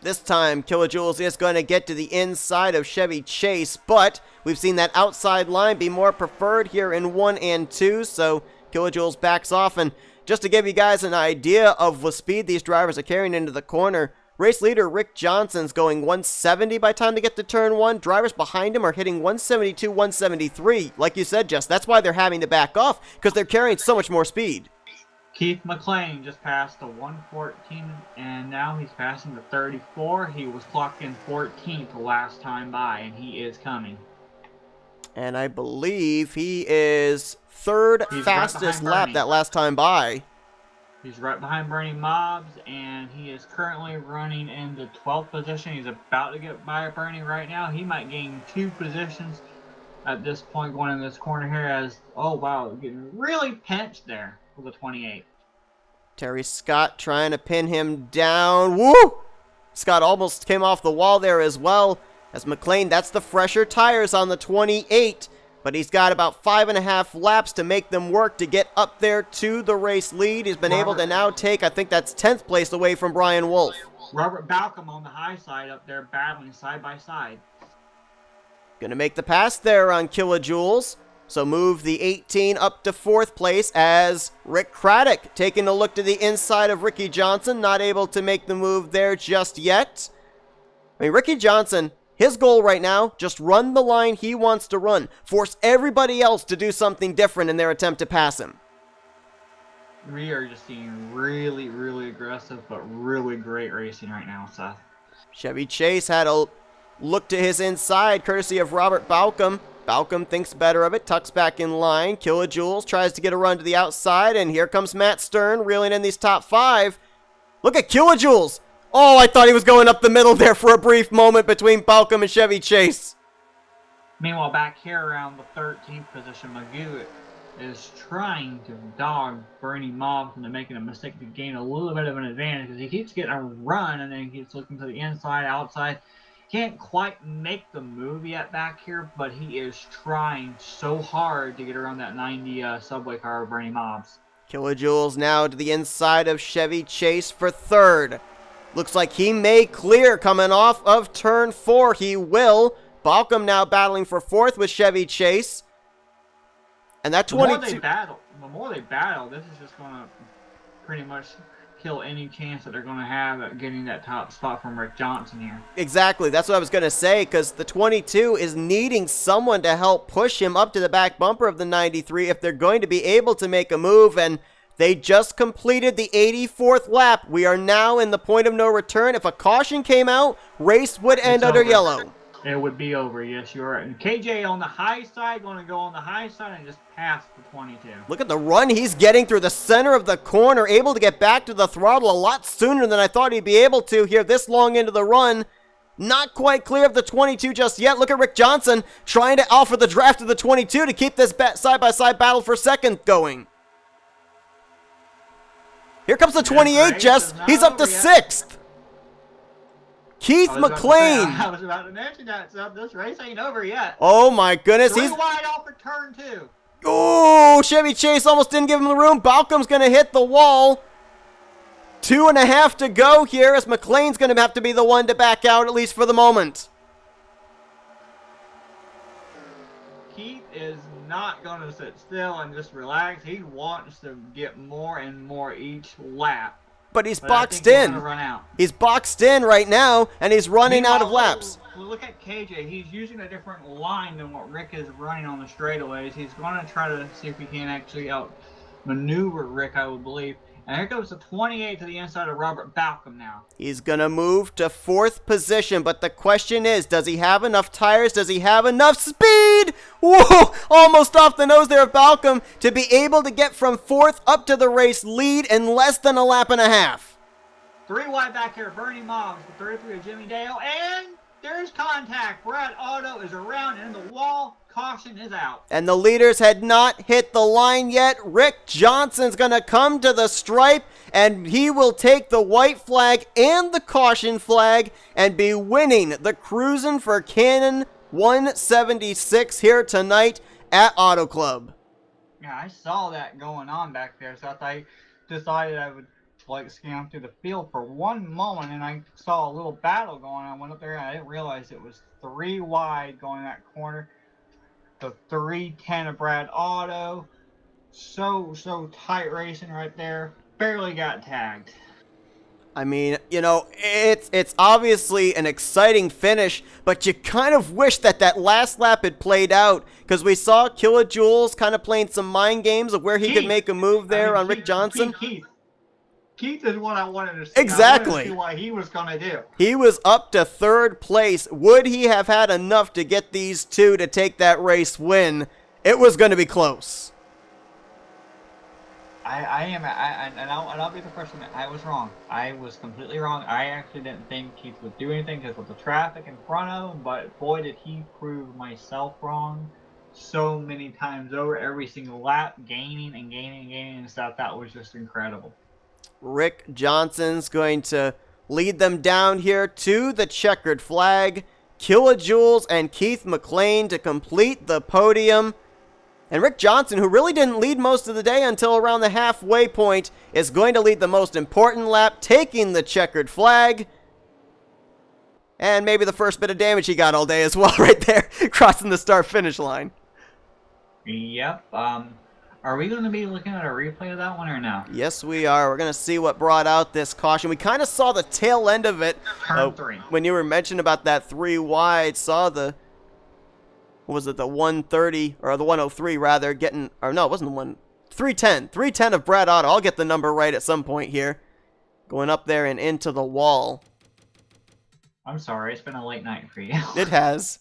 This time, Kilojoules is going to get to the inside of Chevy Chase, but we've seen that outside line be more preferred here in 1 and 2, so Kilojoules backs off. And just to give you guys an idea of the speed these drivers are carrying into the corner, race leader Rick Johnson's going 170 by time to get to turn 1. Drivers behind him are hitting 172, 173. Like you said, Jess, that's why they're having to back off, because they're carrying so much more speed. Keith McLean just passed the 114, and now he's passing the 34. He was clocked in 14th the last time by, and he is coming. And I believe he is third He's fastest right lap Bernie. that last time by. He's right behind Bernie Mobbs, and he is currently running in the 12th position. He's about to get by Bernie right now. He might gain 2 positions at this point going in this corner here as, oh wow, getting really pinched there for the 28. Terry Scott trying to pin him down. Woo! Scott almost came off the wall there as well. As McLean, that's the fresher tires on the 28. But he's got about 5.5 laps to make them work to get up there to the race lead. He's been able to now take, I think that's 10th place away from Brian Wolf. Robert Balcom on the high side up there battling side by side. Gonna make the pass there on Kilojoules. So move the 18 up to 4th place as Rick Craddock taking a look to the inside of Ricky Johnson. Not able to make the move there just yet. I mean, Ricky Johnson, his goal right now, just run the line he wants to run. Force everybody else to do something different in their attempt to pass him. We are just seeing really, really aggressive, but really great racing right now, Seth. Chevy Chase had a look to his inside, courtesy of Robert Balcom. Balcom thinks better of it, tucks back in line. Kilojoules tries to get a run to the outside, and here comes Matt Stern reeling in these top 5. Look at Kilojoules. Oh, I thought he was going up the middle there for a brief moment between Balcom and Chevy Chase. Meanwhile, back here around the 13th position, Magoo is trying to dog Bernie Mobbs into making a mistake to gain a little bit of an advantage because he keeps getting a run and then he keeps looking to the inside, outside. Can't quite make the move yet back here, but he is trying so hard to get around that 90 subway car of Bernie Mobbs. Kilojoules now to the inside of Chevy Chase for 3rd. Looks like he may clear coming off of turn 4. He will. Balcom now battling for 4th with Chevy Chase. And that 22... The more they battle, this is just going to pretty much kill any chance that they're going to have at getting that top spot from Rick Johnson here. Exactly. That's what I was going to say, because the 22 is needing someone to help push him up to the back bumper of the 93 if they're going to be able to make a move, and they just completed the 84th lap. We are now in the point of no return. If a caution came out, race would end under yellow. It would be over, yes, you're right. And KJ on the high side, going to go on the high side and just pass the 22. Look at the run he's getting through the center of the corner, able to get back to the throttle a lot sooner than I thought he'd be able to here this long into the run. Not quite clear of the 22 just yet. Look at Rick Johnson trying to offer the draft of the 22 to keep this side-by-side battle for 2nd going. Here comes the 28, Jess. He's up to 6th. Keith McLean. I was about to mention that, so this race ain't over yet. Oh my goodness. He's wide off for turn 2. Oh, Chevy Chase almost didn't give him the room. Balcom's going to hit the wall. 2.5 to go here as McLean's going to have to be the one to back out, at least for the moment. Keith is not going to sit still and just relax. He wants to get more and more each lap. But he's boxed in. He's boxed in right now, and he's running out of laps. Look at KJ. He's using a different line than what Rick is running on the straightaways. He's going to try to see if he can actually outmaneuver Rick, I would believe. And here goes the 28 to the inside of Robert Balcom now. He's going to move to 4th position, but the question is, does he have enough tires? Does he have enough speed? Whoa, almost off the nose there of Balcom to be able to get from 4th up to the race lead in less than a lap and a half. 3 wide back here, Bernie Mobbs, the 33 of Jimmy Dale, and there's contact. Brad Otto is around and in the wall. Caution is out. And the leaders had not hit the line yet. Rick Johnson's going to come to the stripe and he will take the white flag and the caution flag and be winning the Cruisin' for Cannon 176 here tonight at Auto Club. Yeah, I saw that going on back there, so I decided I would like scan through the field for one moment, and I saw a little battle going on. I went up there, and I didn't realize it was 3 wide going that corner. The 310 of Brad Otto. So tight racing right there. Barely got tagged. I mean, you know, it's obviously an exciting finish, but you kind of wish that last lap had played out, because we saw Kilojoules kind of playing some mind games of where he could make a move there on Rick Johnson. Keith is what I wanted to see. Exactly. I wanted to see what he was going to do. He was up to 3rd place. Would he have had enough to get these two to take that race win? It was going to be close. I'll be the first one. I was wrong. I was completely wrong. I actually didn't think Keith would do anything because of the traffic in front of him, but boy, did he prove myself wrong so many times over, every single lap, gaining and stuff. That was just incredible. Rick Johnson's going to lead them down here to the checkered flag. Kilojoules and Keith McLean to complete the podium. And Rick Johnson, who really didn't lead most of the day until around the halfway point, is going to lead the most important lap, taking the checkered flag. And maybe the first bit of damage he got all day as well, right there, crossing the start-finish line. Yep. Are we going to be looking at a replay of that one or no? Yes, we are. We're going to see what brought out this caution. We kind of saw the tail end of it. Turn 3. When you were mentioning about that 3 wide, saw the... What was it, the 130, or the 103 rather, getting, or no, it wasn't the 310. 310 of Brad Otto. I'll get the number right at some point here. Going up there and into the wall. I'm sorry, it's been a late night for you. It has.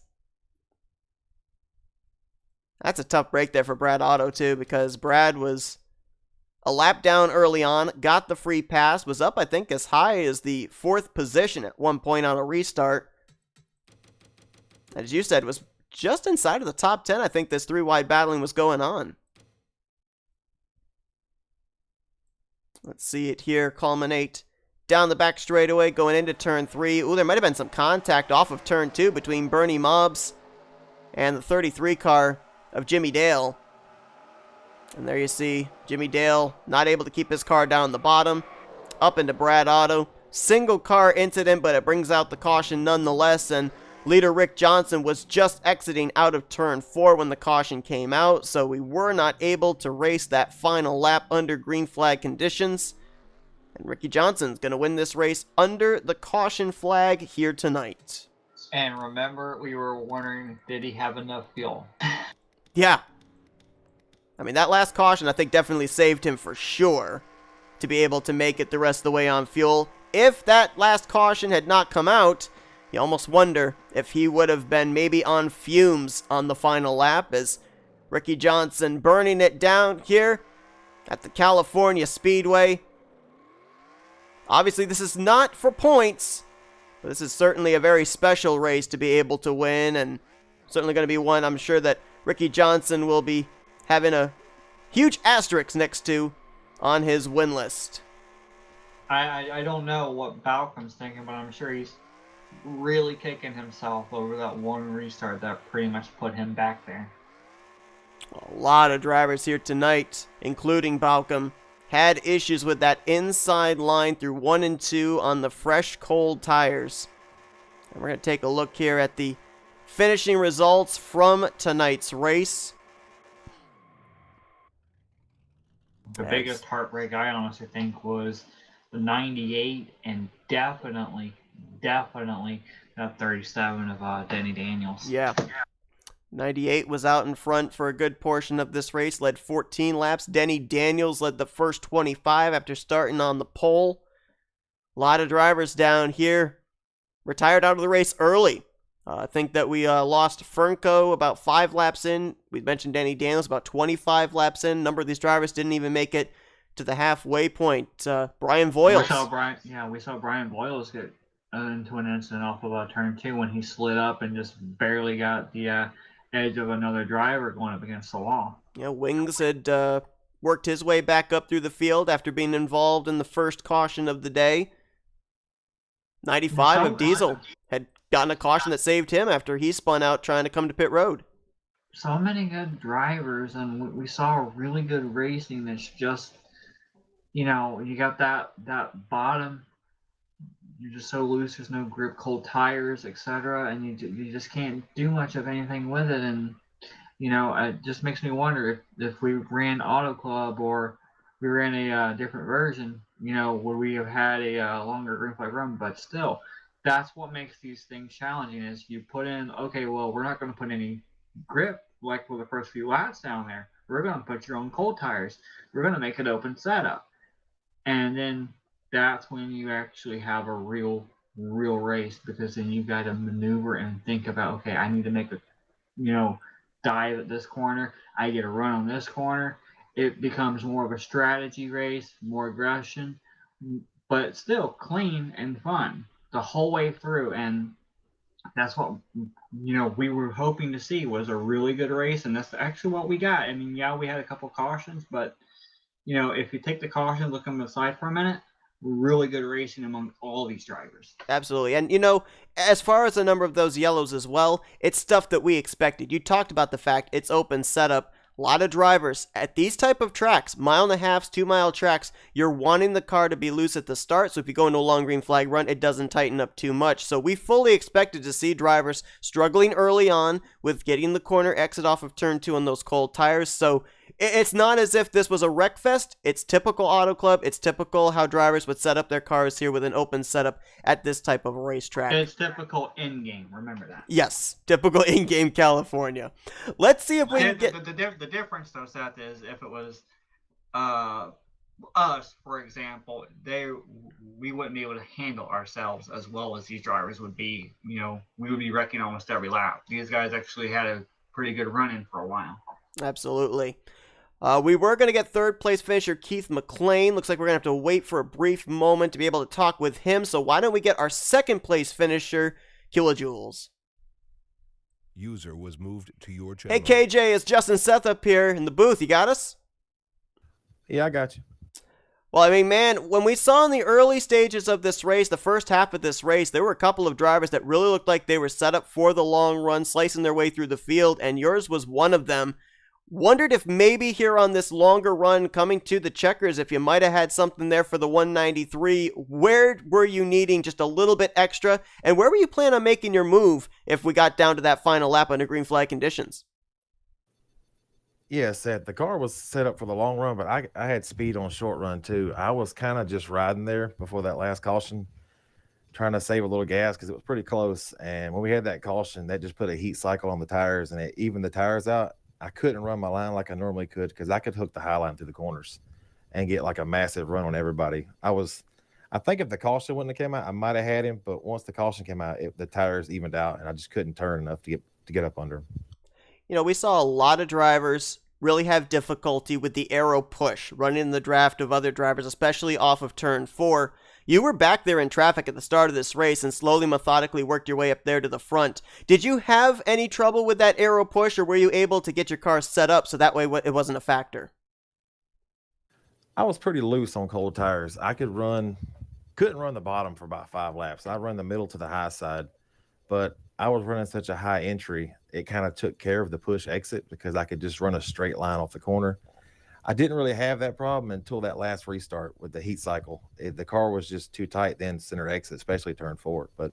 That's a tough break there for Brad Otto, too, because Brad was a lap down early on, got the free pass, was up, I think, as high as the 4th position at one point on a restart. As you said, was just inside of the top 10, I think this 3 wide battling was going on. Let's see it here culminate down the back straightaway, going into turn 3. Ooh, there might have been some contact off of turn 2 between Bernie Mobbs and the 33 car of Jimmy Dale. And there you see Jimmy Dale not able to keep his car down the bottom. Up into Brad Otto. Single car incident, but it brings out the caution nonetheless, and leader Rick Johnson was just exiting out of turn 4 when the caution came out, so we were not able to race that final lap under green flag conditions. And Ricky Johnson's going to win this race under the caution flag here tonight. And remember, we were wondering, did he have enough fuel? Yeah. I mean, that last caution I think definitely saved him for sure to be able to make it the rest of the way on fuel. If that last caution had not come out, you almost wonder if he would have been maybe on fumes on the final lap, as Ricky Johnson burning it down here at the California Speedway. Obviously, this is not for points, but this is certainly a very special race to be able to win, and certainly going to be one I'm sure that Ricky Johnson will be having a huge asterisk next to on his win list. I don't know what Balcom's thinking, but I'm sure he's really kicking himself over that one restart that pretty much put him back there. A lot of drivers here tonight, including Balcom, had issues with that inside line through 1 and 2 on the fresh, cold tires. And we're going to take a look here at the finishing results from tonight's race. The biggest heartbreak, I honestly think, was the 98 and definitely that 37 of Denny Daniels. Yeah. 98 was out in front for a good portion of this race, led 14 laps. Denny Daniels led the first 25 after starting on the pole. A lot of drivers down here retired out of the race early. I think that we lost Fernco about 5 laps in. We mentioned Denny Daniels about 25 laps in. A number of these drivers didn't even make it to the halfway point. Brian Voiles. We saw Brian Voiles get into an incident off of turn 2 when he slid up and just barely got the edge of another driver going up against the wall. Yeah, Wings had worked his way back up through the field after being involved in the first caution of the day. 95 of Diesel had gotten a caution that saved him after he spun out trying to come to pit road. So many good drivers, and we saw really good racing. That's just, you got that bottom. You're just so loose. There's no grip, cold tires, etc., and you just can't do much of anything with it. And it just makes me wonder if we ran Auto Club or we ran a different version, would we have had a longer green flag run? But still, that's what makes these things challenging. Is you put in, okay, well, we're not going to put any grip like for the first few laps down there. We're going to put your own cold tires. We're going to make it open setup, and then that's when you actually have a real race, because then you've got to maneuver and think about, okay, I need to make a dive at this corner. I get a run on this corner. It becomes more of a strategy race, more aggression, but still clean and fun the whole way through. And that's what we were hoping to see, was a really good race, and that's actually what we got. I mean, yeah, we had a couple cautions, but if you take the caution, look on the side for a minute, really good racing among all these drivers. Absolutely. And, as far as the number of those yellows as well, it's stuff that we expected. You talked about the fact it's open setup. A lot of drivers at these type of tracks, 1.5 mile, 2 mile tracks, you're wanting the car to be loose at the start. So if you go into a long green flag run, it doesn't tighten up too much. So we fully expected to see drivers struggling early on with getting the corner exit off of turn 2 on those cold tires. So it's not as if this was a wreck fest. It's typical Auto Club. It's typical how drivers would set up their cars here with an open setup at this type of a racetrack. It's typical in-game. Remember that. Yes, typical in-game California. Let's see if we can get... The difference, though, Seth, is if it was us, for example, we wouldn't be able to handle ourselves as well as these drivers would be. We would be wrecking almost every lap. These guys actually had a pretty good run-in for a while. Absolutely. We were going to get third place finisher Keith McLean. Looks like we're going to have to wait for a brief moment to be able to talk with him. So why don't we get our second place finisher, Kilojoules. User was moved to your channel. Hey KJ, it's Justin Seth up here in the booth. You got us? Yeah, I got you. Well, I mean, man, when we saw in the early stages of this race, the first half of this race, there were a couple of drivers that really looked like they were set up for the long run, slicing their way through the field, and yours was one of them. Wondered if maybe here on this longer run coming to the checkers, if you might have had something there for the 193, where were you needing just a little bit extra? And where were you planning on making your move if we got down to that final lap under green flag conditions? Yeah, Seth, the car was set up for the long run, but I had speed on short run too. I was kind of just riding there before that last caution, trying to save a little gas because it was pretty close. And when we had that caution, that just put a heat cycle on the tires and it evened the tires out. I couldn't run my line like I normally could because I could hook the high line to the corners and get like a massive run on everybody. I think if the caution wouldn't have came out, I might have had him, but once the caution came out, the tires evened out and I just couldn't turn enough to get up under him. We saw a lot of drivers really have difficulty with the aero push, running in the draft of other drivers, especially off of turn 4. You were back there in traffic at the start of this race and slowly, methodically worked your way up there to the front. Did you have any trouble with that aero push, or were you able to get your car set up so that way it wasn't a factor? I was pretty loose on cold tires. I couldn't run the bottom for about 5 laps. I run the middle to the high side, but I was running such a high entry, it kind of took care of the push exit because I could just run a straight line off the corner. I didn't really have that problem until that last restart with the heat cycle. The car was just too tight then, center exit, especially turn 4. But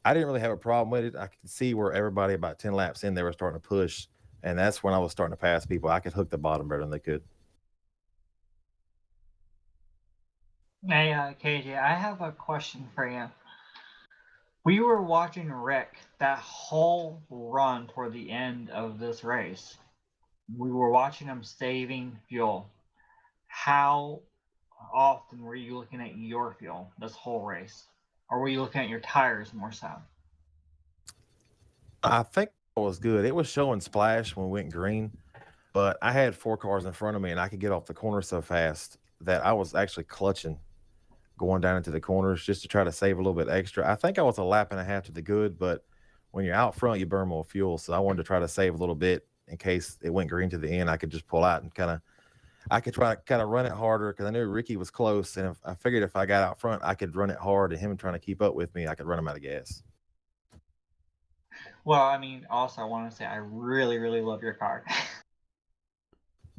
I didn't really have a problem with it. I could see where everybody about 10 laps in, they were starting to push. And that's when I was starting to pass people. I could hook the bottom better than they could. Hey, KJ, I have a question for you. We were watching Rick that whole run toward the end of this race. We were watching him saving fuel. How often were you looking at your fuel this whole race? Or were you looking at your tires more so? I think it was good. It was showing splash when we went green, but I had 4 cars in front of me and I could get off the corner so fast that I was actually clutching going down into the corners just to try to save a little bit extra. I think I was a lap and a half to the good, but when you're out front, you burn more fuel. So I wanted to try to save a little bit in case it went green to the end. I could just pull out and kind of I could try to kind of run it harder because I knew Ricky was close, and I figured if I got out front, I could run it hard, and him trying to keep up with me, I could run him out of gas. Well, I mean, also I want to say I really, really love your car.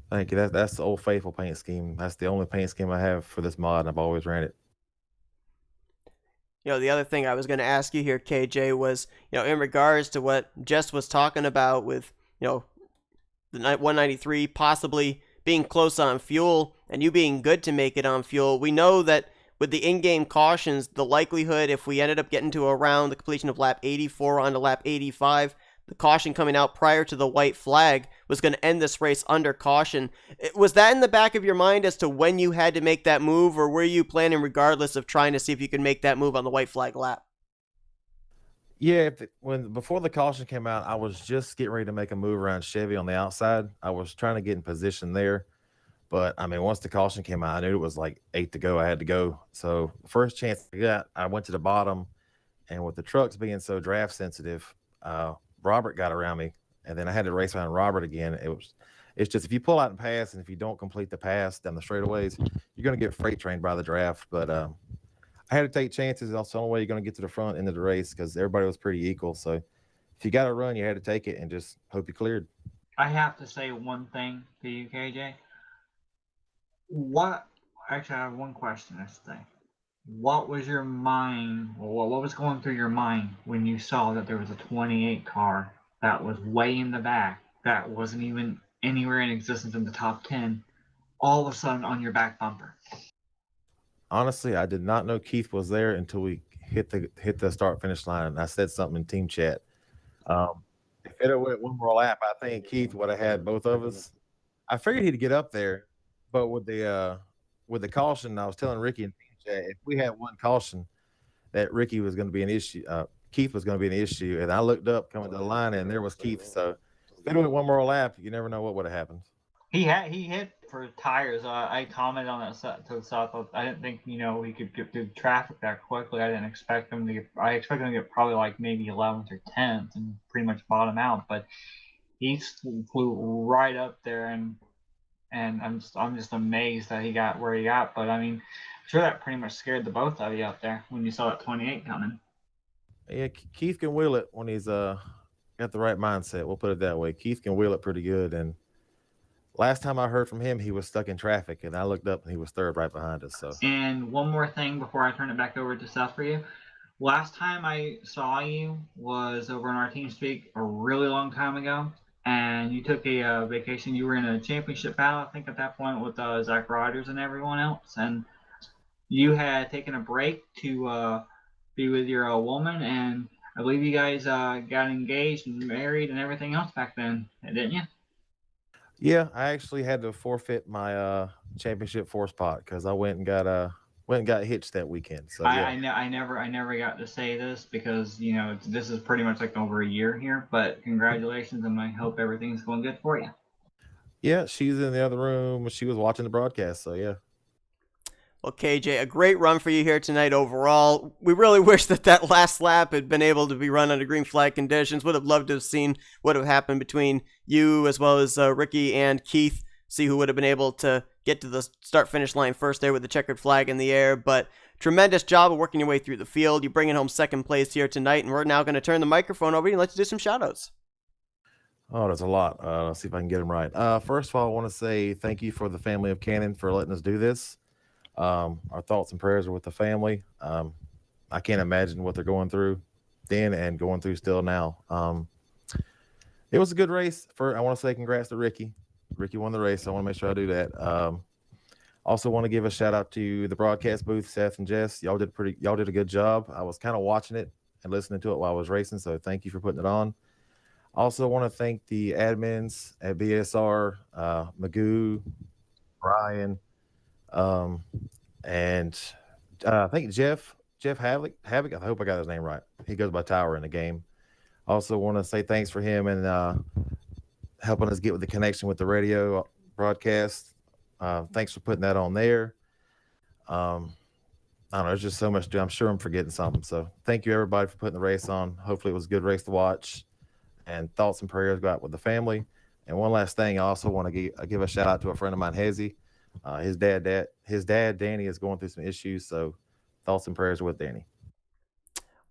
Thank you. That's the Old Faithful paint scheme. That's the only paint scheme I have for this mod, and I've always ran it. You know, the other thing I was going to ask you here, KJ, was, you know, in regards to what Jess was talking about with, you know, the 193 possibly being close on fuel and you being good to make it on fuel. We know that with the in-game cautions, the likelihood if we ended up getting to around the completion of lap 84 onto lap 85, the caution coming out prior to the white flag was going to end this race under caution. Was that in the back of your mind as to when you had to make that move, or were you planning regardless of trying to see if you could make that move on the white flag lap? Yeah, before the caution came out, I was just getting ready to make a move around Chevy on the outside. I was trying to get in position there, but I mean, once the caution came out, I knew it was like 8 to go. I had to go. So the first chance I got, I went to the bottom, and with the trucks being so draft sensitive, Robert got around me, and then I had to race around Robert again. It's just if you pull out and pass, and if you don't complete the pass down the straightaways, you're going to get freight trained by the draft. But I had to take chances. That's the only way you're going to get to the front end of the race because everybody was pretty equal. So if you got to run, you had to take it and just hope you cleared. I have to say one thing to you, KJ. Actually, I have one question. I should say. What was your mind, or what was going through your mind when you saw that there was a 28 car that was way in the back, that wasn't even anywhere in existence in the top 10, all of a sudden on your back bumper? Honestly, I did not know Keith was there until we hit the start finish line, and I said something in team chat. If it had went one more lap, I think Keith would have had both of us. I figured he'd get up there, but with the caution, I was telling Ricky in team chat if we had one caution, that Ricky was going to be an issue. Keith was going to be an issue, and I looked up coming to the line, and there was Keith. So if it went one more lap, you never know what would have happened. He hit for tires. I commented on that to the south. I didn't think he could get through traffic that quickly. I didn't expect him to get. I expected him to get probably like maybe 11th or 10th and pretty much bottom out. But he flew right up there, and I'm just amazed that he got where he got. But I mean, I'm sure that pretty much scared the both of you up there when you saw that 28 coming. Yeah, Keith can wheel it when he's got the right mindset. We'll put it that way. Keith can wheel it pretty good, and last time I heard from him, he was stuck in traffic, and I looked up and he was third right behind us. So. And one more thing before I turn it back over to Seth for you. Last time I saw you was over in our team speak a really long time ago, and you took a vacation. You were in a championship battle, I think, at that point with Zach Rogers and everyone else, and you had taken a break to be with your woman, and I believe you guys got engaged and married and everything else back then, didn't you? Yeah, I actually had to forfeit my championship four spot because I went and got hitched that weekend. So yeah. I never got to say this because this is pretty much like over a year here. But congratulations, and I hope everything's going good for you. Yeah, she's in the other room. She was watching the broadcast. So yeah. Well, KJ, a great run for you here tonight overall. We really wish that last lap had been able to be run under green flag conditions. Would have loved to have seen what would have happened between you as well as Ricky and Keith. See who would have been able to get to the start-finish line first there with the checkered flag in the air. But tremendous job of working your way through the field. You're bringing home second place here tonight, and we're now going to turn the microphone over to you and let you do some shout-outs. Oh, there's a lot. Let's see if I can get them right. First of all, I want to say thank you for the family of Cannon for letting us do this. Our thoughts and prayers are with the family. I can't imagine what they're going through then and going through still now. It was a good race. I want to say congrats to Ricky. Ricky won the race. So I want to make sure I do that. Also want to give a shout out to the broadcast booth, Seth and Jess. Y'all did a good job. I was kind of watching it and listening to it while I was racing. So thank you for putting it on. Also want to thank the admins at BSR, Magoo, Brian, and I think Jeff Havoc. I hope I got his name right. He goes by Tower in the game. Also want to say thanks for him and helping us get with the connection with the radio broadcast. Thanks for putting that on there. I don't know. There's just so much to do. I'm sure I'm forgetting something. So thank you everybody for putting the race on. Hopefully it was a good race to watch. And thoughts and prayers go out with the family. And one last thing, I also want to give a shout out to a friend of mine, Hezzy. His dad, Danny, is going through some issues. So thoughts and prayers with Danny.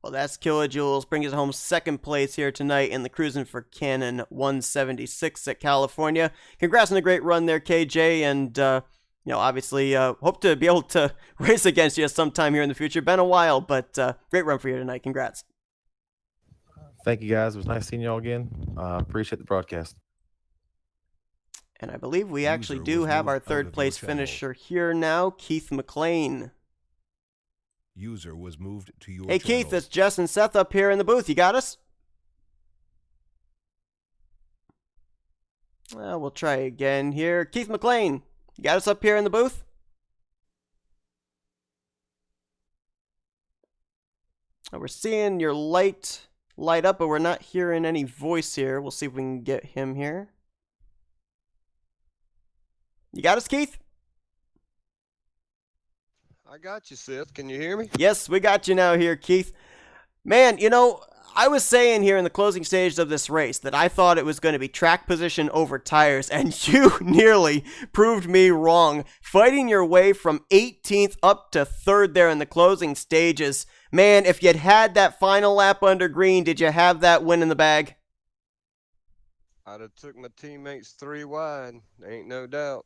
Well, that's Kilojoules. Brings it home second place here tonight in the Cruising for Cannon 176 at California. Congrats on a great run there, KJ. And, obviously hope to be able to race against you sometime here in the future. Been a while, but great run for you tonight. Congrats. Thank you, guys. It was nice seeing you all again. Appreciate the broadcast. And I believe we actually do have our third place finisher here now, Keith McLean. User was moved to your Hey, channel. Keith, it's Jess and Seth up here in the booth. You got us? Well, we'll try again here. Keith McLean, you got us up here in the booth? We're seeing your light up, but we're not hearing any voice here. We'll see if we can get him here. You got us, Keith? I got you, Seth. Can you hear me? Yes, we got you now here, Keith. Man, I was saying here in the closing stages of this race that I thought it was going to be track position over tires, and you nearly proved me wrong. Fighting your way from 18th up to 3rd there in the closing stages. Man, if you'd had that final lap under green, did you have that win in the bag? I'd have took my teammates 3 wide. Ain't no doubt.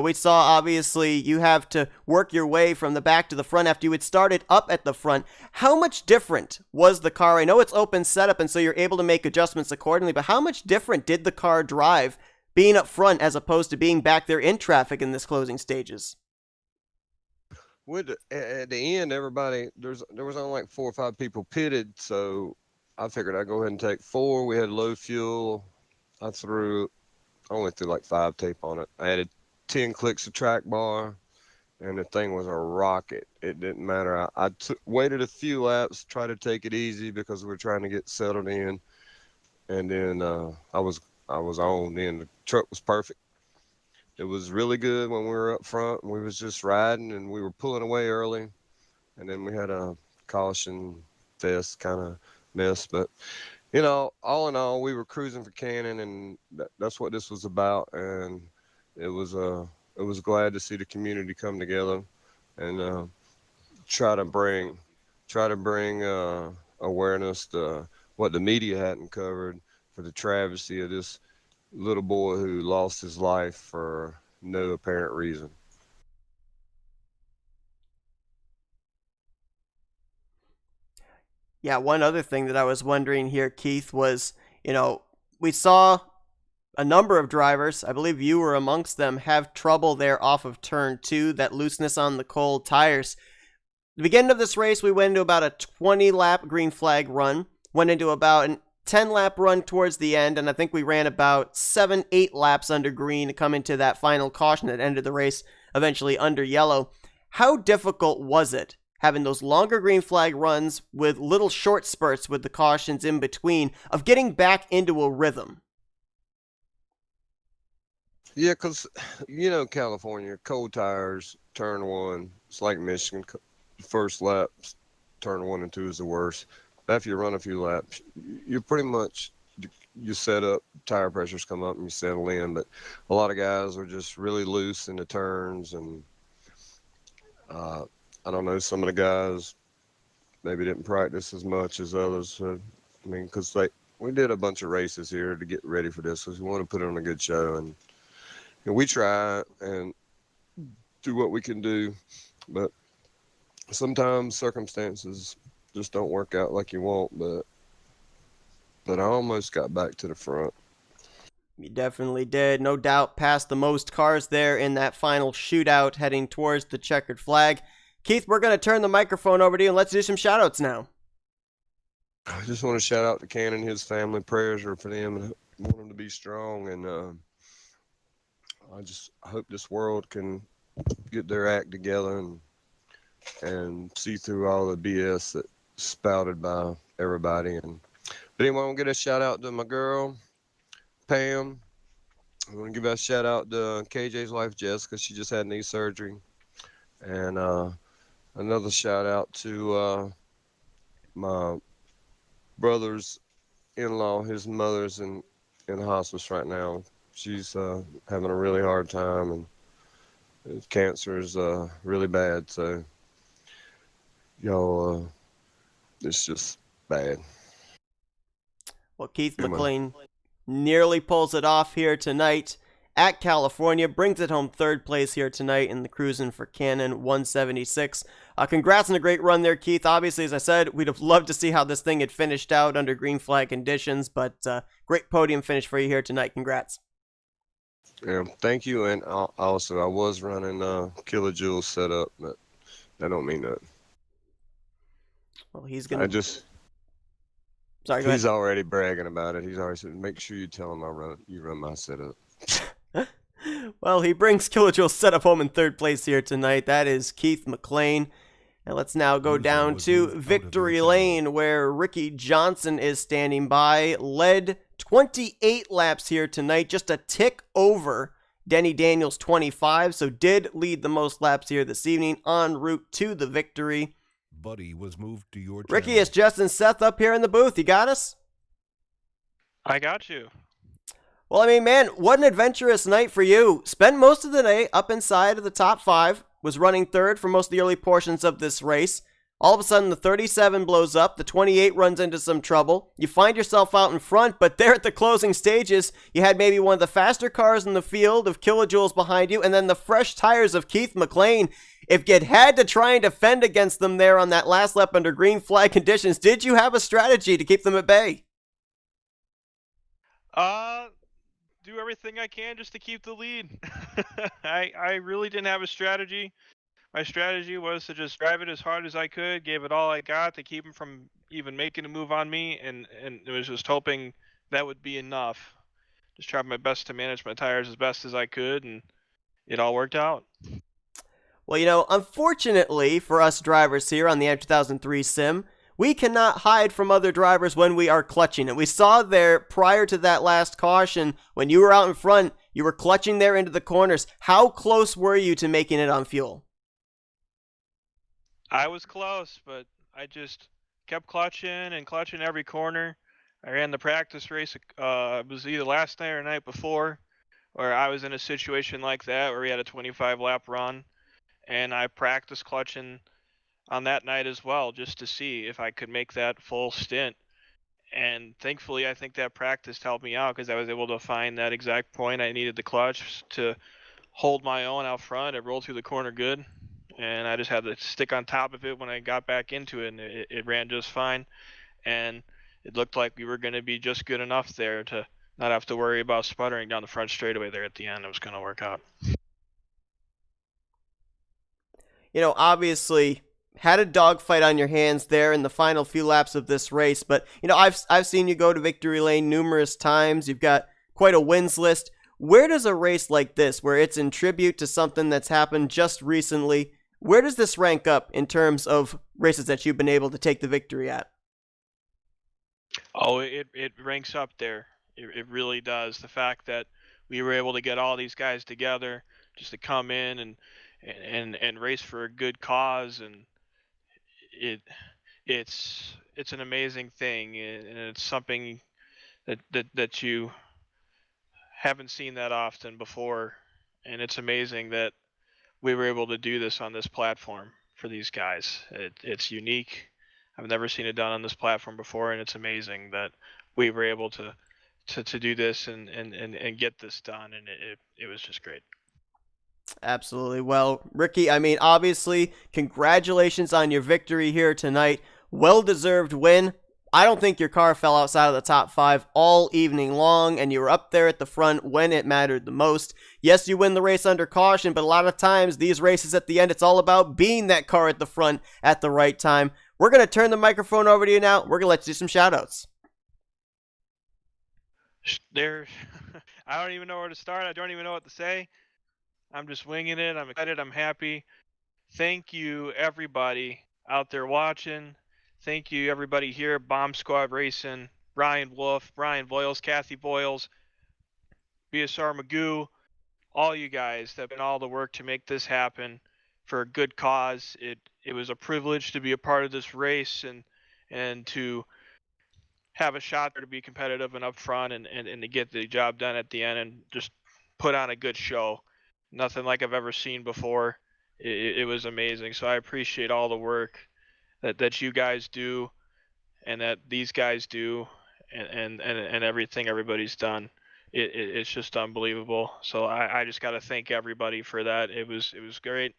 We saw, obviously, you have to work your way from the back to the front after you had started up at the front. How much different was the car? I know it's open setup, and so you're able to make adjustments accordingly, but how much different did the car drive being up front as opposed to being back there in traffic in this closing stages? At the end, everybody, there was only like 4 or 5 people pitted, so I figured I'd go ahead and take 4. We had low fuel. I only threw like 5 tape on it. I added 10 clicks of track bar, and the thing was a rocket. It didn't matter. I waited a few laps, tried to take it easy because we were trying to get settled in, and then I was on. Then the truck was perfect. It was really good when we were up front, and we was just riding, and we were pulling away early, and then we had a caution fest kind of mess. But all in all, we were cruising for Cannon, and that's what this was about. And it was glad to see the community come together and try to bring awareness to what the media hadn't covered, for the travesty of this little boy who lost his life for no apparent reason. Yeah, one other thing that I was wondering here, Keith, was, we saw a number of drivers, I believe you were amongst them, have trouble there off of turn 2, that looseness on the cold tires. The beginning of this race, we went into about a 20-lap green flag run, went into about a 10-lap run towards the end, and I think we ran about 7-8 laps under green to come into that final caution that ended the race eventually under yellow. How difficult was it having those longer green flag runs with little short spurts with the cautions in between of getting back into a rhythm? Yeah, because, California, cold tires, turn 1, it's like Michigan. First lap, turn 1 and 2 is the worst. After you run a few laps, you're pretty much, you set up, tire pressures come up and you settle in. But a lot of guys are just really loose in the turns. And I don't know, some of the guys maybe didn't practice as much as others. Because we did a bunch of races here to get ready for this, because we want to put on a good show. And we try and do what we can do, but sometimes circumstances just don't work out like you want. But I almost got back to the front. You definitely did. No doubt passed the most cars there in that final shootout heading towards the checkered flag. Keith, we're going to turn the microphone over to you and let's do some shout-outs now. I just want to shout out to Cannon, his family. Prayers are for them, and I want them to be strong. And I just hope this world can get their act together and see through all the BS that's spouted by everybody. But anyway, I want to get a shout out to my girl, Pam. I want to give a shout out to KJ's wife, Jess, because she just had knee surgery. And another shout out to my brother's in-law, his mother's in in the hospice right now. She's having a really hard time, and cancer is really bad. So, y'all, it's just bad. Well, Keith Am I- McLean nearly pulls it off here tonight at California, brings it home third place here tonight in the Cruisin' for Cannon 176. Congrats on a great run there, Keith. Obviously, as I said, we'd have loved to see how this thing had finished out under green flag conditions, but great podium finish for you here tonight. Congrats. Yeah, thank you. And also, I was running kilojoules setup, but that don't mean that. Well, he's I gonna. just Sorry, go ahead. he's already bragging about it. He's already said, make sure you tell him you run my setup. Well, he brings Kilojoule setup home in third place here tonight. That is Keith McLean. And let's now go User down was to moved out of Victory your channel. Lane, where Ricky Johnson is standing by. Led 28 laps here tonight, just a tick over Denny Daniels' 25, so did lead the most laps here this evening, en route to the victory. Buddy was moved to your Ricky, channel. it's Justin Seth up here in the booth. You got us? I got you. Well, I mean, man, what an adventurous night for you. Spent most of the day up inside of the top 5, was running third for most of the early portions of this race. All of a sudden, the 37 blows up, the 28 runs into some trouble. You find yourself out in front, but there at the closing stages, you had maybe one of the faster cars in the field of kilojoules behind you, and then the fresh tires of Keith McLean. If you'd had to try and defend against them there on that last lap under green flag conditions, did you have a strategy to keep them at bay? Do everything I can just to keep the lead. I really didn't have a strategy. My strategy was to just drive it as hard as I could, gave it all I got to keep him from even making a move on me, and it was just hoping that would be enough. Just tried my best to manage my tires as best as I could, and it all worked out. Well, you know, unfortunately for us drivers here on the M2003 sim, we cannot hide from other drivers when we are clutching. And we saw there prior to that last caution, when you were out in front, you were clutching there into the corners. How close were you to making it on fuel? I was close, but I just kept clutching and clutching every corner. I ran the practice race, it was either last night or night before, where I was in a situation like that where we had a 25 lap run, and I practiced clutching on that night as well, just to see if I could make that full stint. And thankfully, I think that practice helped me out because I was able to find that exact point I needed the clutch to hold my own out front. It rolled through the corner good, and I just had to stick on top of it when I got back into it, and it ran just fine. And it looked like we were going to be just good enough there to not have to worry about sputtering down the front straightaway there at the end. It was going to work out. You know, obviously had a dogfight on your hands there in the final few laps of this race, but you know, I've seen you go to victory lane numerous times. You've got quite a wins list. Where does a race like this, where it's in tribute to something that's happened just recently, where does this rank up in terms of races that you've been able to take the victory at? Oh, it ranks up there. It really does. The fact that we were able to get all these guys together just to come in and race for a good cause, and it's an amazing thing, and it's something that you haven't seen that often before, and it's amazing that we were able to do this on this platform for these guys. It's unique. I've never seen it done on this platform before, and it's amazing that we were able to do this and get this done, and it was just great. Absolutely. Well, Ricky, I mean, obviously, congratulations on your victory here tonight. Well-deserved win. I don't think your car fell outside of the top 5 all evening long, and you were up there at the front when it mattered the most. Yes, you win the race under caution, but a lot of times, these races at the end, it's all about being that car at the front at the right time. We're going to turn the microphone over to you now. We're going to let you do some shout-outs. There, I don't even know where to start. I don't even know what to say. I'm just winging it. I'm excited. I'm happy. Thank you, everybody out there watching. Thank you, everybody here at Bomb Squad Racing. Brian Wolf, Brian Boyles, Kathy Boyles, BSR Magoo, all you guys that have been all the work to make this happen for a good cause. It was a privilege to be a part of this race and to have a shot there to be competitive and up front and to get the job done at the end and just put on a good show. Nothing like I've ever seen before. It was amazing. So I appreciate all the work that you guys do and that these guys do and everything everybody's done. It's just unbelievable. So I just got to thank everybody for that. It was great,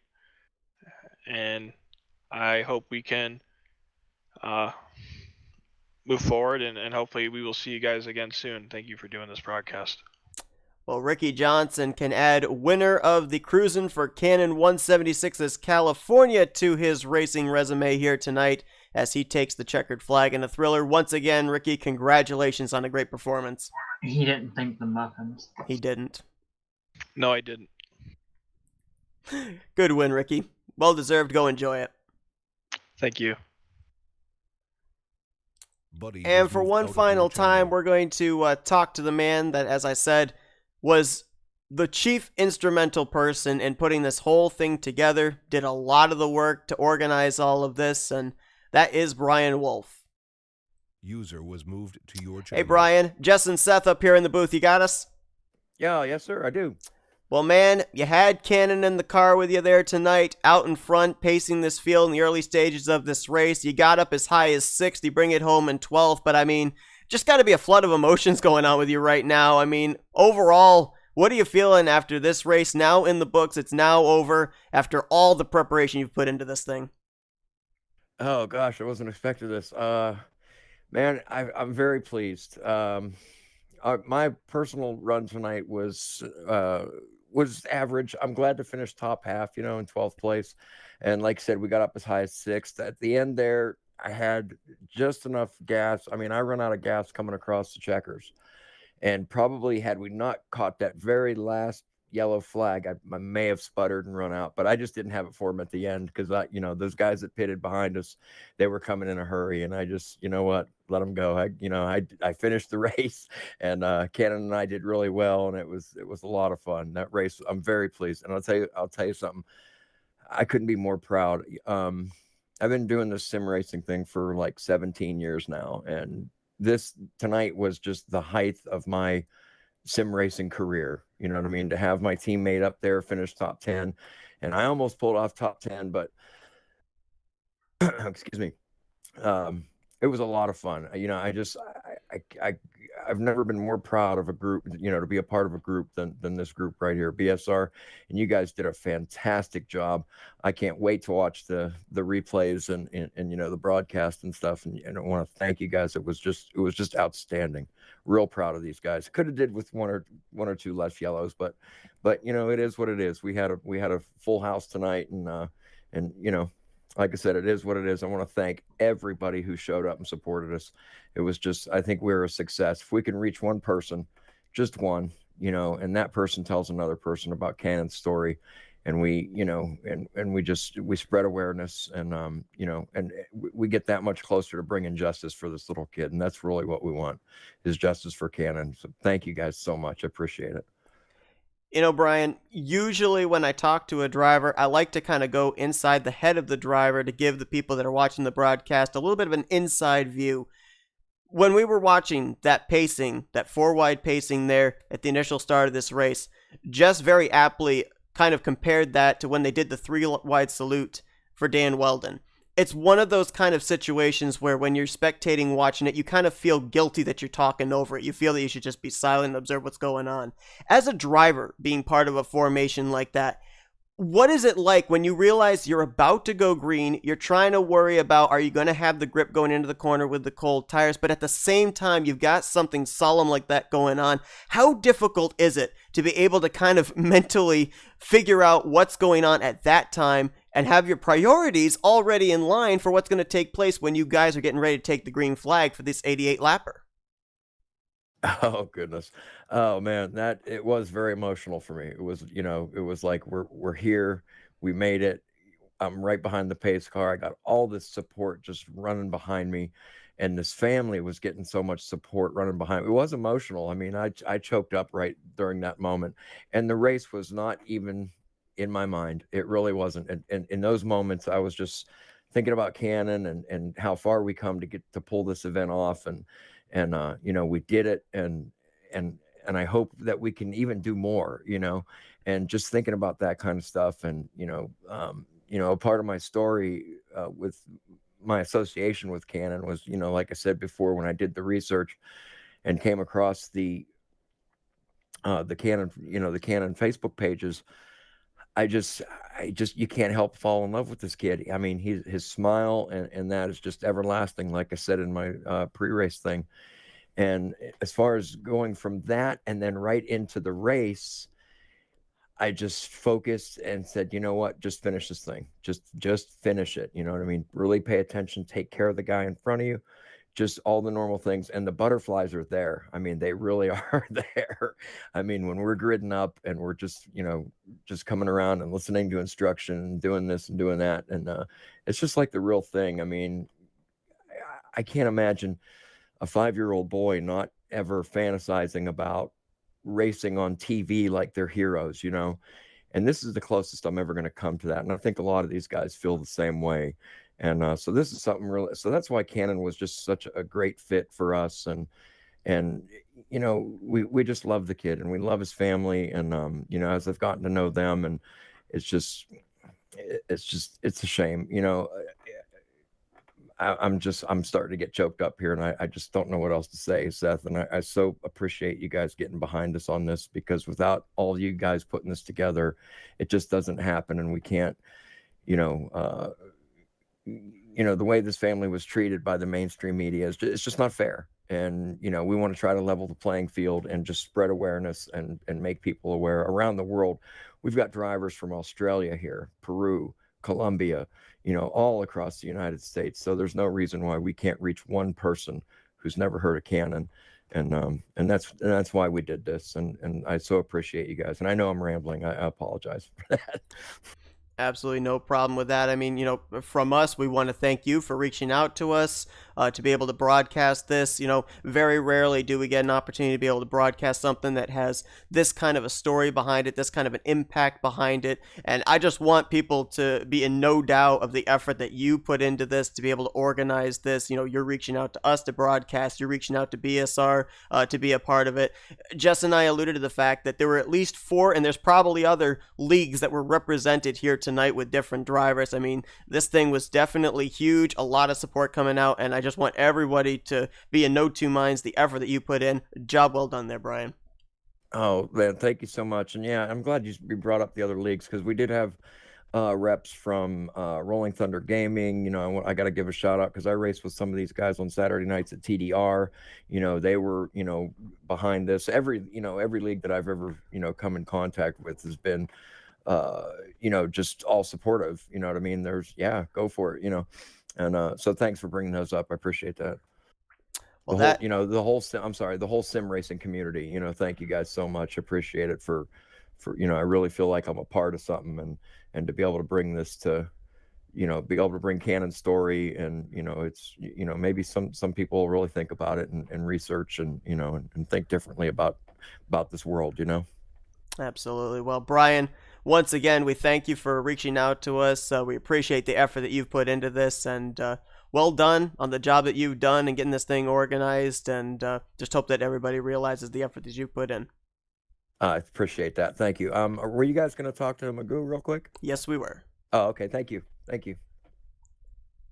and I hope we can move forward and hopefully we will see you guys again soon. Thank you for doing this broadcast. Well, Ricky Johnson can add winner of the Cruisin' for Cannon 176's California to his racing resume here tonight as he takes the checkered flag in a thriller. Once again, Ricky, congratulations on a great performance. He didn't think the muffins. He didn't. No, I didn't. Good win, Ricky. Well deserved. Go enjoy it. Thank you. Buddy And was for moved one out of final your time, channel. we're going to talk to the man that, as I said, was the chief instrumental person in putting this whole thing together, did a lot of the work to organize all of this, and that is Brian Wolf. User was moved to your channel. Hey, Brian. Jess and Seth up here in the booth. You got us? Yeah, yes, sir, I do. Well, man, you had Cannon in the car with you there tonight, out in front, pacing this field in the early stages of this race. You got up as high as 6th. You bring it home in 12th. But, I mean, just got to be a flood of emotions going on with you right now. I mean, overall, what are you feeling after this race? Now in the books, it's now over after all the preparation you've put into this thing. Oh gosh, I wasn't expecting this. Man, I'm very pleased. My personal run tonight was average. I'm glad to finish top half, in 12th place. And like I said, we got up as high as 6th. At the end there, I had just enough gas. I mean, I run out of gas coming across the checkers. And probably had we not caught that very last yellow flag, I may have sputtered and run out, but I just didn't have it for him at the end because those guys that pitted behind us, they were coming in a hurry, and I just, let them go. I finished the race, and Cannon and I did really well, and it was a lot of fun. That race, I'm very pleased, and I'll tell you something. I couldn't be more proud. I've been doing this sim racing thing for like 17 years now, and this tonight was just the height of my sim racing career. You know what I mean? To have my teammate up there finish top 10, and I almost pulled off top 10, but excuse me. It was a lot of fun. I've never been more proud of a group, to be a part of a group than this group right here, BSR. And you guys did a fantastic job. I can't wait to watch the replays and the broadcast and stuff. And I want to thank you guys. It was just outstanding. Real proud of these guys. Could have did with one or two less yellows, but it is what it is. We had a full house tonight, and like I said, it is what it is. I want to thank everybody who showed up and supported us. It was just, I think we're a success. If we can reach one person, just one, and that person tells another person about Cannon's story, and we spread awareness, and and we get that much closer to bringing justice for this little kid. And that's really what we want, is justice for Cannon. So thank you guys so much. I appreciate it. Brian, usually when I talk to a driver, I like to kind of go inside the head of the driver to give the people that are watching the broadcast a little bit of an inside view. When we were watching that pacing, that 4-wide pacing there at the initial start of this race, Jess very aptly kind of compared that to when they did the 3-wide salute for Dan Weldon. It's one of those kind of situations where when you're spectating watching it, you kind of feel guilty that you're talking over it. You feel that you should just be silent and observe what's going on. As a driver, being part of a formation like that, what is it like when you realize you're about to go green, you're trying to worry about, are you going to have the grip going into the corner with the cold tires, but at the same time, you've got something solemn like that going on. How difficult is it to be able to kind of mentally figure out what's going on at that time and have your priorities already in line for what's going to take place when you guys are getting ready to take the green flag for this 88 lapper? Oh goodness. Oh man, it was very emotional for me. It was, it was like we're here, we made it. I'm right behind the pace car. I got all this support just running behind me, and this family was getting so much support running behind me. It was emotional. I mean, I choked up right during that moment, and the race was not even in my mind. It really wasn't. And in those moments, I was just thinking about Cannon and how far we come to get to pull this event off, and you know, we did it, and I hope that we can even do more, you know, and just thinking about that kind of stuff. And you know, a part of my story with my association with Cannon was, you know, like I said before, when I did the research and came across the Cannon, you know, the Cannon Facebook pages, I just, you can't help fall in love with this kid. I mean, his smile and that is just everlasting, like I said in my pre-race thing. And as far as going from that and then right into the race, I just focused and said, you know what, just finish this thing. Just finish it. You know what I mean? Really pay attention, take care of the guy in front of you, just all the normal things. And the butterflies are there. I mean, they really are there. I mean, when we're gridding up and we're just, you know, just coming around and listening to instruction and doing this and doing that. And it's just like the real thing. I mean, I can't imagine a 5-year-old boy not ever fantasizing about racing on TV like they're heroes, you know. And this is the closest I'm ever going to come to that. And I think a lot of these guys feel the same way. And so this is something really, so that's why Cannon was just such a great fit for us. And you know, we just love the kid and we love his family. And you know, as I've gotten to know them, and it's a shame, you know. I'm starting to get choked up here, and I just don't know what else to say, Seth. And I so appreciate you guys getting behind us on this, because without all you guys putting this together, it just doesn't happen. And we can't, you know, the way this family was treated by the mainstream media it's just not fair. And, you know, we want to try to level the playing field and just spread awareness and make people aware around the world. We've got drivers from Australia here, Peru, Colombia, you know, all across the United States. So there's no reason why we can't reach one person who's never heard of Cannon. And that's why we did this. And I so appreciate you guys. And I know I'm rambling. I apologize for that. Absolutely no problem with that. I mean, you know, from us, we want to thank you for reaching out to us to be able to broadcast this. You know, very rarely do we get an opportunity to be able to broadcast something that has this kind of a story behind it, this kind of an impact behind it. And I just want people to be in no doubt of the effort that you put into this to be able to organize this. You know, you're reaching out to us to broadcast, you're reaching out to BSR to be a part of it. Jess and I alluded to the fact that there were at least 4, and there's probably other leagues that were represented here tonight with different drivers. I mean, this thing was definitely huge, a lot of support coming out, and I just want everybody to be in no two minds the effort that you put in. Job well done there, Brian. Oh, man, thank you so much. And yeah, I'm glad you brought up the other leagues, because we did have reps from Rolling Thunder Gaming. You know, I got to give a shout out because I raced with some of these guys on Saturday nights at TDR. You know, they were, you know, behind this. Every league that I've ever, you know, come in contact with has been, you know, just all supportive. You know what I mean? Go for it, you know. And so thanks for bringing those up. I appreciate that. Well, the whole sim racing community, you know, thank you guys so much. Appreciate it for, you know, I really feel like I'm a part of something, and to be able to bring this to, you know, be able to bring Cannon's story, and, you know, it's, you know, maybe some people really think about it and research and, you know, and think differently about this world, you know. Absolutely. Well, Brian, once again, we thank you for reaching out to us. We appreciate the effort that you've put into this, and well done on the job that you've done and getting this thing organized, and just hope that everybody realizes the effort that you put in. I appreciate that. Thank you. Were you guys going to talk to Magoo real quick? Yes, we were. Oh, okay. Thank you.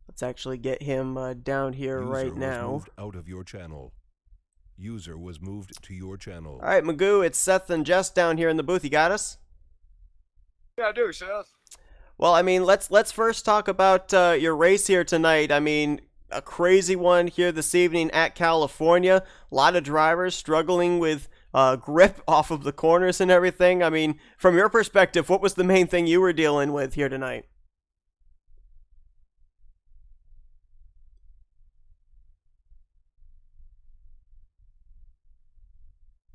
Let's actually get him down here right now. Moved out of your channel. User was moved to your channel. All right, Magoo, it's Seth and Jess down here in the booth. You got us? Yeah, I do, Seth. Well, I mean, let's first talk about your race here tonight. I mean, a crazy one here this evening at California. A lot of drivers struggling with grip off of the corners and everything. I mean, from your perspective, what was the main thing you were dealing with here tonight?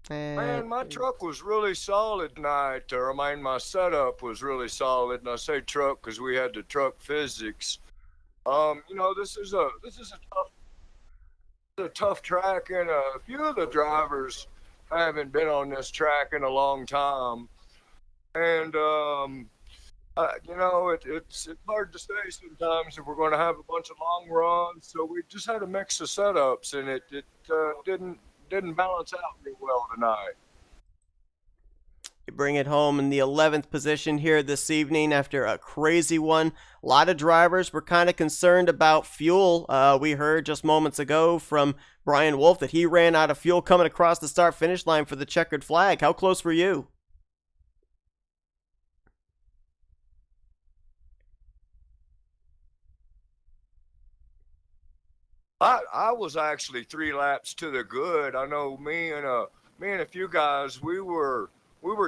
Man, my truck was really solid tonight. My setup was really solid, and I say truck because we had the truck physics. You know, this is a tough track, and a few of the drivers haven't been on this track in a long time. And it's hard to say sometimes if we're going to have a bunch of long runs. So we just had a mix of setups, and it didn't balance out real well tonight. You bring it home in the 11th position here this evening after a crazy one. A lot of drivers were kind of concerned about fuel. We heard just moments ago from Brian Wolf that he ran out of fuel coming across the start finish line for the checkered flag. How close were you? I was actually 3 laps to the good. I know me and a few guys, we were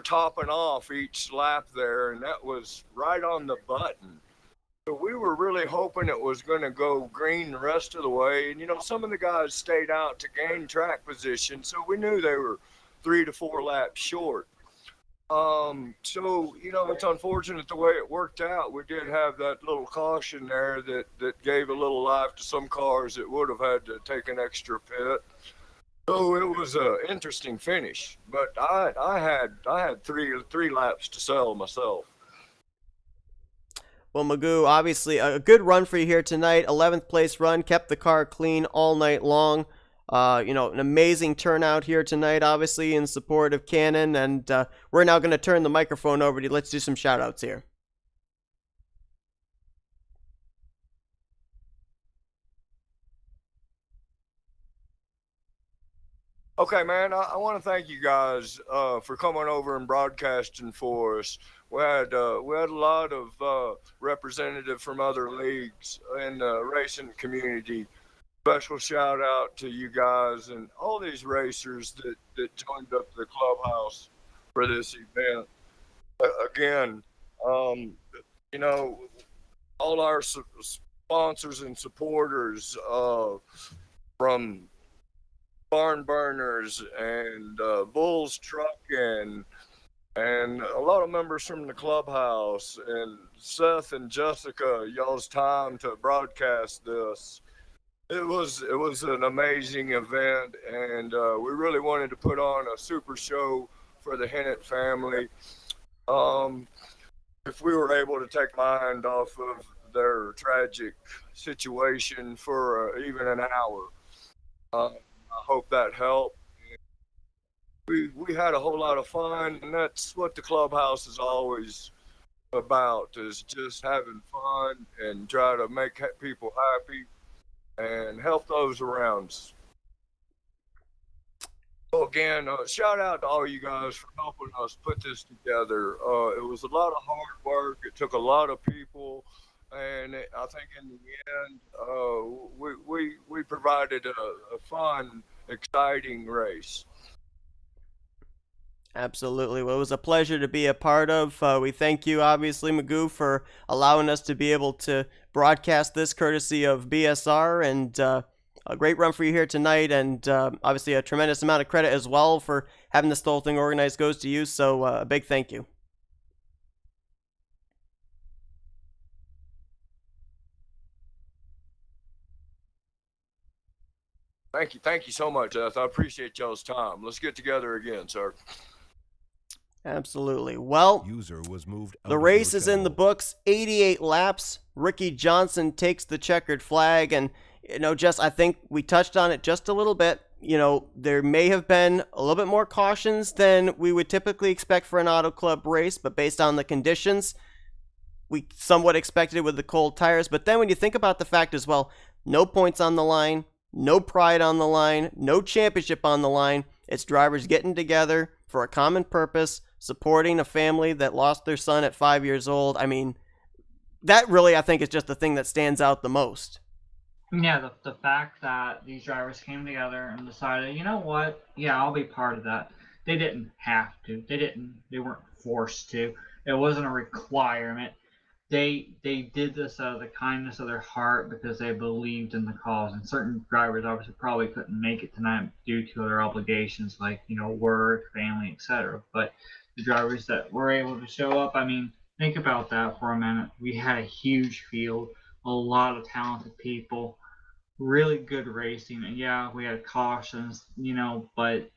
topping off each lap there, and that was right on the button. So we were really hoping it was going to go green the rest of the way. And some of the guys stayed out to gain track position, so we knew they were 3 to 4 laps short. So it's unfortunate the way it worked out. We did have that little caution there that gave a little life to some cars that would have had to take an extra pit. So it was an interesting finish, but I had three laps to sell myself. Well, Magoo, obviously a good run for you here tonight. 11th place run, kept the car clean all night long. An amazing turnout here tonight, obviously, in support of Cannon. And we're now going to turn the microphone over to you. Let's do some shout-outs here. Okay, man, I want to thank you guys for coming over and broadcasting for us. We had a lot of representatives from other leagues in the racing community. Special shout out to you guys and all these racers that joined up the clubhouse for this event. Again, all our sponsors and supporters from Barn Burners and Bulls Trucking and a lot of members from the clubhouse and Seth and Jessica, y'all's time to broadcast this. It was an amazing event, and we really wanted to put on a super show for the Hennett family. If we were able to take mind off of their tragic situation for even an hour, I hope that helped. We had a whole lot of fun, and that's what the clubhouse is always about, is just having fun and try to make people happy and help those around us. So again, shout out to all you guys for helping us put this together. It was a lot of hard work. It took a lot of people, and I think in the end, we provided a fun, exciting race. Absolutely. Well, it was a pleasure to be a part of. We thank you, obviously, Magoo, for allowing us to be able to broadcast this courtesy of BSR, and a great run for you here tonight, and obviously a tremendous amount of credit as well for having this whole thing organized goes to you, so a big thank you. Thank you so much, Seth. I appreciate y'all's time. Let's get together again, sir. Absolutely. Well, User was moved the race is in the books, 88 laps. Ricky Johnson takes the checkered flag, and Jess, I think we touched on it just a little bit. There may have been a little bit more cautions than we would typically expect for an auto club race, but based on the conditions, we somewhat expected it with the cold tires. But then when you think about the fact as well, no points on the line, no pride on the line, no championship on the line. It's drivers getting together for a common purpose, supporting a family that lost their son at 5 years old. I mean, that really, I think, is just the thing that stands out the most. Yeah, the fact that these drivers came together and decided, you know what? Yeah, I'll be part of that. They didn't have to. They weren't forced to. It wasn't a requirement. They did this out of the kindness of their heart because they believed in the cause. And certain drivers obviously probably couldn't make it tonight due to other obligations like, work, family, etc. But the drivers that were able to show up, I mean, think about that for a minute. We had a huge field, a lot of talented people, really good racing. And yeah, we had cautions, but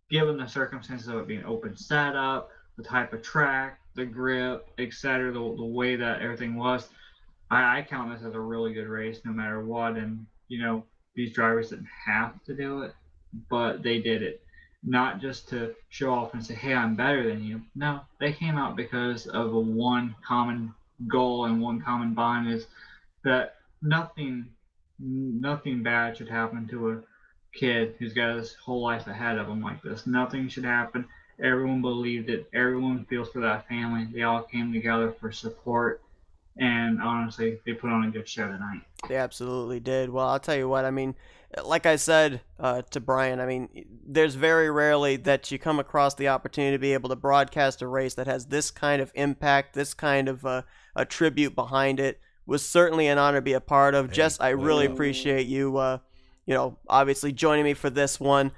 given the circumstances of it being open setup, the type of track, the grip, etc., the way that everything was, I count this as a really good race no matter what. And, these drivers didn't have to do it, but they did it. Not just to show off and say, hey, I'm better than you. No, they came out because of a one common goal and one common bond is that nothing bad should happen to a kid who's got his whole life ahead of him like this. Nothing should happen. Everyone believed it. Everyone feels for that family. They all came together for support. And honestly, they put on a good show tonight. They absolutely did. Well, I'll tell you what, I mean, like I said to Brian, I mean, there's very rarely that you come across the opportunity to be able to broadcast a race that has this kind of impact, this kind of a tribute behind it. Was certainly an honor to be a part of. Jess, I really appreciate you, obviously joining me for this one.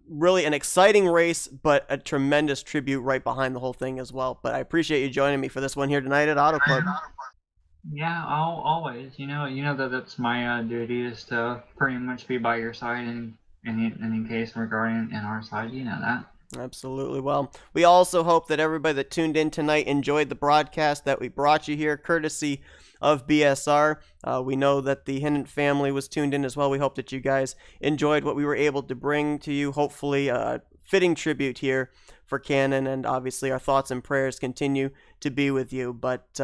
Really an exciting race, but a tremendous tribute right behind the whole thing as well. But I appreciate you joining me for this one here tonight at Auto Club. Yeah, I'll always. That's my duty is to pretty much be by your side in any case regarding in our side. You know that. Absolutely. Well, we also hope that everybody that tuned in tonight enjoyed the broadcast that we brought you here, courtesy of BSR. We know that the Hinnant family was tuned in as well. We hope that you guys enjoyed what we were able to bring to you. Hopefully, a fitting tribute here for Cannon, and obviously our thoughts and prayers continue to be with you. But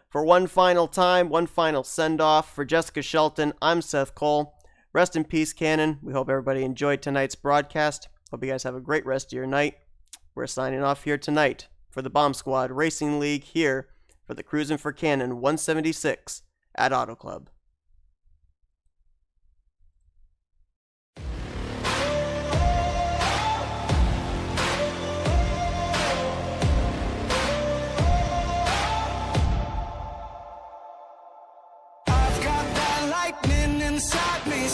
for one final time, one final send-off for Jessica Shelton, I'm Seth Cole. Rest in peace, Cannon. We hope everybody enjoyed tonight's broadcast. Hope you guys have a great rest of your night. We're signing off here tonight for the Bomb Squad Racing League here for the Cruisin' for Cannon 176 at Auto Club. I've got that lightning inside me.